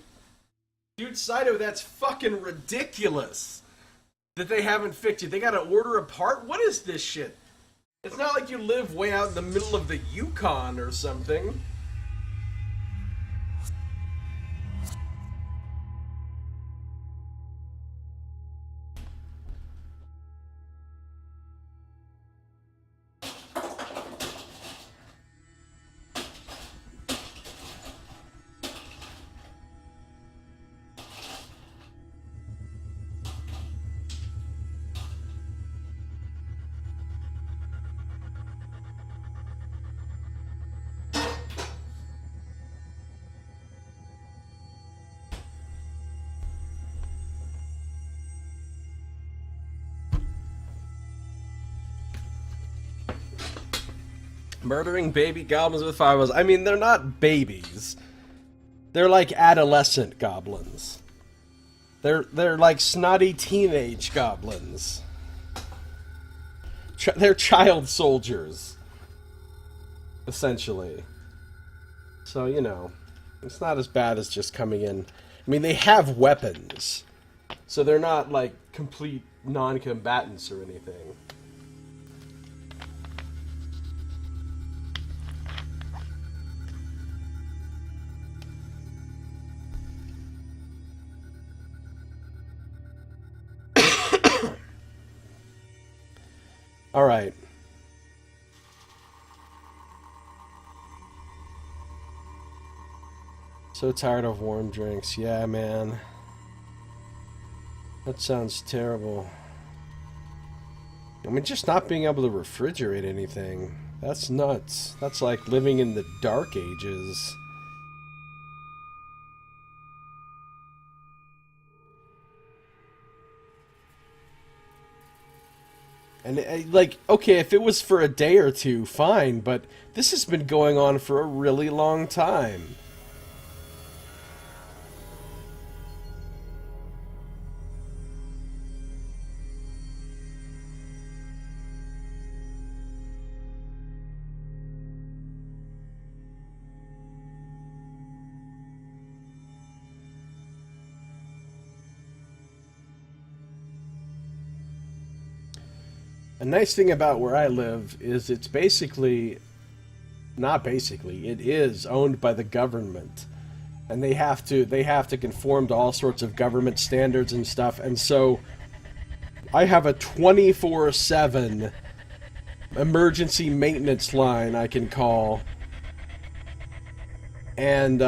Dude, Saito, that's fucking ridiculous that they haven't fixed it. They gotta order a part? What is this shit? It's not like you live way out in the middle of the Yukon or something. Murdering baby goblins with fireballs. I mean, they're not babies. They're like adolescent goblins. They're like snotty teenage goblins. They're child soldiers, essentially. So, you know, it's not as bad as just coming in. I mean, they have weapons, so they're not like complete non-combatants or anything. All right. So tired of warm drinks. Yeah, man. That sounds terrible. I mean, just not being able to refrigerate anything. That's nuts. That's like living in the Dark Ages. And, like, okay, if it was for a day or two, fine, but this has been going on for a really long time. A nice thing about where I live is it's basically, not basically, it is owned by the government. And they have to conform to all sorts of government standards and stuff. And so I have a 24/7 emergency maintenance line I can call. And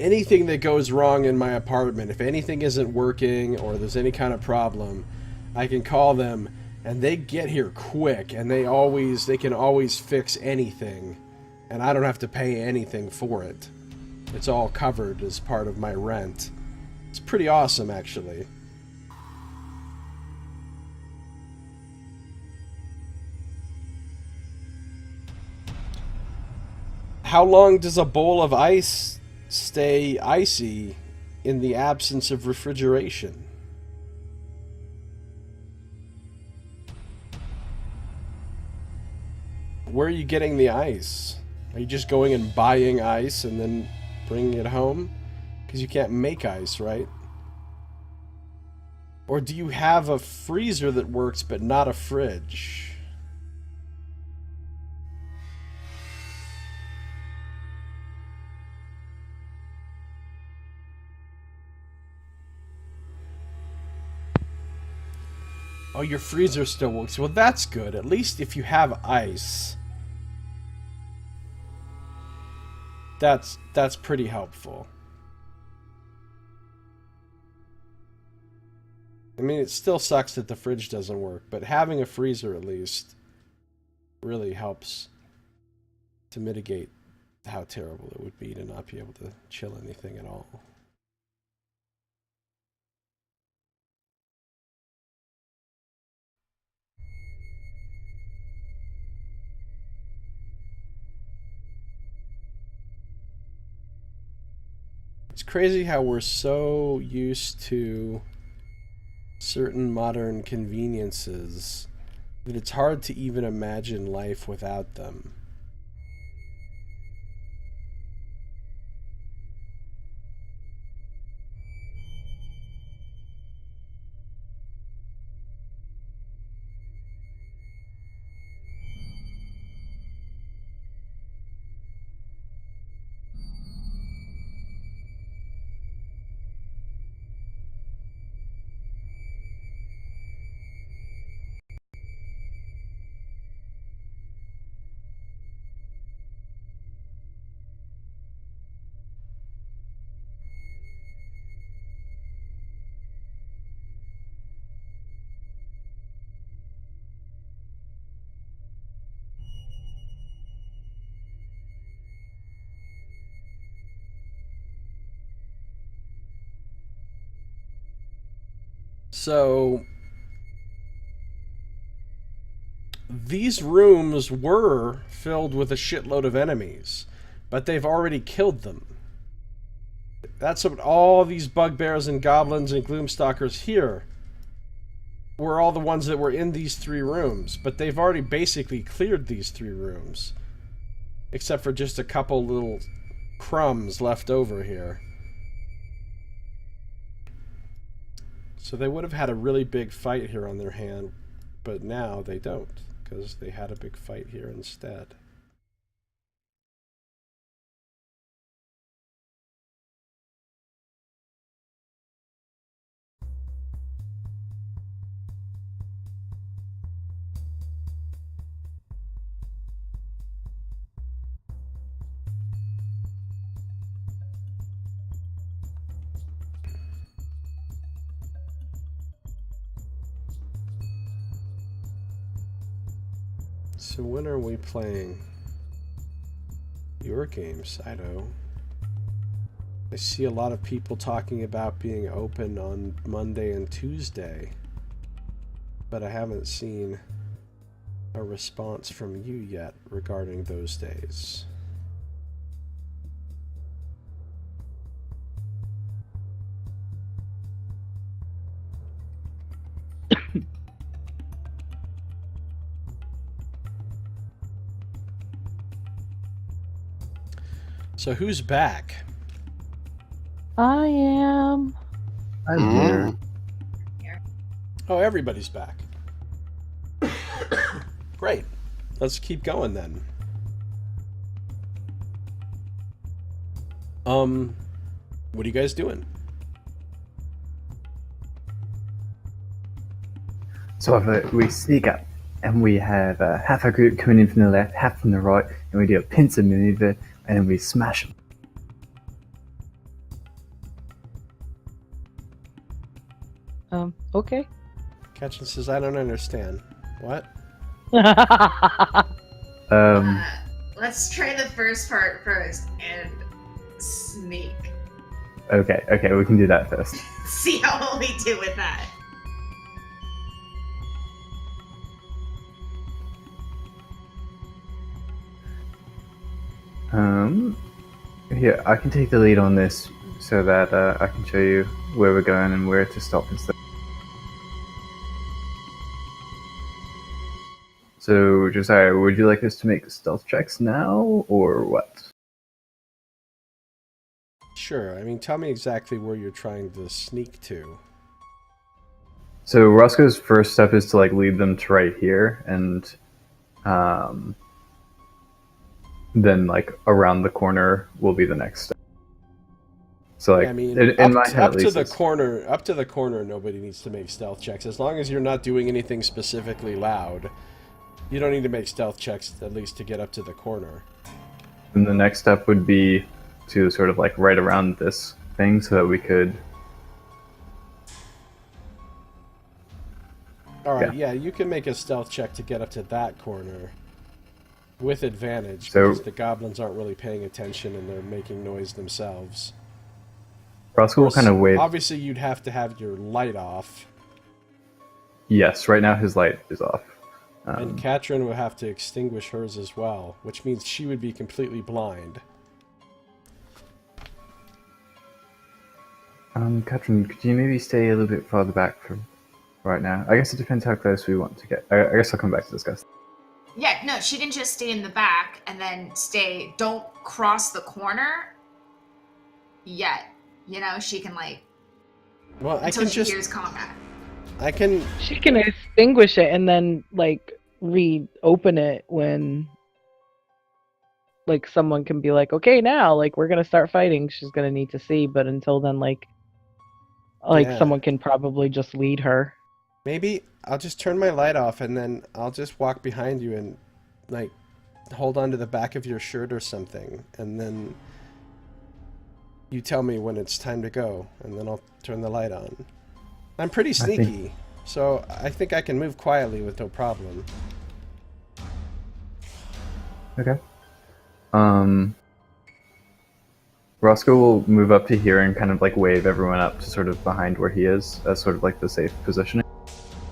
anything that goes wrong in my apartment, if anything isn't working or there's any kind of problem, I can call them. And they get here quick, and they can always fix anything, and I don't have to pay anything for it. It's all covered as part of my rent. It's pretty awesome, actually. How long does a bowl of ice stay icy in the absence of refrigeration? Where are you getting the ice? Are you just going and buying ice and then bringing it home? Because you can't make ice, right? Or do you have a freezer that works but not a fridge? Oh, your freezer still works. Well, that's good. At least if you have ice, that's pretty helpful. I mean, it still sucks that the fridge doesn't work, but having a freezer at least really helps to mitigate how terrible it would be to not be able to chill anything at all. It's crazy how we're so used to certain modern conveniences that it's hard to even imagine life without them. So these rooms were filled with a shitload of enemies, but they've already killed them. That's what all these bugbears and goblins and gloomstalkers here were, all the ones that were in these 3 rooms, but they've already basically cleared these 3 rooms, except for just a couple little crumbs left over here. So they would have had a really big fight here on their hand, but now they don't, because they had a big fight here instead. So when are we playing your game, Saito? I see a lot of people talking about being open on Monday and Tuesday, but I haven't seen a response from you yet regarding those days. So who's back? I am. I'm here. Oh, everybody's back. Great. Let's keep going then. What are you guys doing? So we sneak up, and we have half our group coming in from the left, half from the right, and we do a pincer maneuver, and then we smash them. Okay. Catchin says, I don't understand. What? Let's try the first part first and sneak. Okay, we can do that first. See how well we do with that. Here, I can take the lead on this so that I can show you where we're going and where to stop and stuff. So, Josiah, would you like us to make stealth checks now, or what? Sure. I mean, tell me exactly where you're trying to sneak to. So, Roscoe's first step is to lead them to right here, and then around the corner will be the next step. So I mean, in my head, up to the corner, nobody needs to make stealth checks. As long as you're not doing anything specifically loud, you don't need to make stealth checks, at least to get up to the corner. And the next step would be to sort of right around this thing so that we could... Alright, yeah, you can make a stealth check to get up to that corner. With advantage, So, because the goblins aren't really paying attention and they're making noise themselves. Roscoe will kind of wait. Obviously, you'd have to have your light off. Yes, right now his light is off. And Katrin would have to extinguish hers as well, which means she would be completely blind. Katrin, could you maybe stay a little bit farther back from... right now. I guess it depends how close we want to get. I guess I'll come back to discuss. Yeah, no, she didn't just stay in the back and then stay. Don't cross the corner yet. You know, she can like Well, I until can she just. hears combat. I can. She can extinguish it and then like reopen it when like someone can be like, okay, now like we're gonna start fighting. She's gonna need to see, but until then, like Yeah. someone can probably just lead her. Maybe I'll just turn my light off and then I'll just walk behind you and like hold on to the back of your shirt or something, and then you tell me when it's time to go, and then I'll turn the light on. I'm pretty sneaky, so I think I can move quietly with no problem. Okay. Roscoe will move up to here and kind of like wave everyone up to sort of behind where he is as sort of like the safe positioning.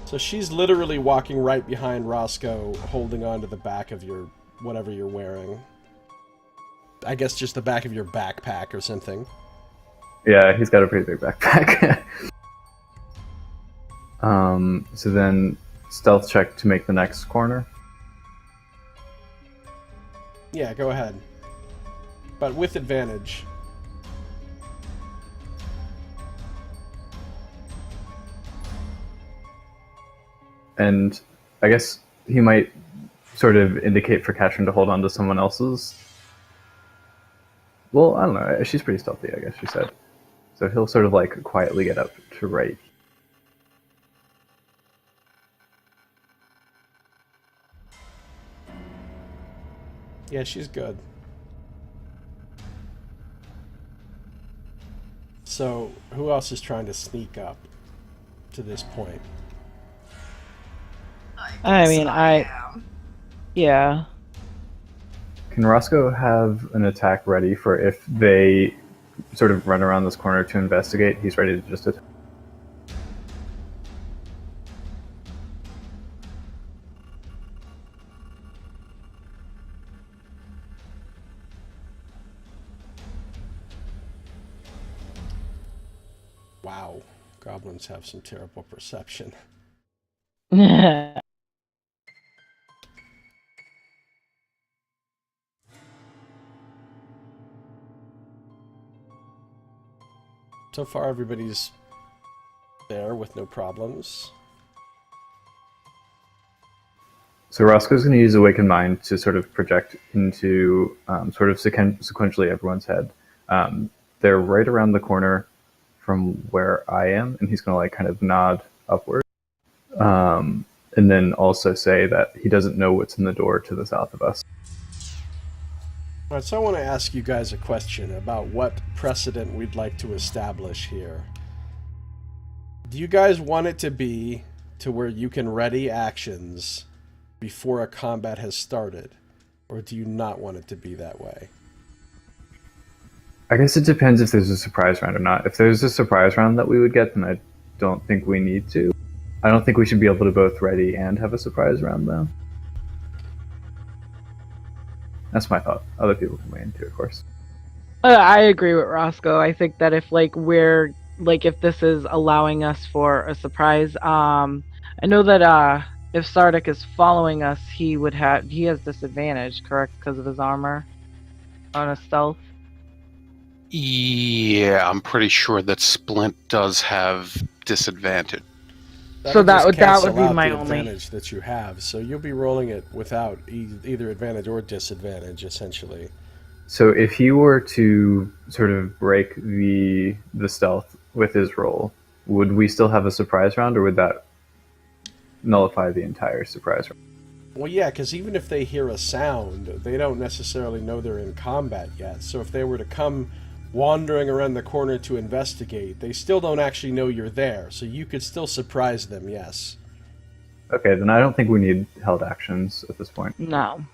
So she's literally walking right behind Roscoe, holding on to the back of your whatever you're wearing. I guess just the back of your backpack or something. Yeah, he's got a pretty big backpack. So then stealth check to make the next corner. Yeah, go ahead. But with advantage. And I guess he might sort of indicate for Katrin to hold on to someone else's. Well, I don't know. She's pretty stealthy, I guess she said. So he'll sort of like quietly get up to right. Yeah, she's good. So, who else is trying to sneak up to this point? I mean, yeah. Can Roscoe have an attack ready for if they sort of run around this corner to investigate? He's ready to just attack. Wow, goblins have some terrible perception. So far, everybody's there with no problems. So Roscoe's going to use Awakened Mind to sort of project into sort of sequentially everyone's head. They're right around the corner from where I am, and he's going to like kind of nod upward. And then also say that he doesn't know what's in the door to the south of us. All right, so I want to ask you guys a question about what precedent we'd like to establish here. Do you guys want it to be to where you can ready actions before a combat has started? Or do you not want it to be that way? I guess it depends if there's a surprise round or not. If there's a surprise round that we would get, then I don't think we need to. I don't think we should be able to both ready and have a surprise round, though. That's my thought. Other people can weigh into it, of course. I agree with Roscoe. I think that if like we're like if this is allowing us for a surprise, I know that if Sardick is following us, he has disadvantage, correct, because of his armor on a stealth. Yeah, I'm pretty sure that Splint does have disadvantage. So that would cancel be out my the only advantage that you have. So you'll be rolling it without either advantage or disadvantage, essentially. So if he were to sort of break the stealth with his roll, would we still have a surprise round, or would that nullify the entire surprise round? Well, yeah, because even if they hear a sound, they don't necessarily know they're in combat yet. So if they were to come wandering around the corner to investigate, they still don't actually know you're there. So you could still surprise them, yes. Okay, then I don't think we need held actions at this point. No.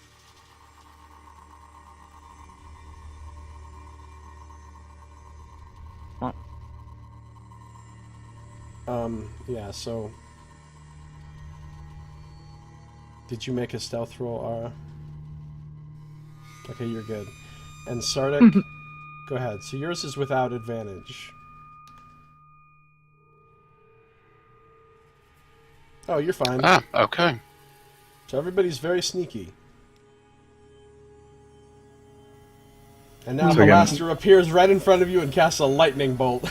Yeah, so... Did you make a stealth roll, Ara? Okay, you're good. And Sardick, go ahead. So yours is without advantage. Oh, you're fine. Ah, okay. So everybody's very sneaky. And now So again- Halaster appears right in front of you and casts a lightning bolt.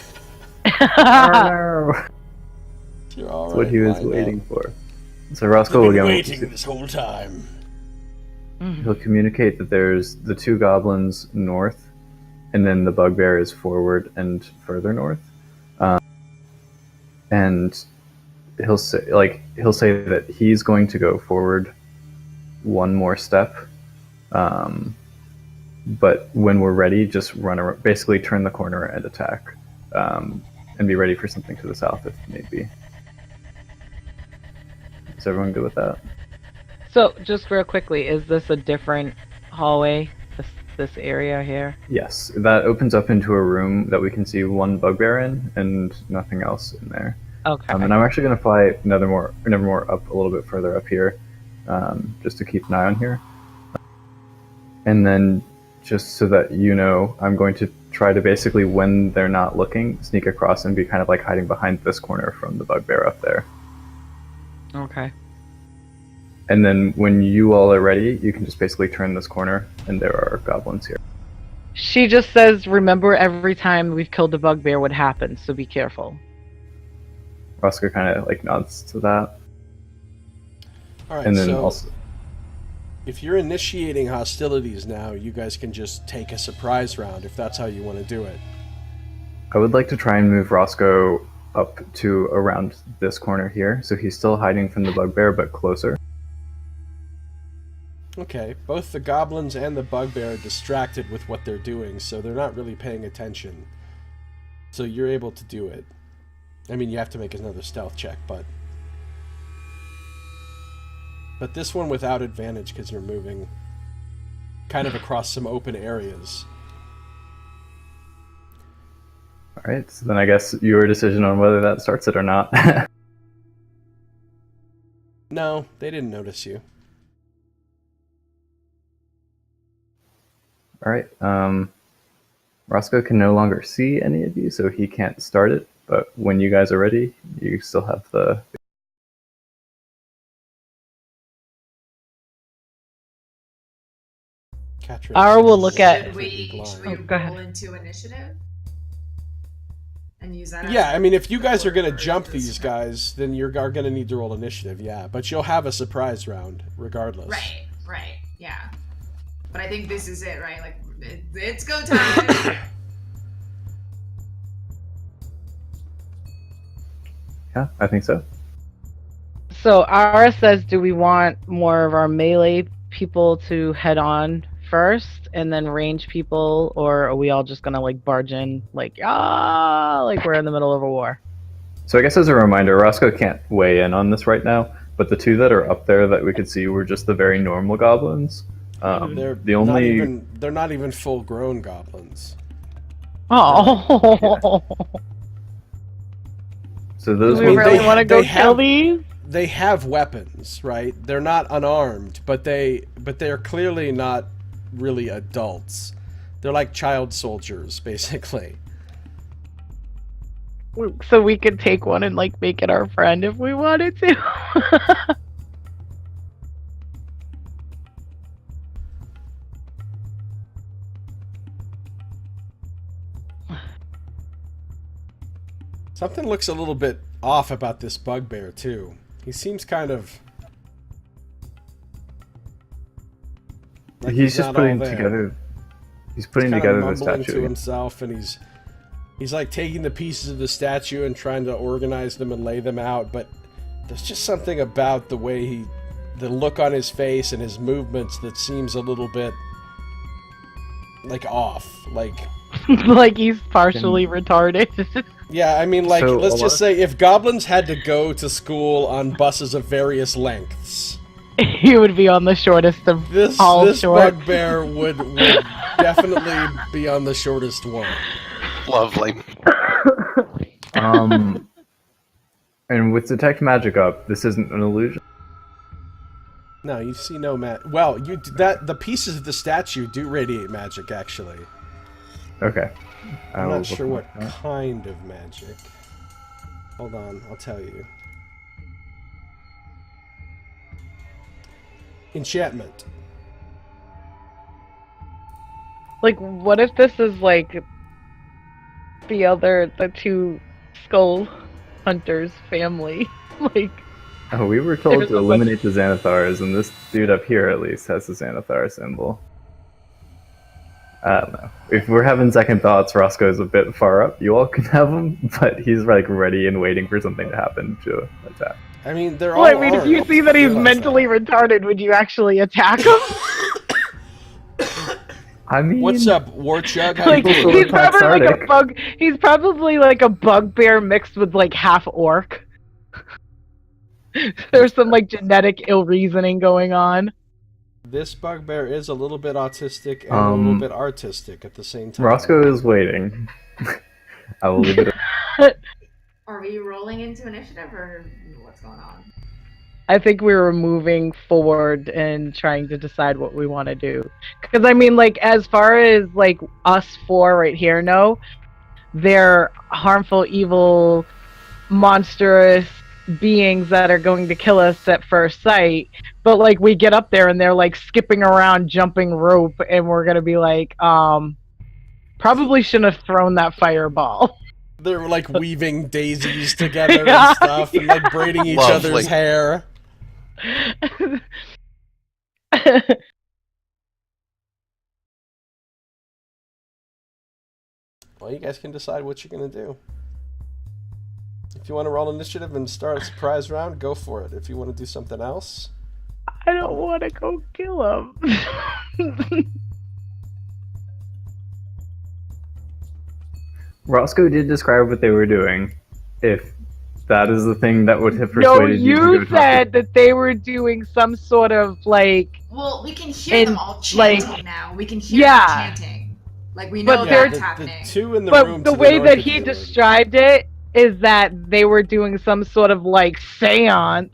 Oh, no. You're all That's what right, he was lined waiting up. for. So Roscoe will I've been go. waiting this whole time. He'll communicate that there's the two goblins north, and then the bugbear is forward and further north. And he'll say that he's going to go forward one more step. But when we're ready, just run around, basically turn the corner and attack, and be ready for something to the south if need be. Is everyone good with that? So, just real quickly, is this a different hallway? This area here? Yes, that opens up into a room that we can see one bugbear in and nothing else in there. Okay. And I'm actually going to fly Nevermore up a little bit further up here, just to keep an eye on here. And then, just so that you know, I'm going to try to basically, when they're not looking, sneak across and be kind of like hiding behind this corner from the bugbear up there. Okay. And then when you all are ready, you can just basically turn this corner, and there are goblins here. She just says, remember every time we've killed a bugbear what happens, so be careful. Roscoe kind of like nods to that. All right, And then so also, if you're initiating hostilities now, you guys can just take a surprise round if that's how you want to do it. I would like to try and move Roscoe up to around this corner here, so he's still hiding from the bugbear, but closer. Okay, both the goblins and the bugbear are distracted with what they're doing, so they're not really paying attention. So you're able to do it. I mean, you have to make another stealth check, but this one without advantage because you're moving kind of across some open areas. Alright, so then I guess your decision on whether that starts it or not. No, they didn't notice you. Alright, Roscoe can no longer see any of you, so he can't start it, but when you guys are ready, you still have the... Catcher Ara will look at- Should we Oh, go ahead. roll into initiative? And use that Yeah, as I mean, if you guys are going to or jump is these this- guys, then you're going to need to roll initiative, yeah. But you'll have a surprise round, regardless. Right, yeah. But I think this is it, right? Like, it's go time. Yeah, I think so. So Ara says, do we want more of our melee people to head on first and then range people, or are we all just gonna like barge in like we're in the middle of a war? So I guess as a reminder, Roscoe can't weigh in on this right now, but the two that are up there that we could see were just the very normal goblins. They're The only... they're not even full-grown goblins. Oh, So those do we ones... really want to go they kill have- these? They have weapons, right? They're not unarmed, but they're clearly not really adults. They're like child soldiers, basically. So we could take one and like make it our friend if we wanted to. Something looks a little bit off about this bugbear, too. He seems kind of... like he's just not putting all there. together... He's putting Kinda together the mumbling statue. to himself, and he's like taking the pieces of the statue and trying to organize them and lay them out, but there's just something about the way the look on his face and his movements that seems a little bit like off. Like, Like he's partially retarded. yeah, I mean, like, So, let's a just say if goblins had to go to school on buses of various lengths, He would be on the shortest of this all short. bugbear would definitely be on the shortest one. Lovely. And with detect magic up, this isn't an illusion. No, you see no well, the pieces of the statue do radiate magic, actually. Okay. I'm will not sure look what at that. kind of magic. Hold on, I'll tell you. enchantment. Like, what if this is like the two skull hunters family? Like, Oh, we were told There's to a eliminate the Xanathars, and this dude up here at least has the Xanathar symbol. I don't know. If we're having second thoughts, Roscoe's a bit far up. You all can have him, but he's like ready and waiting for something to happen to attack. I mean, they're all well, I mean, if you armed. see that he's Realize mentally retarded, would you actually attack him? I mean, What's up, Warchug? How Like, you doing? he's attack probably like a Sardick. bug. He's probably like a bugbear mixed with like half orc. There's some like genetic ill reasoning going on. This bugbear is a little bit autistic and a little bit artistic at the same time. Roscoe is waiting. I will leave it. Are we rolling into initiative or what's going on? I think we were moving forward and trying to decide what we want to do. Because I mean, like, as far as like us four right here know, they're harmful, evil, monstrous beings that are going to kill us at first sight. But like, we get up there and they're like skipping around, jumping rope, and we're gonna be like, probably shouldn't have thrown that fireball. They're like weaving daisies together Yeah, and stuff, and like braiding each Lovely. other's hair. Well, you guys can decide what you're gonna do. If you want to roll initiative and start a surprise round, go for it. If you want to do something else, I don't want to go kill him. Roscoe did describe what they were doing. If that is the thing that would have No, persuaded you to you go talk said that they were doing some sort of like. Well, we can hear And, them all chanting like- now. We can hear Yeah. them chanting. Like, we know But yeah, that's the happening. two in the room. But the to way north that of he you are- described it is that they were doing some sort of like seance,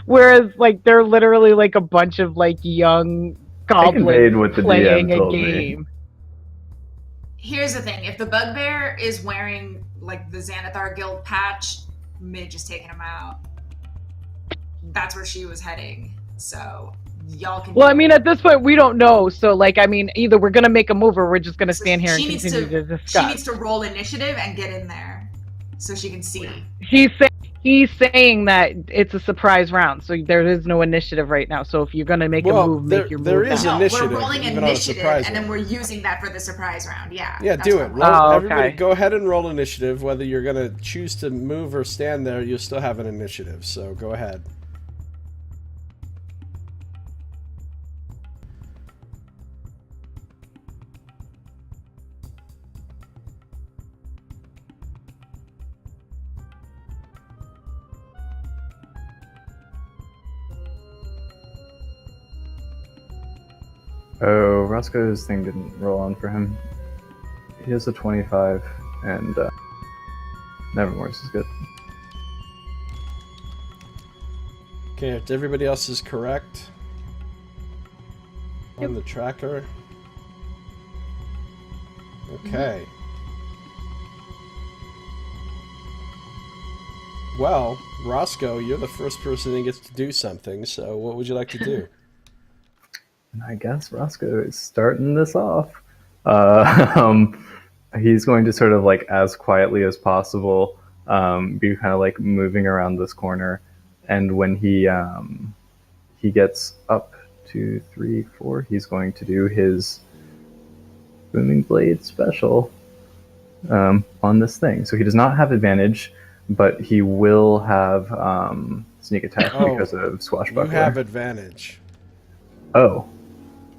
whereas like they're literally like a bunch of like young conveyed goblins what the playing DM a told me. game. Here's the thing. If the bugbear is wearing, like, the Xanathar Guild patch, Midge is taking him out. That's where she was heading. So, y'all can... Well, I mean, at this point, we don't know. So, like, I mean, either we're gonna make a move or we're just gonna So stand here and she needs continue to She discuss. needs to roll initiative and get in there. So she can see. He's saying that it's a surprise round, so there is no initiative right now. So if you're gonna make a move, make your move. there is now. No, initiative, we're rolling even on a initiative, surprise and then round. we're using that for the surprise round. Yeah. Yeah, that's do what it. I'm Roll, Oh, everybody, okay. go ahead and roll initiative. Whether you're gonna choose to move or stand there, you'll still have an initiative. So go ahead. Oh, Roscoe's thing didn't roll on for him. He has a 25, and Nevermore's is good. Okay, if everybody else is correct on the tracker. Okay. Well, Roscoe, you're the first person that gets to do something, so what would you like to do? And I guess Roscoe is starting this off. He's going to sort of like as quietly as possible be kind of like moving around this corner, and when he gets up 2, 3, 4, he's going to do his booming blade special on this thing. So he does not have advantage, but he will have sneak attack Oh, because of You swashbuckler. have advantage Oh,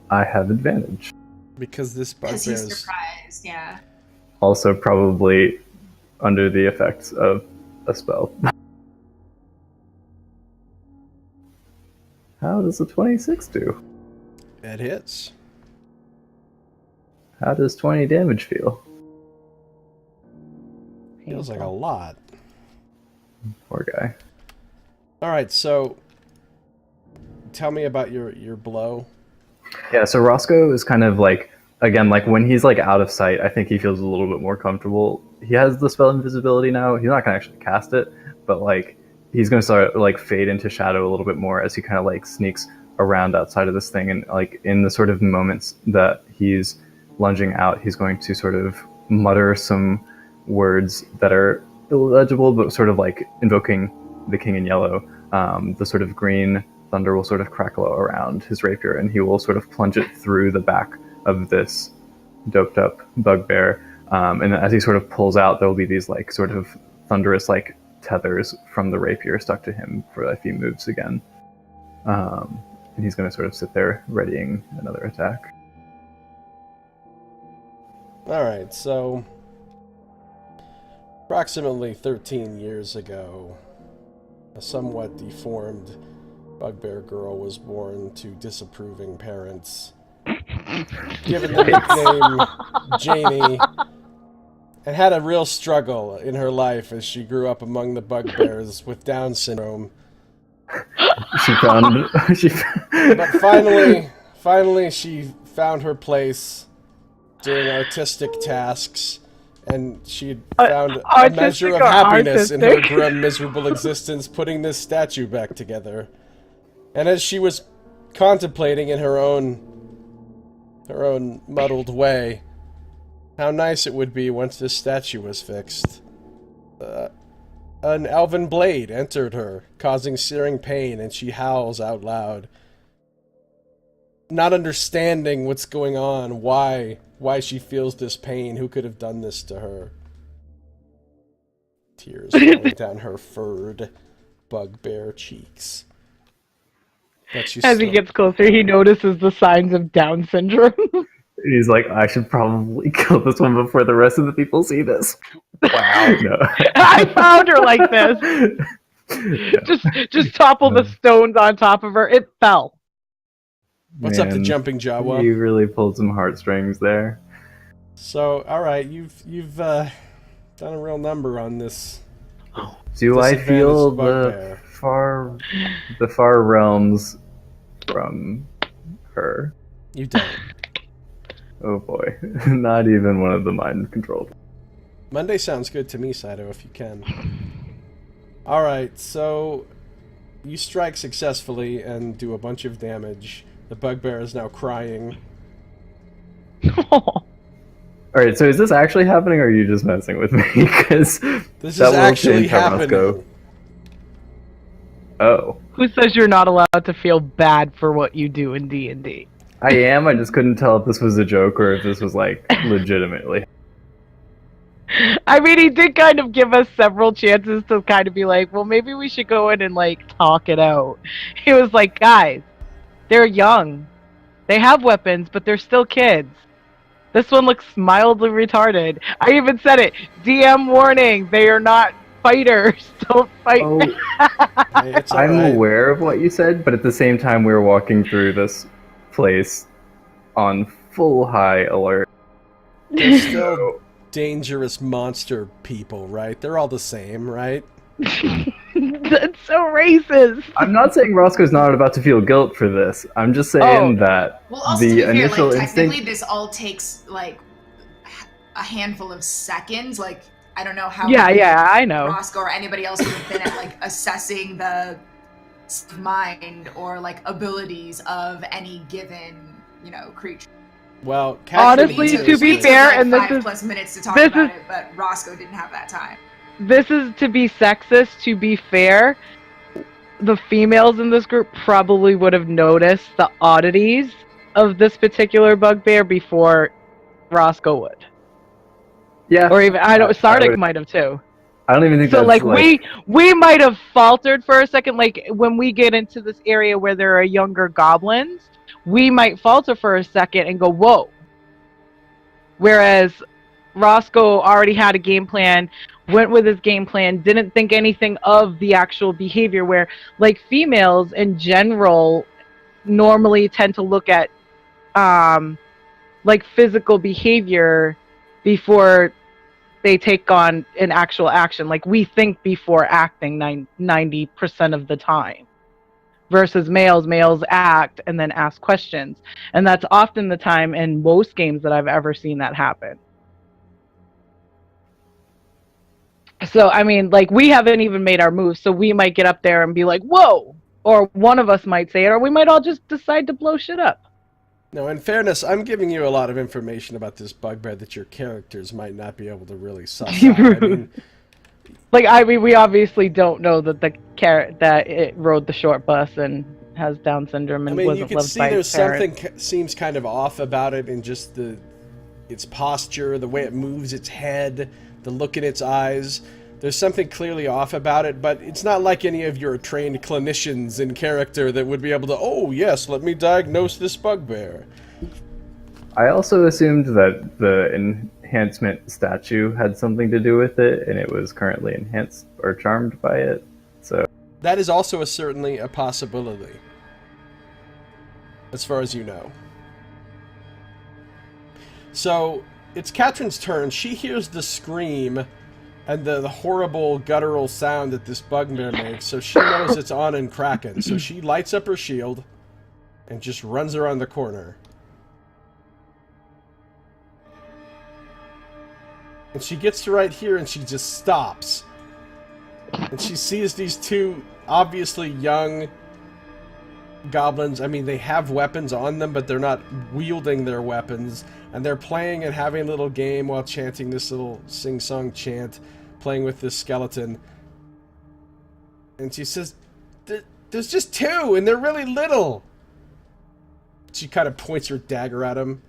I have advantage. because this Because he's bugbear's. surprised, yeah. Also, probably under the effects of a spell. How does a 26 do? It hits. How does 20 damage feel? Feels like a lot. Poor guy. All right, so tell me about your blow. Yeah, so Roscoe is kind of like, again, like when he's like out of sight, I think he feels a little bit more comfortable. He has the spell invisibility now. He's not going to actually cast it, but like he's going to start like fade into shadow a little bit more as he kind of like sneaks around outside of this thing, and like in the sort of moments that he's lunging out, he's going to sort of mutter some words that are illegible, but sort of like invoking the King in Yellow. The sort of green thunder will sort of crackle around his rapier, and he will sort of plunge it through the back of this doped up bugbear. And as he sort of pulls out, there will be these like sort of thunderous like tethers from the rapier stuck to him for if he moves again. And he's going to sort of sit there readying another attack. Alright, so approximately 13 years ago, a somewhat deformed bugbear girl was born to disapproving parents, given the nickname Janie, and had a real struggle in her life as she grew up among the bugbears with Down syndrome. But finally she found her place doing artistic tasks, and she found a measure of happiness in her grim, miserable existence putting this statue back together. And as she was contemplating in her own muddled way how nice it would be once this statue was fixed, an elven blade entered her, causing searing pain, and she howls out loud, not understanding what's going on, why she feels this pain, who could have done this to her. Tears rolling down her furred bugbear cheeks. As he gets closer, he notices the signs of Down syndrome. He's like, I should probably kill this one before the rest of the people see this. Wow. No. I found her like this. Yeah. Just topple the stones on top of her. It fell. What's up, the jumping Jawa? You really pulled some heartstrings there. So, all right, you've done a real number on this. Do I feel the far realms from her? You don't. Oh boy, not even one of the mind controlled. Monday sounds good to me, Saito, if you can. Alright, so you strike successfully and do a bunch of damage. The bugbear is now crying. Alright, so is this actually happening, or are you just messing with me? Because this is actually happening. Roscoe. Oh. Who says you're not allowed to feel bad for what you do in D&D? I am, I just couldn't tell if this was a joke or if this was, like, legitimately. I mean, he did kind of give us several chances to kind of be like, well, maybe we should go in and, like, talk it out. He was like, guys, they're young. They have weapons, but they're still kids. This one looks mildly retarded. I even said it. DM warning, they are not fighters. Don't fight. Oh, I'm aware of what you said, but at the same time, we were walking through this place on full high alert. They're still dangerous monster people, right? They're all the same, right? That's so racist. I'm not saying Roscoe's not about to feel guilt for this. I'm just saying that the initial like, instinct... technically this all takes like a handful of seconds. Like, I don't know how I know Roscoe or anybody else would have been at like assessing the mind or like abilities of any given, creature. Well, honestly, to be fair, like and this 5+ minutes to talk about it, but Roscoe didn't have that time. This is to be sexist. To be fair, the females in this group probably would have noticed the oddities of this particular bugbear before Roscoe would. Yeah, or even Sardick might have too. I don't even think so. That's like we might have faltered for a second. Like when we get into this area where there are younger goblins, we might falter for a second and go, "Whoa!" Whereas Roscoe already had a game plan, went with his game plan, didn't think anything of the actual behavior. Where like females in general normally tend to look at like physical behavior before they take on an actual action. Like we think before acting 90% of the time. Versus males act and then ask questions. And that's often the time in most games that I've ever seen that happen. So, I mean, like, we haven't even made our moves, so we might get up there and be like, whoa! Or one of us might say it, or we might all just decide to blow shit up. No, in fairness, I'm giving you a lot of information about this bugbear that your characters might not be able to really suss out. I mean, we obviously don't know that that it rode the short bus and has Down syndrome and wasn't you can loved see by there's its parents. something seems kind of off about it in just its posture, the way it moves its head, the look in its eyes. There's something clearly off about it, but it's not like any of your trained clinicians in character that would be able to, oh yes, let me diagnose this bugbear. I also assumed that the enhancement statue had something to do with it, and it was currently enhanced or charmed by it. So that is also certainly a possibility, as far as you know. So it's Katrin's turn. She hears the scream and the horrible guttural sound that this bugbear makes, so she knows it's on and cracking. So she lights up her shield and just runs around the corner. And she gets to right here and she just stops. And she sees these two obviously young goblins. I mean, they have weapons on them, but they're not wielding their weapons. And they're playing and having a little game while chanting this little sing-song chant, playing with this skeleton. And she says, there's just two, and they're really little. She kind of points her dagger at him.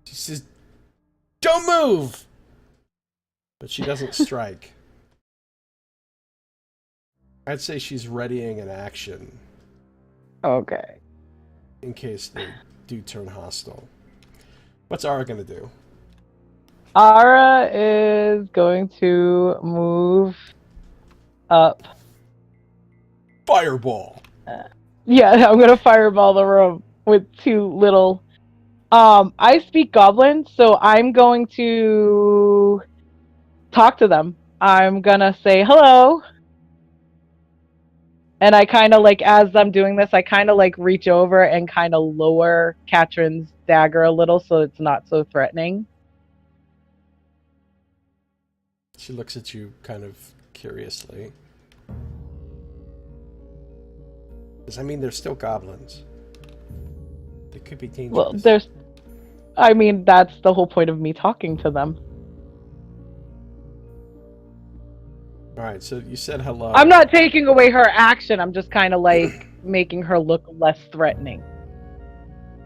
She says, don't move! But she doesn't strike. I'd say she's readying an action. Okay. In case they do turn hostile. What's Ara gonna do? Ara is going to move up. Fireball! Yeah, I'm gonna fireball the room with two little... I speak Goblin, so I'm going to talk to them. I'm gonna say hello. And I kind of as I'm doing this, I kind of reach over and kind of lower Katrin's dagger a little so it's not so threatening. She looks at you kind of curiously. Because, I mean, they're still goblins. They could be dangerous. Well, that's the whole point of me talking to them. Alright, so you said hello. I'm not taking away her action. I'm just kind of making her look less threatening.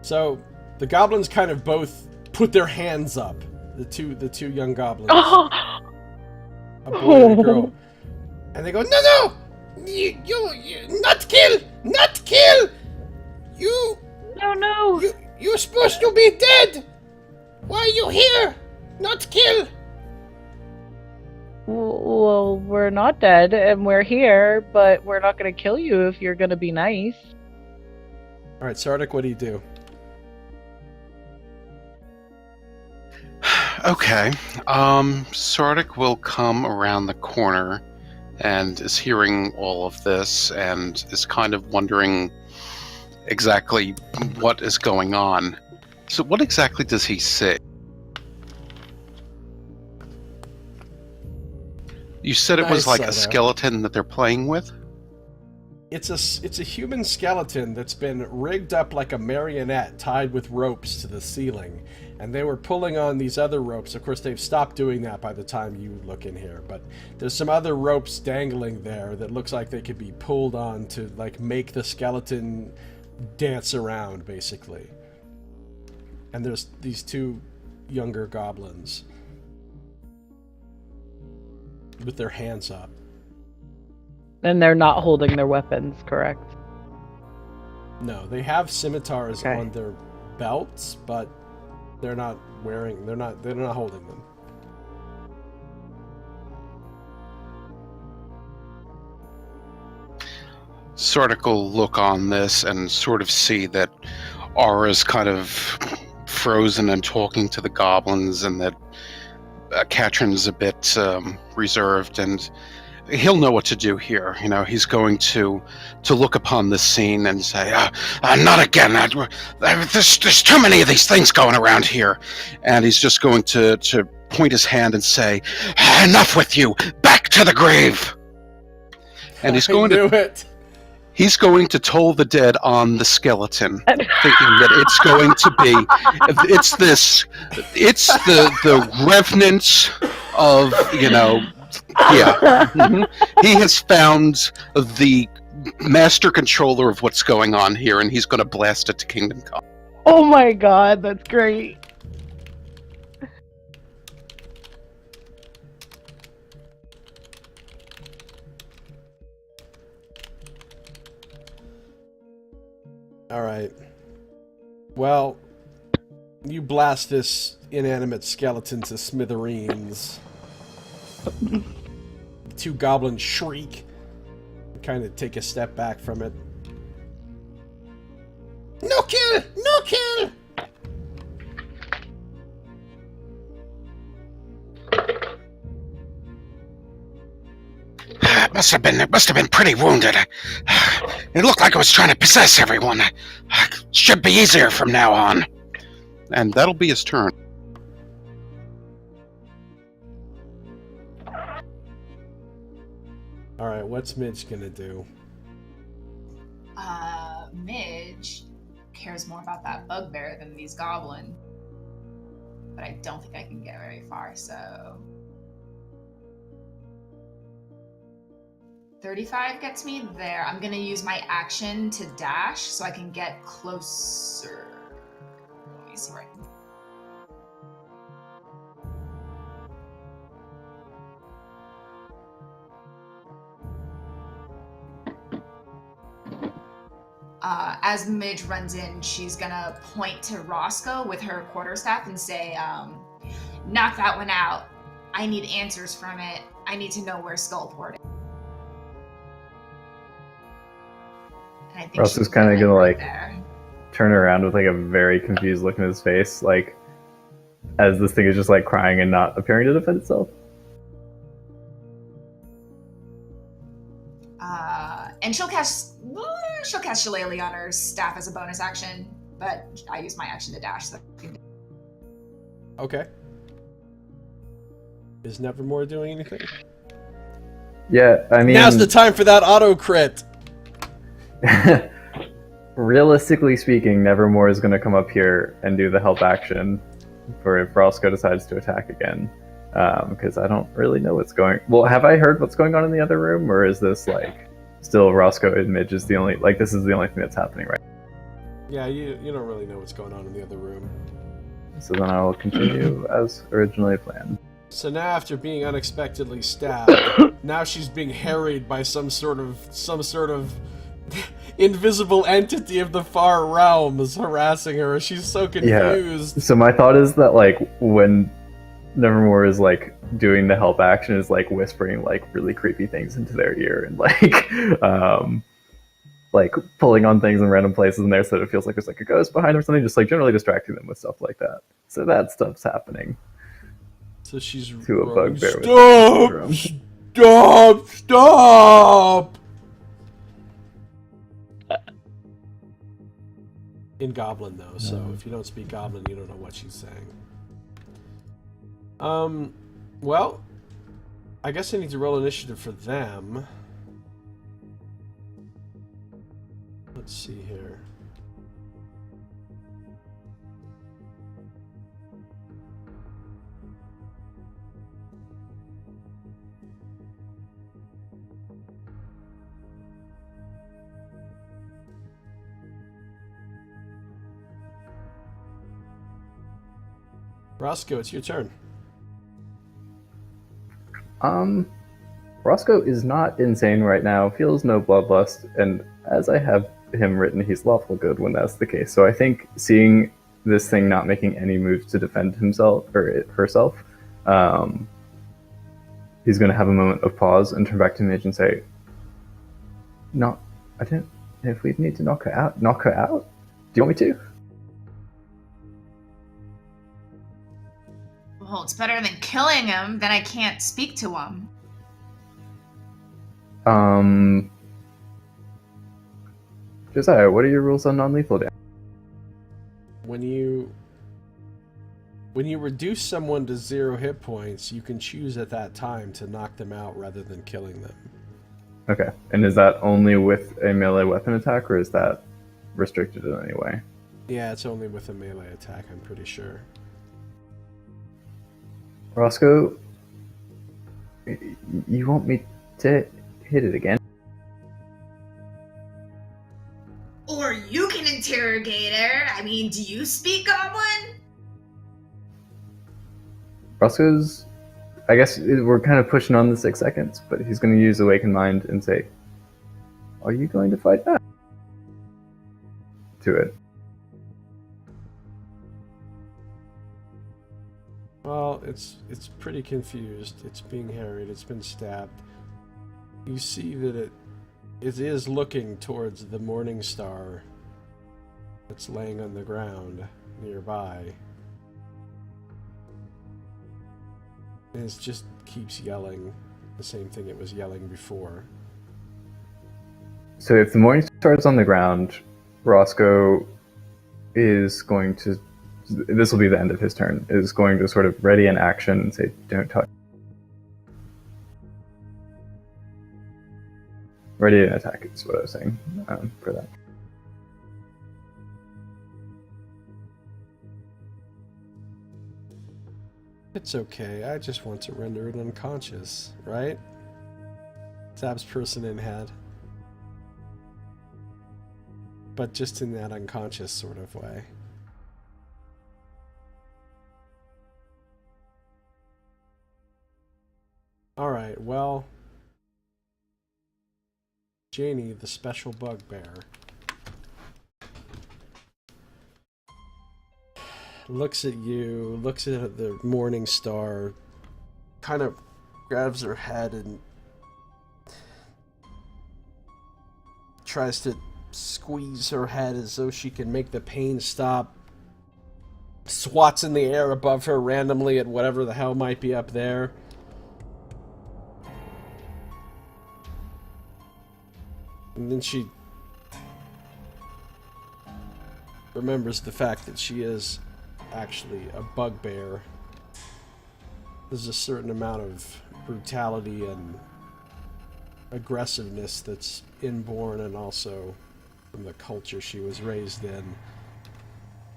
So the goblins kind of both put their hands up. The two young goblins. A boy and a girl. And they go, no! You not kill! Not kill! You... No! You're supposed to be dead! Why are you here? Not kill! Well, we're not dead, and we're here, but we're not going to kill you if you're going to be nice. Alright, Sardick, what do you do? Okay. Sardick will come around the corner and is hearing all of this and is kind of wondering exactly what is going on. So what exactly does he see? You said it was Nice, like a Soto. skeleton that they're playing with? It's a human skeleton that's been rigged up like a marionette tied with ropes to the ceiling. And they were pulling on these other ropes. Of course, they've stopped doing that by the time you look in here. But there's some other ropes dangling there that looks like they could be pulled on to make the skeleton dance around, basically. And there's these two younger goblins with their hands up. And they're not holding their weapons, correct? No, they have scimitars Okay. on their belts, but they're not wearing. They're not holding them. Sardick will look on this and sort of see that Aura's kind of frozen and talking to the goblins, and that Katrin's a bit reserved, and he'll know what to do here. You know, he's going to look upon this scene and say, not again. There's too many of these things going around here. And he's just going to point his hand and say, enough with you. Back to the grave. And he's going I knew it. He's going to toll the dead on the skeleton, thinking that it's going to be, it's the revenant of, yeah. He has found the master controller of what's going on here, and he's going to blast it to Kingdom Come. Oh my god, that's great. All right. Well, you blast this inanimate skeleton to smithereens. Two goblins shriek, kind of take a step back from it. No kill! No kill! Must have been pretty wounded. It looked like it was trying to possess everyone. Should be easier from now on. And that'll be his turn. Alright, what's Midge gonna do? Midge cares more about that bugbear than these goblins. But I don't think I can get very far, so... 35 gets me there. I'm gonna use my action to dash so I can get closer. Let me see right. As Midge runs in, she's gonna point to Roscoe with her quarterstaff and say, knock that one out. I need answers from it. I need to know where Skullport is. And I think Roscoe's kind of gonna like turn around with like a very confused look in his face, like as this thing is just like crying and not appearing to defend itself. And she'll cast Shillelagh on her staff as a bonus action, but I use my action to dash. So Okay. Is Nevermore doing anything? Yeah, I mean... Now's the time for that auto crit! Realistically speaking, Nevermore is going to come up here and do the help action for if Roscoe decides to attack again. Because I don't really know what's going... Well, have I heard what's going on in the other room? Or is this, like, still Roscoe and Midge is the only... Like, this is the only thing that's happening right now? Yeah, you don't really know what's going on in the other room. So then I will continue as originally planned. So now after being unexpectedly stabbed, now she's being harried by some sort of invisible entity of the far realms harassing her. She's so confused. Yeah. So my thought is that, like, when Nevermore is, like, doing the help action, is, like, whispering, like, really creepy things into their ear and, like, pulling on things in random places in there so that it feels like there's, like, a ghost behind or something, just, like, generally distracting them with stuff like that. So that stuff's happening. So she's to a bugbear. Stop! In Goblin, though, so if you don't speak Goblin, you don't know what she's saying. Well, I guess I need to roll initiative for them. Let's see here. Roscoe, it's your turn. Roscoe is not insane right now, feels no bloodlust, and as I have him written, he's lawful good when that's the case. So I think seeing this thing not making any moves to defend himself or herself, he's going to have a moment of pause and turn back to Midge and say, "No, I don't. If we need to knock her out. Do you want me to?" Well, it's better than killing him. Then I can't speak to him. Josiah, what are your rules on non-lethal damage? When you reduce someone to 0 hit points, you can choose at that time to knock them out rather than killing them. Okay. And is that only with a melee weapon attack, or is that restricted in any way? Yeah, it's only with a melee attack, I'm pretty sure. Roscoe, you want me to hit it again? Or you can interrogate her. I mean, do you speak Goblin? Roscoe's, I guess we're kind of pushing on the 6 seconds, but he's going to use Awakened Mind and say, are you going to fight back? To it. Well, it's pretty confused. It's being harried. It's been stabbed. You see that it is looking towards the morning star that's laying on the ground nearby. And it just keeps yelling the same thing it was yelling before. So if the morning star is on the ground, Roscoe is going to, this will be the end of his turn, is going to sort of ready an action and say, don't touch. Ready an attack is what I was saying for that. It's okay, I just want to render it unconscious, right? Zab's person in head. But just in that unconscious sort of way. Alright, well... Janie, the special bugbear, looks at you, looks at the morning star, kind of grabs her head and tries to squeeze her head as though she can make the pain stop, swats in the air above her randomly at whatever the hell might be up there. And then she remembers the fact that she is actually a bugbear. There's a certain amount of brutality and aggressiveness that's inborn and also from the culture she was raised in.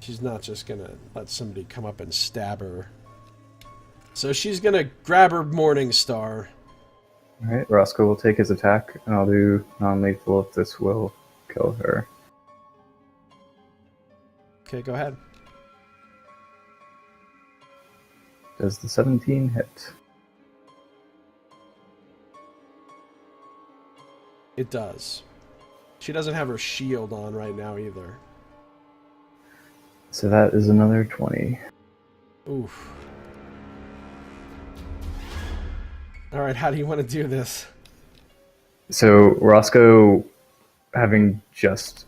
She's not just gonna let somebody come up and stab her. So she's gonna grab her morning star. Alright, Roscoe will take his attack, and I'll do non-lethal if this will kill her. Okay, go ahead. Does the 17 hit? It does. She doesn't have her shield on right now either. So that is another 20. Oof. Alright, how do you want to do this? So Roscoe, having just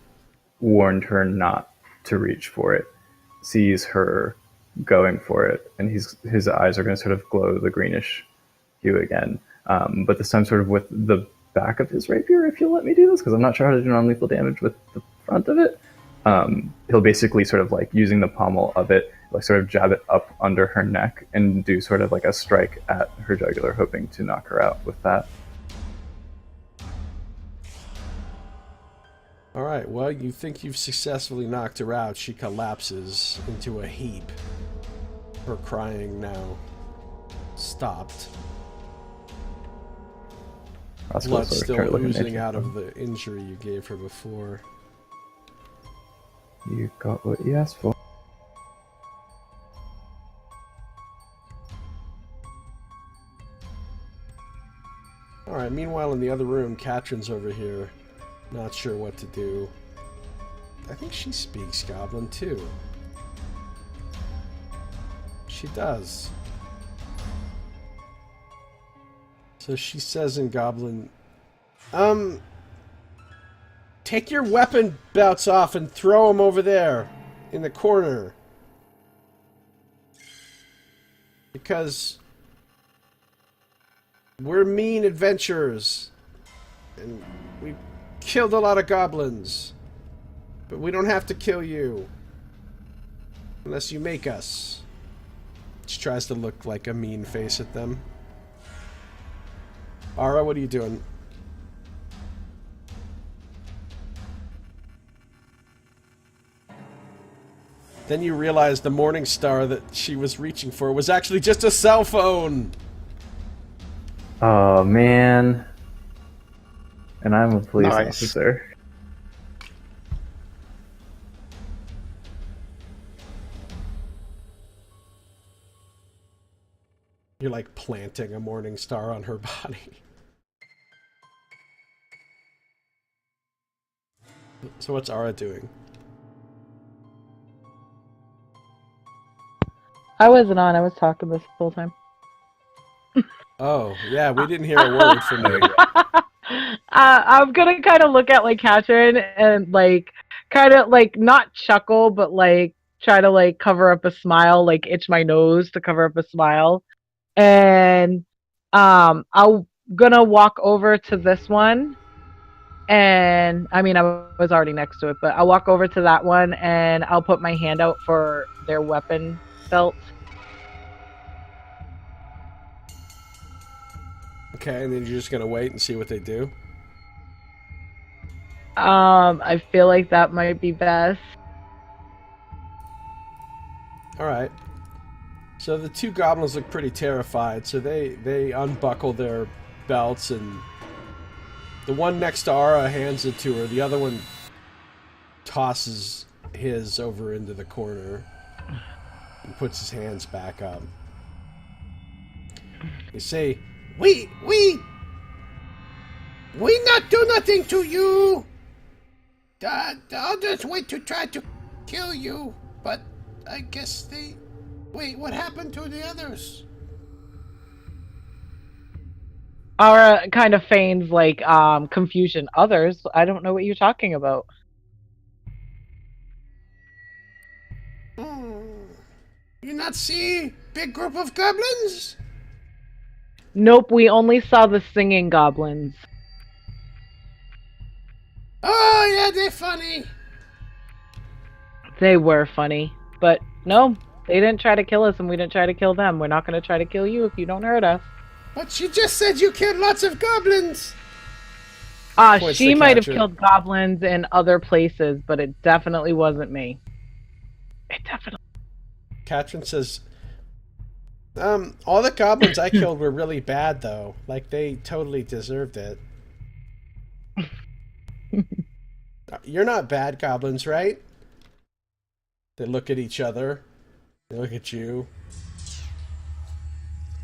warned her not to reach for it, sees her going for it, and his eyes are going to sort of glow the greenish hue again. But this time sort of with the back of his rapier, if you'll let me do this, because I'm not sure how to do non-lethal damage with the front of it. He'll basically sort of like using the pommel of it, like sort of jab it up under her neck and do sort of like a strike at her jugular, hoping to knock her out with that. Alright, well, you think you've successfully knocked her out. She collapses into a heap. Her crying now stopped. Roscoe Blood sort of still turned looking at oozing you. out of the injury you gave her before. You got what you asked for. Alright, meanwhile in the other room, Katrin's over here, not sure what to do. I think she speaks Goblin too. She does. So she says in Goblin, take your weapon belts off and throw them over there in the corner. Because we're mean adventurers. And we killed a lot of goblins. But we don't have to kill you. Unless you make us. She tries to look like a mean face at them. Ara, what are you doing? Then you realize the morning star that she was reaching for was actually just a cell phone. Oh man. And I'm a police Nice. officer. You're like planting a morning star on her body. So what's Ara doing? I wasn't on. I was talking this whole time. Oh, yeah, we didn't hear a word from you. I'm gonna kind of look at like Katrin and like kind of like not chuckle, but like try to like cover up a smile, like itch my nose to cover up a smile, and I'm gonna walk over to this one, and I mean I was already next to it, but I'll walk over to that one and I'll put my hand out for their weapon belt. Okay, and then you're just gonna wait and see what they do? I feel like that might be best. Alright. So the two goblins look pretty terrified, so they unbuckle their belts, and the one next to Ara hands it to her. The other one tosses his over into the corner and puts his hands back up. They say, We not do nothing to you. The others went to try to kill you, but I guess they... Wait, what happened to the others? Ara kind of feigns like confusion. Others, I don't know what you're talking about. You not see big group of goblins? Nope, we only saw the singing goblins. Oh, yeah, they funny. They were funny, but no, they didn't try to kill us and we didn't try to kill them. We're not going to try to kill you if you don't hurt us. But she just said you killed lots of goblins. Points She to might have Katrin. killed goblins in other places, but it definitely wasn't me. It definitely... Katrin says, all the goblins I killed were really bad, though. Like, they totally deserved it. You're not bad goblins, right? They look at each other. They look at you.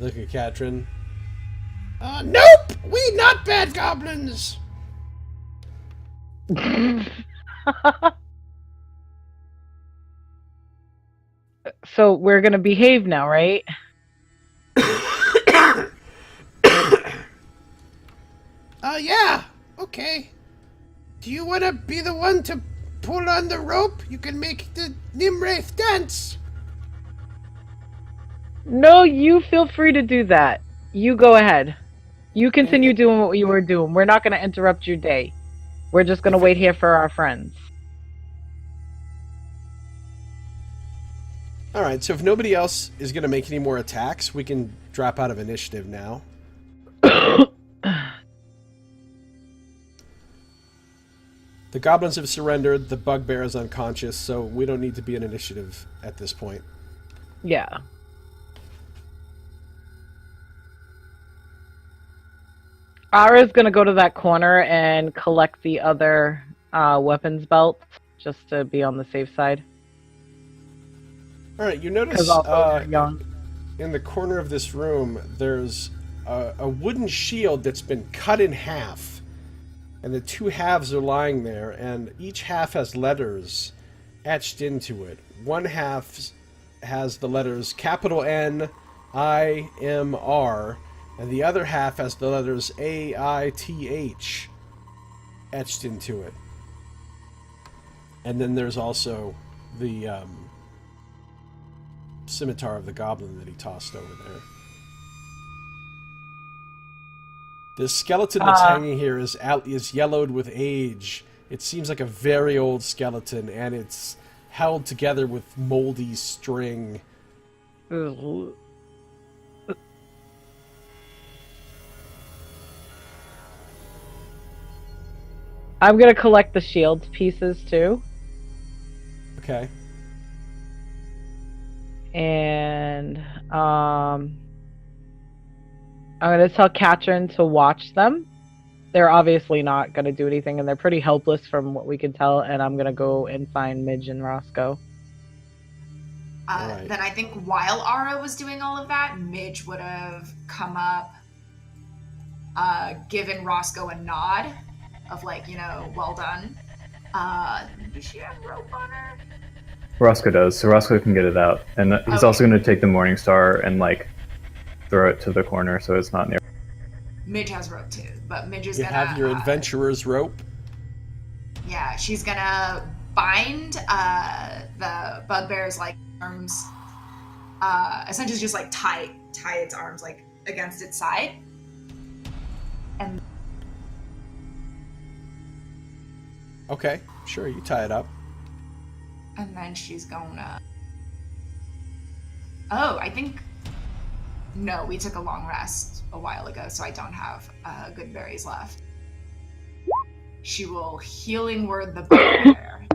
Look at Katrin. Nope! We not bad goblins! So we're going to behave now, right? Yeah. Okay. Do you want to be the one to pull on the rope? You can make the Nimwraith dance. No, you feel free to do that. You go ahead. You continue doing what you were doing. We're not going to interrupt your day. We're just going to wait here for our friends. Alright, so if nobody else is going to make any more attacks, we can drop out of initiative now. The goblins have surrendered, the bugbear is unconscious, so we don't need to be in initiative at this point. Yeah. Ara's gonna go to that corner and collect the other weapons belts, just to be on the safe side. Alright, you notice Because also they're young. in the corner of this room, there's a wooden shield that's been cut in half. And the two halves are lying there, and each half has letters etched into it. One half has the letters capital N, I, M, R, and the other half has the letters A, I, T, H etched into it. And then there's also the scimitar of the goblin that he tossed over there. The skeleton that's hanging here is yellowed with age. It seems like a very old skeleton, and it's held together with moldy string. Ugh. I'm gonna collect the shield pieces too. Okay. And I'm gonna tell Katrin to watch them. They're obviously not gonna do anything, and they're pretty helpless from what we can tell. And I'm gonna go and find Midge and Roscoe. Right. Then I think while Ara was doing all of that, Midge would have come up, given Roscoe a nod of like, well done. Does she have rope on her? Roscoe does, so Roscoe can get it out. And he's Okay. also going to take the Morning Star and, like, throw it to the corner so it's not near. Midge has rope too, but Midge is You gonna have your adventurer's rope. Yeah, she's gonna bind the bugbear's like arms, essentially just like tie its arms like against its side, and Okay, sure, you tie it up. then she's gonna. Oh, I think. No, we took a long rest a while ago, so I don't have good berries left. She will healing word the bugbear.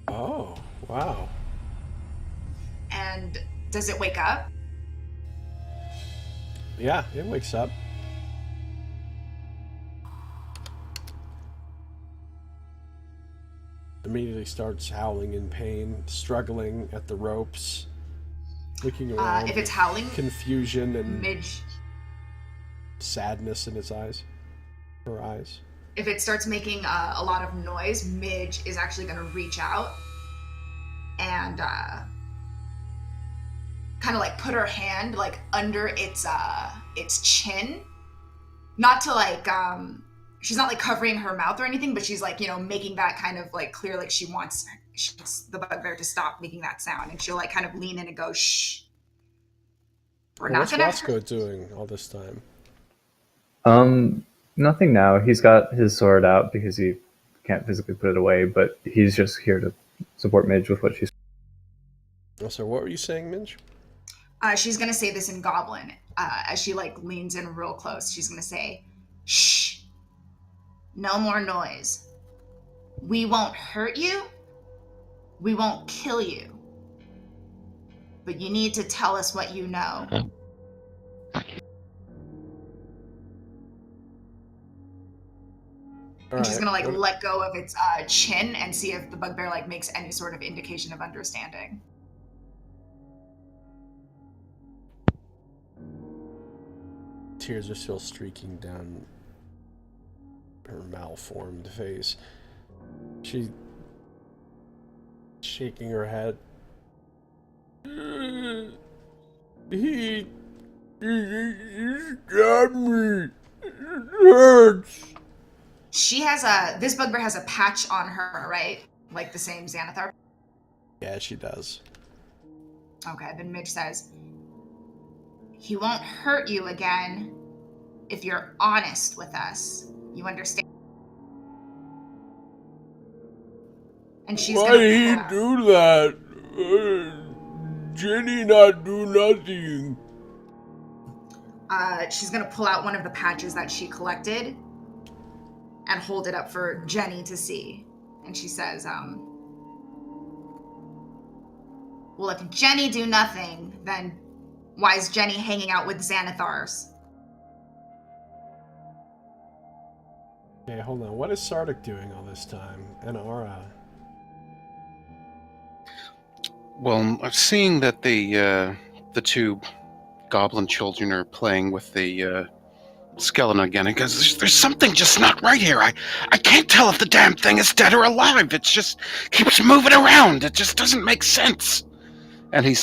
Oh, wow. And does it wake up? Yeah, it wakes up. Immediately starts howling in pain, struggling at the ropes, looking around. If it's howling, confusion and Midge. sadness in its eyes. Her eyes. If it starts making a lot of noise, Midge is actually going to reach out and kind of like put her hand like under its chin, not to like she's not like covering her mouth or anything, but she's like making that kind of like clear, like she wants the bugbear to stop making that sound, and she'll like kind of lean in and go shh. We're not What's gonna. Roscoe doing all this time? Nothing now. He's got his sword out because he can't physically put it away, but he's just here to support Midge with what she's. Oh, so what were you saying, Midge? She's gonna say this in Goblin as she like leans in real close. She's gonna say, "Shh, no more noise. We won't hurt you. We won't kill you. But you need to tell us what you know." And she's gonna like let go of its chin and see if the bugbear like makes any sort of indication of understanding. Tears are still streaking down her malformed face. She's shaking her head. He stabbed me. It hurts. She has this bugbear has a patch on her, right? Like the same Xanathar? Yeah, she does. Okay, then Midge says, "He won't hurt you again if you're honest with us. You understand?" And she's Why gonna did he do that? Jenny not do nothing. She's gonna pull out one of the patches that she collected and hold it up for Jenny to see. And she says, "Well, if Jenny do nothing, then why is Jenny hanging out with Xanathars?" Okay, hold on. What is Sardick doing all this time? And Aura? Well, I'm seeing that the two goblin children are playing with the skeleton again, because there's something just not right here. I can't tell if the damn thing is dead or alive. It just keeps moving around. It just doesn't make sense. And he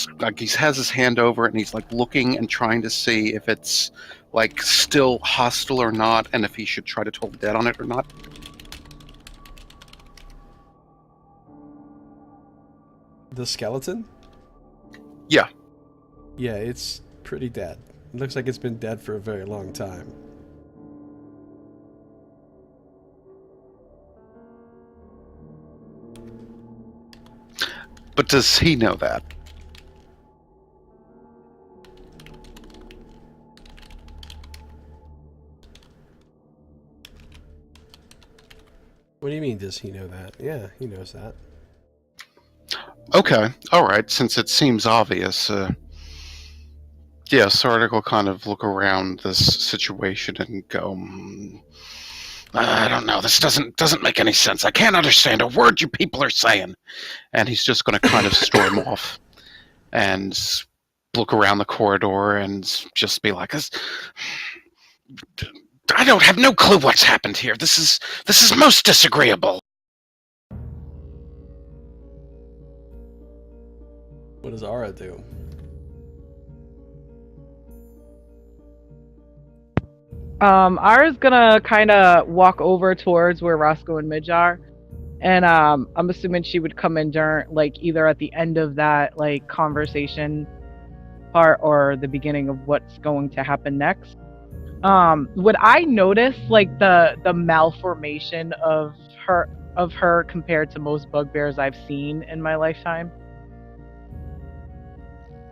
has his hand over it, and he's like looking and trying to see if it's like still hostile or not, and if he should try to toll the dead on it or not. The skeleton? Yeah. Yeah, it's pretty dead. It looks like it's been dead for a very long time. But does he know that? What do you mean, does he know that? Yeah, he knows that. Okay, all right. Since it seems obvious, yeah, Sardick will kind of look around this situation and go, I don't know. This doesn't make any sense. I can't understand a word you people are saying. And he's just going to kind of storm off and look around the corridor and just be like, I don't have no clue what's happened here. This is most disagreeable. What does Ara do? Ara's gonna kind of walk over towards where Roscoe and Midge are, and I'm assuming she would come in during, like, either at the end of that, like, conversation part or the beginning of what's going to happen next. Would I notice, like, the malformation of her compared to most bugbears I've seen in my lifetime?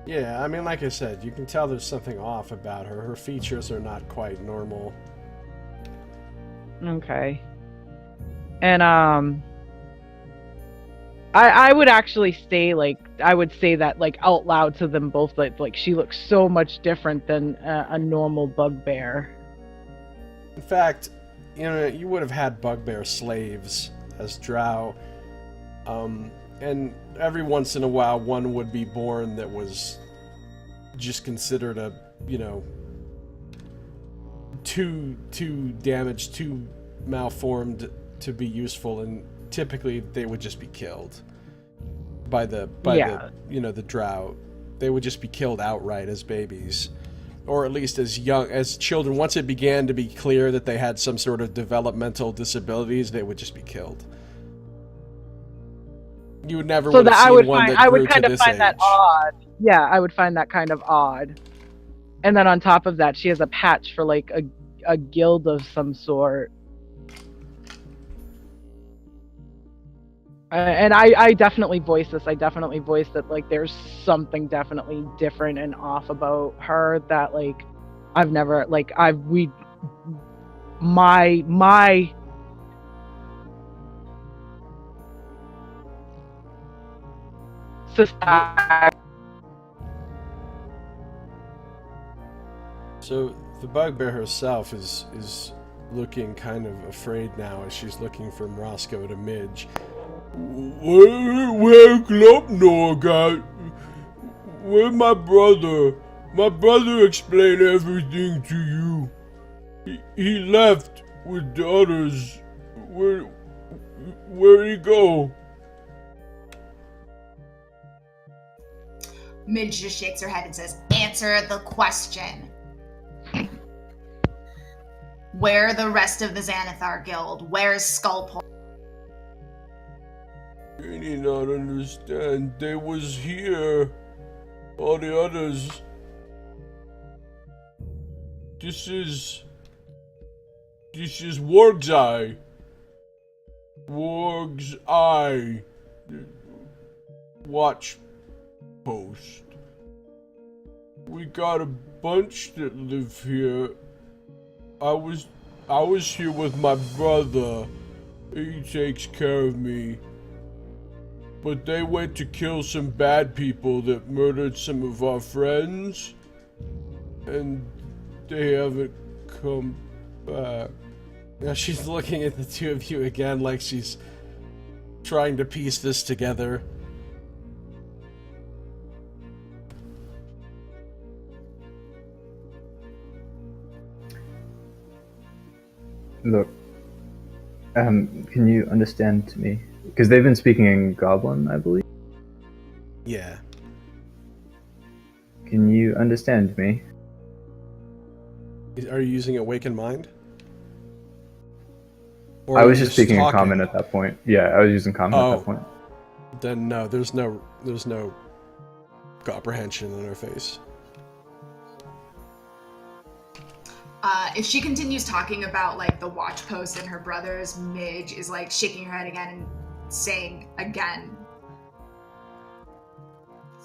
Yeah, I mean, like I said, you can tell there's something off about her. Her features are not quite normal. Okay. And I would actually say, like, I would say that, like, out loud to them both, like she looks so much different than a normal bugbear. In fact, you know, you would have had bugbear slaves as drow, and every once in a while one would be born that was just considered a, you know, too damaged, too malformed to be useful, and typically they would just be killed by the you know, the drow. They would just be killed outright as babies, or at least as young as children. Once it began to be clear that they had some sort of developmental disabilities, they would just be killed. You would never So would that have seen one that I grew would kind to of this find age. that odd. Yeah, I would find that kind of odd. And then on top of that, she has a patch for, like, a guild of some sort. And I definitely voice this. I definitely voice that, like, there's something definitely different and off about her that, like, I've never, like, my sister. So the bugbear herself is looking kind of afraid now as she's looking from Roscoe to Midge. Where Glopnor? Where my brother? My brother explained everything to you. He left with the others. Where'd he go? Midge just shakes her head and says, answer the question. Where are the rest of the Xanathar Guild? Where's Skullport? You need not understand. They was here. All the others. This is Warg's Eye. Warg's Eye. Watch post. We got a bunch that live here. I was here with my brother. He takes care of me. But they went to kill some bad people that murdered some of our friends. And they haven't come back. Now she's looking at the two of you again like she's trying to piece this together. Look, can you understand me? Because they've been speaking in Goblin, I believe. Yeah. Can you understand me? Are you using Awakened Mind? I was just speaking in talking? common at that point. Yeah, I was using common at that point. Then no, there's no comprehension in her face. If she continues talking about, like, the watch post and her brothers, Midge is, like, shaking her head again and saying again,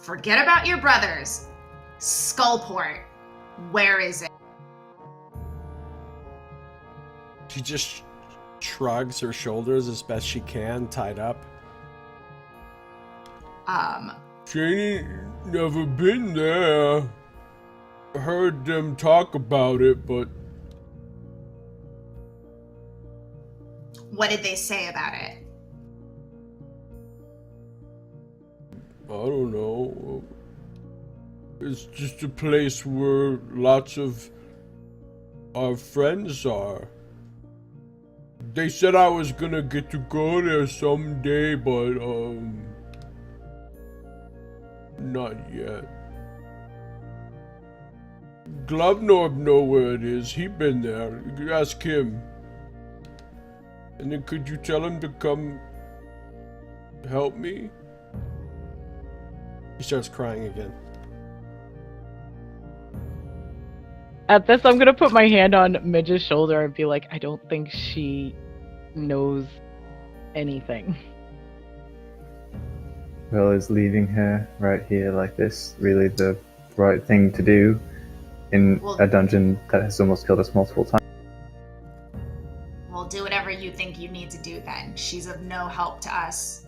forget about your brothers. Skullport, where is it? She just shrugs her shoulders as best she can, tied up. She ain't never been there. I heard them talk about it, but What did they say about it? I don't know. It's just a place where lots of our friends are. They said I was gonna get to go there someday, but not yet. Glubnorb know where it is. He been there. You could ask him. And then could you tell him to come help me? He starts crying again. At this, I'm gonna put my hand on Midge's shoulder and be like, I don't think she knows anything. Well, is leaving her right here like this really the right thing to do in a dungeon that has almost killed us multiple times? Well, do whatever you think you need to do then. She's of no help to us.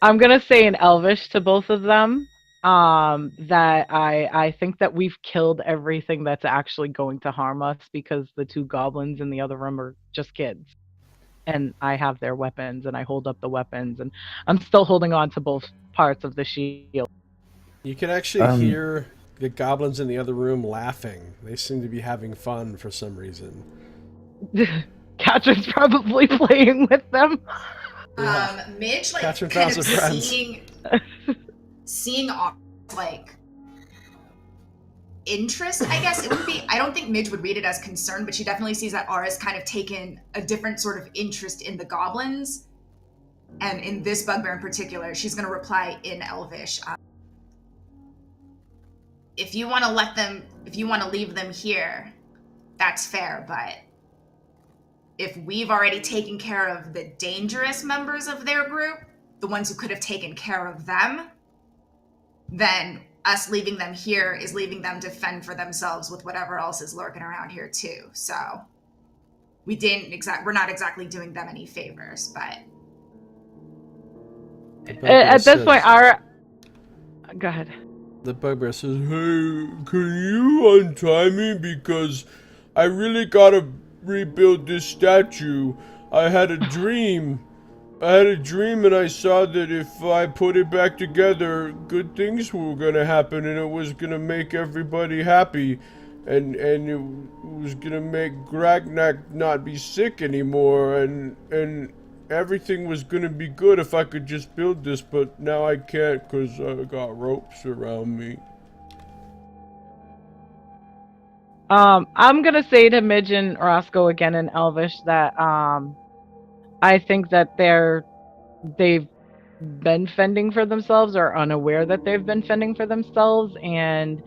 I'm gonna say in Elvish to both of them that I think that we've killed everything that's actually going to harm us because the two goblins in the other room are just kids. And I have their weapons and I hold up the weapons and I'm still holding on to both parts of the shield. You can actually hear the goblins in the other room laughing. They seem to be having fun for some reason. Catherine's probably playing with them. Midge, like, Catherine kind found of some friends. seeing like interest, I guess. It wouldn't be, I don't think Midge would read it as concern, but she definitely sees that Aura's kind of taken a different sort of interest in the goblins. And in this bugbear in particular, she's going to reply in Elvish. If you want to leave them here, that's fair, but if we've already taken care of the dangerous members of their group, the ones who could have taken care of them, then us leaving them here is leaving them to fend for themselves with whatever else is lurking around here too. So we're not exactly doing them any favors, but At this point, go ahead. The bugbear says, "Hey, can you untie me? Because I really gotta rebuild this statue. I had a dream. And I saw that if I put it back together, good things were gonna happen and it was gonna make everybody happy. And it was gonna make Gragnak not be sick anymore and everything was gonna be good if I could just build this, but now I can't because I got ropes around me." I'm gonna say to Midge and Roscoe again in Elvish that I think that they've been fending for themselves or unaware that they've been fending for themselves, and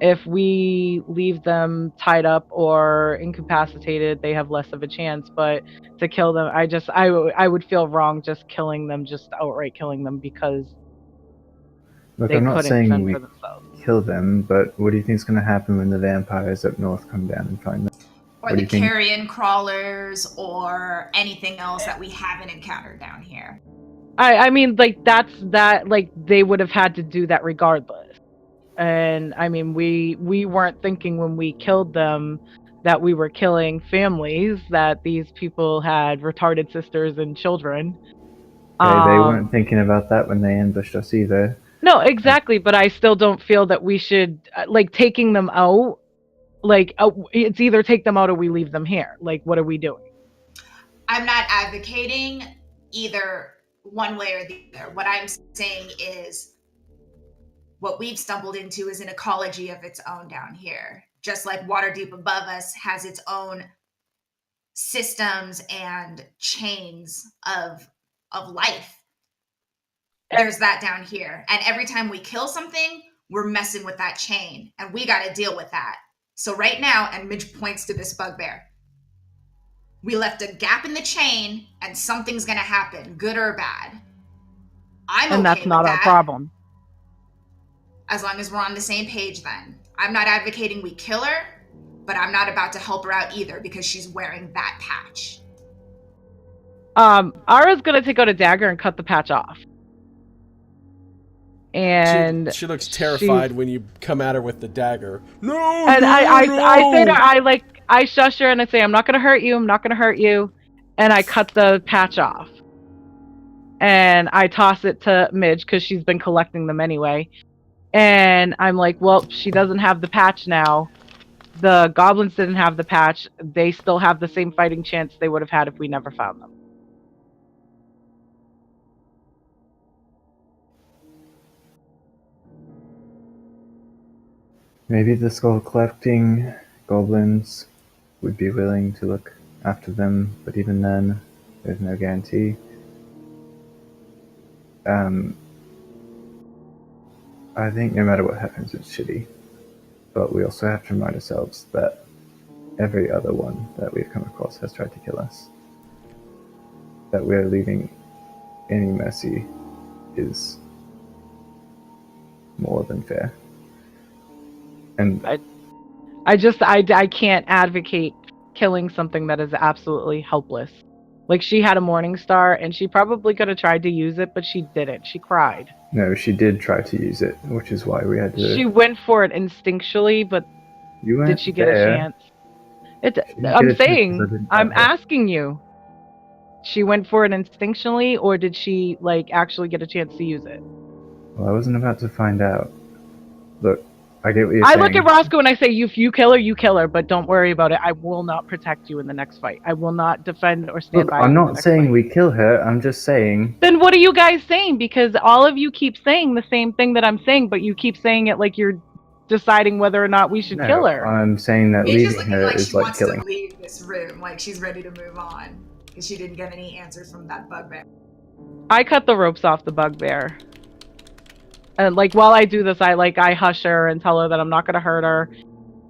if we leave them tied up or incapacitated, they have less of a chance. But to kill them, I would feel wrong just outright killing them because Look, they I'm not couldn't saying fend we for themselves. kill them, but what do you think is going to happen when the vampires up north come down and find them? or the carrion crawlers or anything else that we haven't encountered down here. I mean, like, they would have had to do that regardless. And I mean, we weren't thinking when we killed them that we were killing families, that these people had retarded sisters and children. Okay, they weren't thinking about that when they ambushed us either. No, exactly, but I still don't feel that we should, taking them out, it's either take them out or we leave them here. Like, what are we doing? I'm not advocating either one way or the other. What I'm saying is what we've stumbled into is an ecology of its own down here. Just like Waterdeep above us has its own systems and chains of life. There's that down here. And every time we kill something, we're messing with that chain. And we got to deal with that. So right now, and Midge points to this bugbear, we left a gap in the chain and something's going to happen, good or bad. And that's not our problem. As long as we're on the same page then. I'm not advocating we kill her, but I'm not about to help her out either because she's wearing that patch. Ara's going to take out a dagger and cut the patch off. And she looks terrified when you come at her with the dagger. No, and no, I say to no! her, I shush her and I say, I'm not gonna hurt you, I'm not gonna hurt you. And I cut the patch off. And I toss it to Midge because she's been collecting them anyway. And I'm like, well, she doesn't have the patch now. The goblins didn't have the patch. They still have the same fighting chance they would have had if we never found them. Maybe the skull collecting goblins would be willing to look after them, but even then, there's no guarantee. I think no matter what happens, it's shitty. But we also have to remind ourselves that every other one that we've come across has tried to kill us. That we're leaving any mercy is more than fair. And I can't advocate killing something that is absolutely helpless. Like, she had a morning star and she probably could have tried to use it, but she didn't. She cried. no, she did try to use it, which is why we had to. She went for it instinctually, but did she get a chance? I'm asking you. She went for it instinctually, or did she actually get a chance to use it? Well, I wasn't about to find out. Look, I get what you're saying. I look at Roscoe and I say, if you kill her, but don't worry about it. I will not protect you in the next fight. I will not defend or stand by you. I'm not saying we kill her, I'm just saying... Then what are you guys saying? Because all of you keep saying the same thing that I'm saying, but you keep saying it like you're deciding whether or not we should kill her. I'm saying that Midge leaving her is like killing. She wants to leave this room, like she's ready to move on, because she didn't get any answers from that bugbear. I cut the ropes off the bugbear. And while I do this, I hush her and tell her that I'm not gonna hurt her.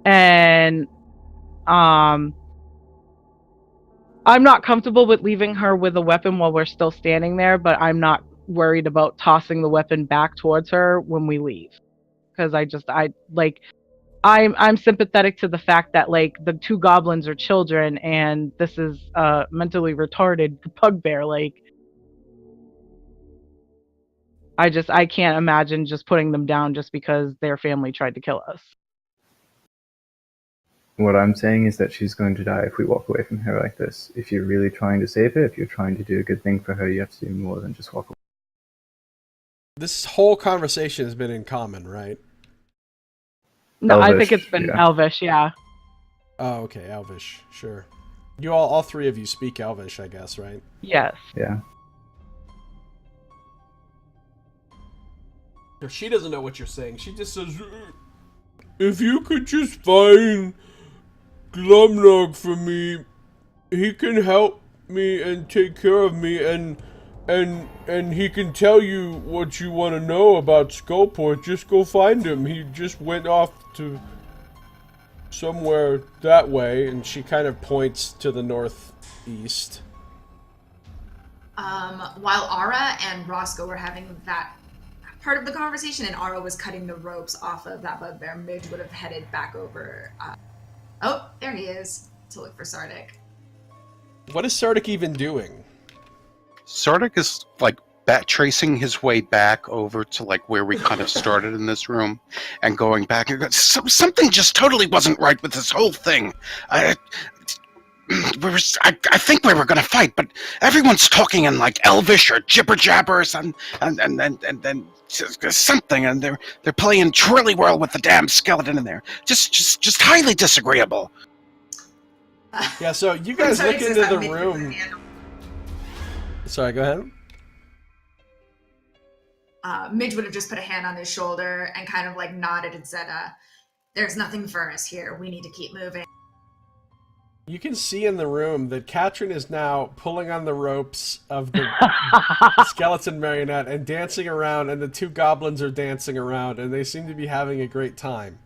And I'm not comfortable with leaving her with a weapon while we're still standing there, but I'm not worried about tossing the weapon back towards her when we leave. Because I'm sympathetic to the fact that the two goblins are children and this is a mentally retarded bugbear. I can't imagine just putting them down just because their family tried to kill us. What I'm saying is that she's going to die if we walk away from her like this. If you're really trying to save her, if you're trying to do a good thing for her, you have to do more than just walk away. This whole conversation has been in common, right? No, Elvish, I think it's been Elvish, yeah. Oh, okay, Elvish, sure. You all three of you speak Elvish, I guess, right? Yes. Yeah. She doesn't know what you're saying. She just says, if you could just find Glumnog for me, he can help me and take care of me, and he can tell you what you want to know about Skullport. Just go find him. He just went off to somewhere that way, and she kind of points to the northeast. While Ara and Roscoe were having that part of the conversation, and Ara was cutting the ropes off of that bugbear, Midge would have headed back over. Oh, there he is, to look for Sardick. What is Sardick even doing? Sardick is tracing his way back over to where we kind of started in this room, and going back and something just totally wasn't right with this whole thing. I think we were gonna fight, but everyone's talking in Elvish or jibber jabbers and then something, and they're playing twirly whirl with the damn skeleton in there. Just highly disagreeable. Yeah, so you guys look into the room. Sorry, go ahead. Midge would have just put a hand on his shoulder and kind of nodded and said, there's nothing for us here. We need to keep moving. You can see in the room that Katrin is now pulling on the ropes of the skeleton marionette and dancing around, and the two goblins are dancing around, and they seem to be having a great time.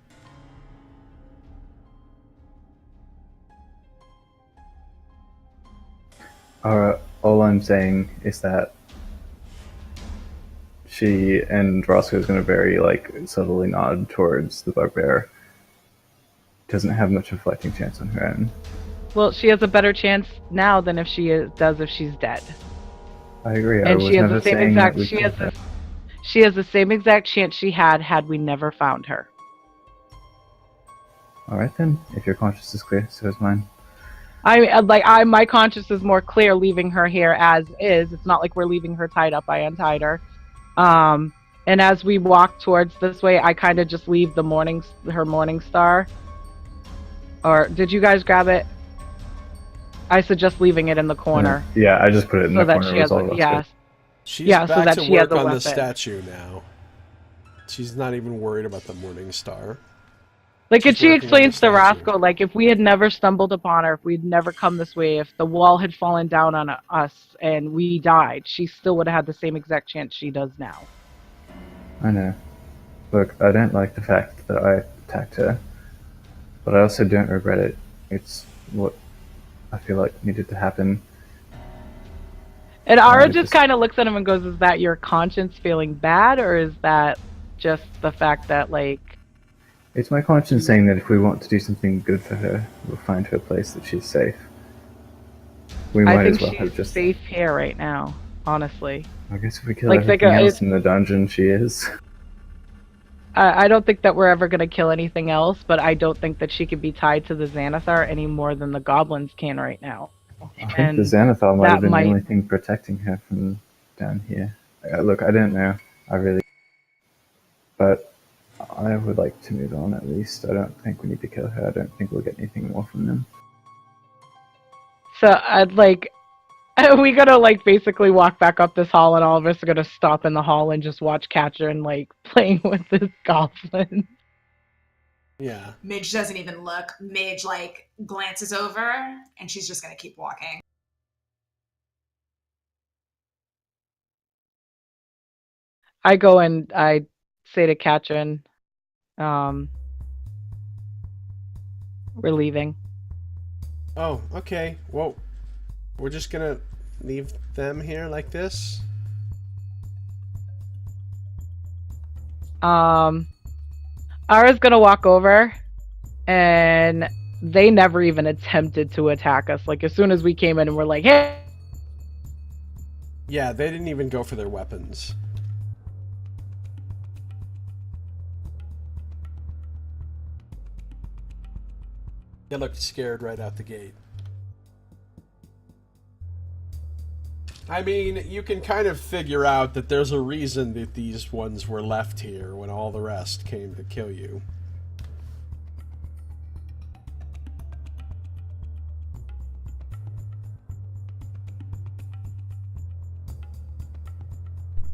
All I'm saying is that she and Roscoe is going to very subtly nod towards the bugbear. Doesn't have much of a fighting chance on her end. Well, she has a better chance now than if she does if she's dead. I agree. And I was never saying that we She has the same exact chance she had we never found her. All right then. If your conscience is clear, so is mine. My conscience is more clear leaving her here as is. It's not like we're leaving her tied up. I untied her. And as we walk towards this way, I kind of just leave her morning star. Or did you guys grab it? I suggest leaving it in the corner. Yeah, I just put it in so the that corner. she has, Yes. She's Yeah, so back that to she has work a on the weapon. statue now. She's not even worried about the Morning Star. Like, and She's she working on the explains to statue. Roscoe, like, if we had never stumbled upon her, if we'd never come this way, if the wall had fallen down on us and we died, she still would have had the same exact chance she does now. I know. Look, I don't like the fact that I attacked her, but I also don't regret it. It's what I feel like needed to happen. And Ara I just kind of looks at him and goes, is that your conscience feeling bad, or is that just the fact that, like... It's my conscience saying that if we want to do something good for her, we'll find her a place that she's safe. We I might think as well she's have just... safe here right now, honestly. I guess if we kill Like, everything else in the dungeon, she is. I don't think that we're ever going to kill anything else, but I don't think that she could be tied to the Xanathar any more than the goblins can right now. I think the Xanathar might that have been might- the only thing protecting her from down here. Look, I don't know. I really... But I would like to move on at least. I don't think we need to kill her. I don't think we'll get anything more from them. So I'd like... we gotta, like, basically walk back up this hall, and all of us are gonna stop in the hall and just watch Katrin, like, playing with this goblin. Yeah. Midge doesn't even look. Midge, like, glances over, and she's just gonna keep walking. I go and I say to Katrin, we're leaving. Oh, okay. Well, we're just gonna leave them here like this? Ara's gonna walk over, and they never even attempted to attack us. Like, as soon as we came in and we're like, hey! Yeah, they didn't even go for their weapons. They looked scared right out the gate. I mean, you can kind of figure out that there's a reason that these ones were left here when all the rest came to kill you.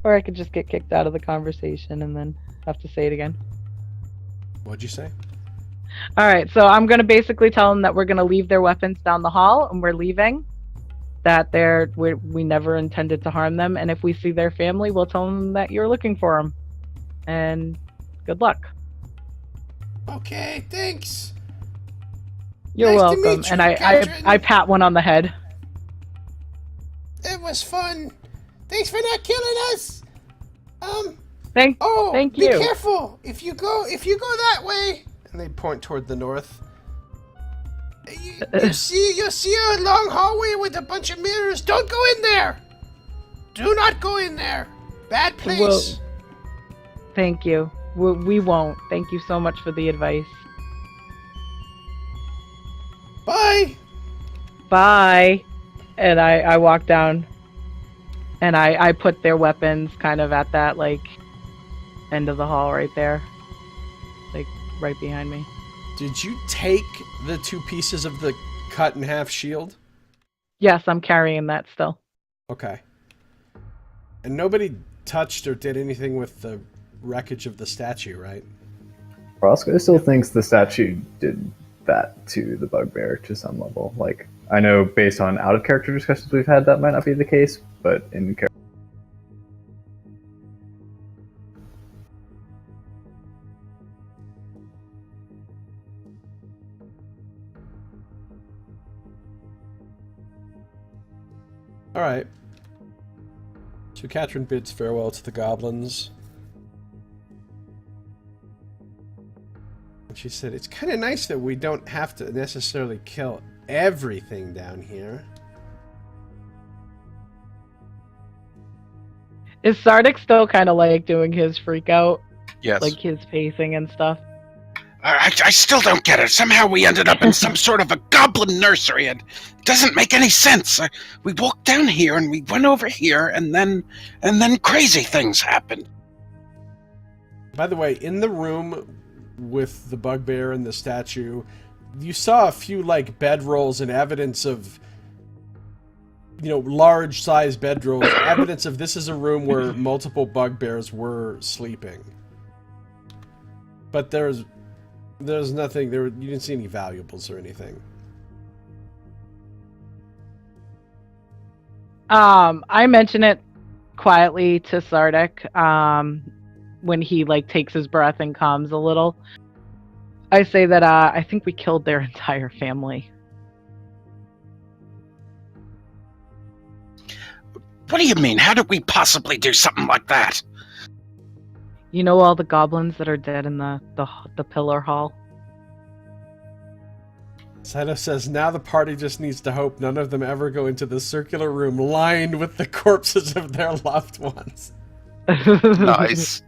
Or I could just get kicked out of the conversation and then have to say it again. What'd you say? Alright, so I'm gonna basically tell them that we're gonna leave their weapons down the hall and we're leaving. That we never intended to harm them, and if we see their family, we'll tell them that you're looking for them. And good luck. Okay, thanks. You're Nice to welcome. meet you, And I Katrin. pat one on the head. It was fun. Thanks for not killing us. Thank Be you. careful. If you go that way, and they point toward the north. You'll see a long hallway with a bunch of mirrors. Don't go in there. Do not go in there. Bad place. Well, thank you. We won't. Thank you so much for the advice. Bye. Bye. And I walk down, and I put their weapons kind of at that, like, end of the hall right there. Like, right behind me. Did you take the 2 pieces of the cut in half shield? Yes, I'm carrying that still. Okay. And nobody touched or did anything with the wreckage of the statue, right? Roscoe still thinks the statue did that to the bugbear to some level. Like, I know based on out-of-character discussions we've had, that might not be the case, but in character... Alright. So Katrin bids farewell to the goblins. And she said, it's kind of nice that we don't have to necessarily kill everything down here. Is Sardick still kind of like doing his freak out, Yes. like his pacing and stuff? I still don't get it. Somehow we ended up in some sort of a goblin nursery. It doesn't make any sense. We walked down here and we went over here, and then crazy things happened. By the way, in the room with the bugbear and the statue, you saw a few like bedrolls and evidence of, large-sized bedrolls, evidence of this is a room where multiple bugbears were sleeping. But there's nothing there. You didn't see any valuables or anything. I mention it quietly to Sardick when he like takes his breath and calms a little. I say that I think we killed their entire family. What do you mean? How did we possibly do something like that? You know all the goblins that are dead in the pillar hall? Saito says, now the party just needs to hope none of them ever go into the circular room lined with the corpses of their loved ones. Nice.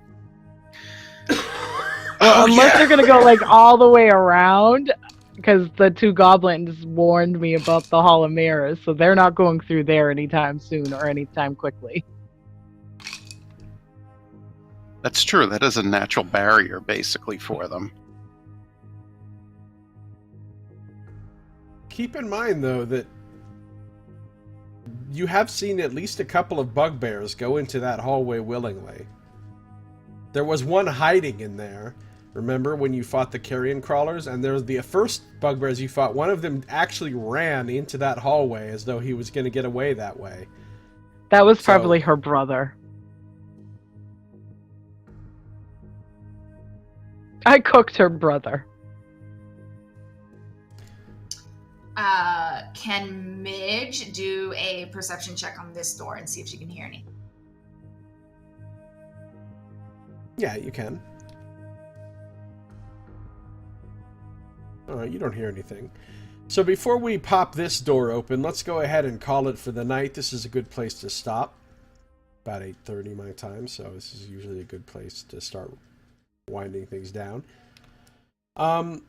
Unless they're gonna go like all the way around, because the two goblins warned me about the Hall of Mirrors, so they're not going through there anytime soon or anytime quickly. That's true. That is a natural barrier, basically, for them. Keep in mind, though, that you have seen at least a couple of bugbears go into that hallway willingly. There was one hiding in there. Remember when you fought the carrion crawlers? And there's the first bugbears you fought. One of them actually ran into that hallway as though he was going to get away that way. That was probably her brother. I cooked her brother. Can Midge do a perception check on this door and see if she can hear anything? Yeah, you can. Alright, you don't hear anything. So before we pop this door open, let's go ahead and call it for the night. This is a good place to stop. About 8:30 my time, so this is usually a good place to start winding things down.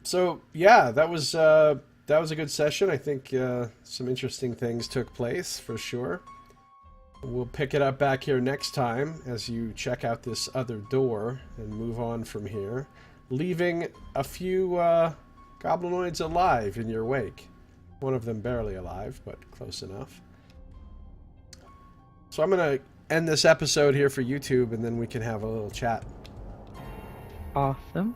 So yeah, that was a good session. I think some interesting things took place for sure. We'll pick it up back here next time as you check out this other door and move on from here, leaving a few goblinoids alive in your wake. One of them barely alive, but close enough. So I'm going to end this episode here for YouTube, and then we can have a little chat. Awesome.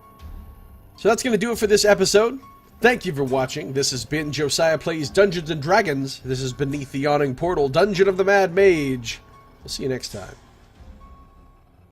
So that's going to do it for this episode. Thank you for watching. This has been Josiah Plays Dungeons & Dragons. This is Beneath the Yawning Portal, Dungeon of the Mad Mage. We'll see you next time.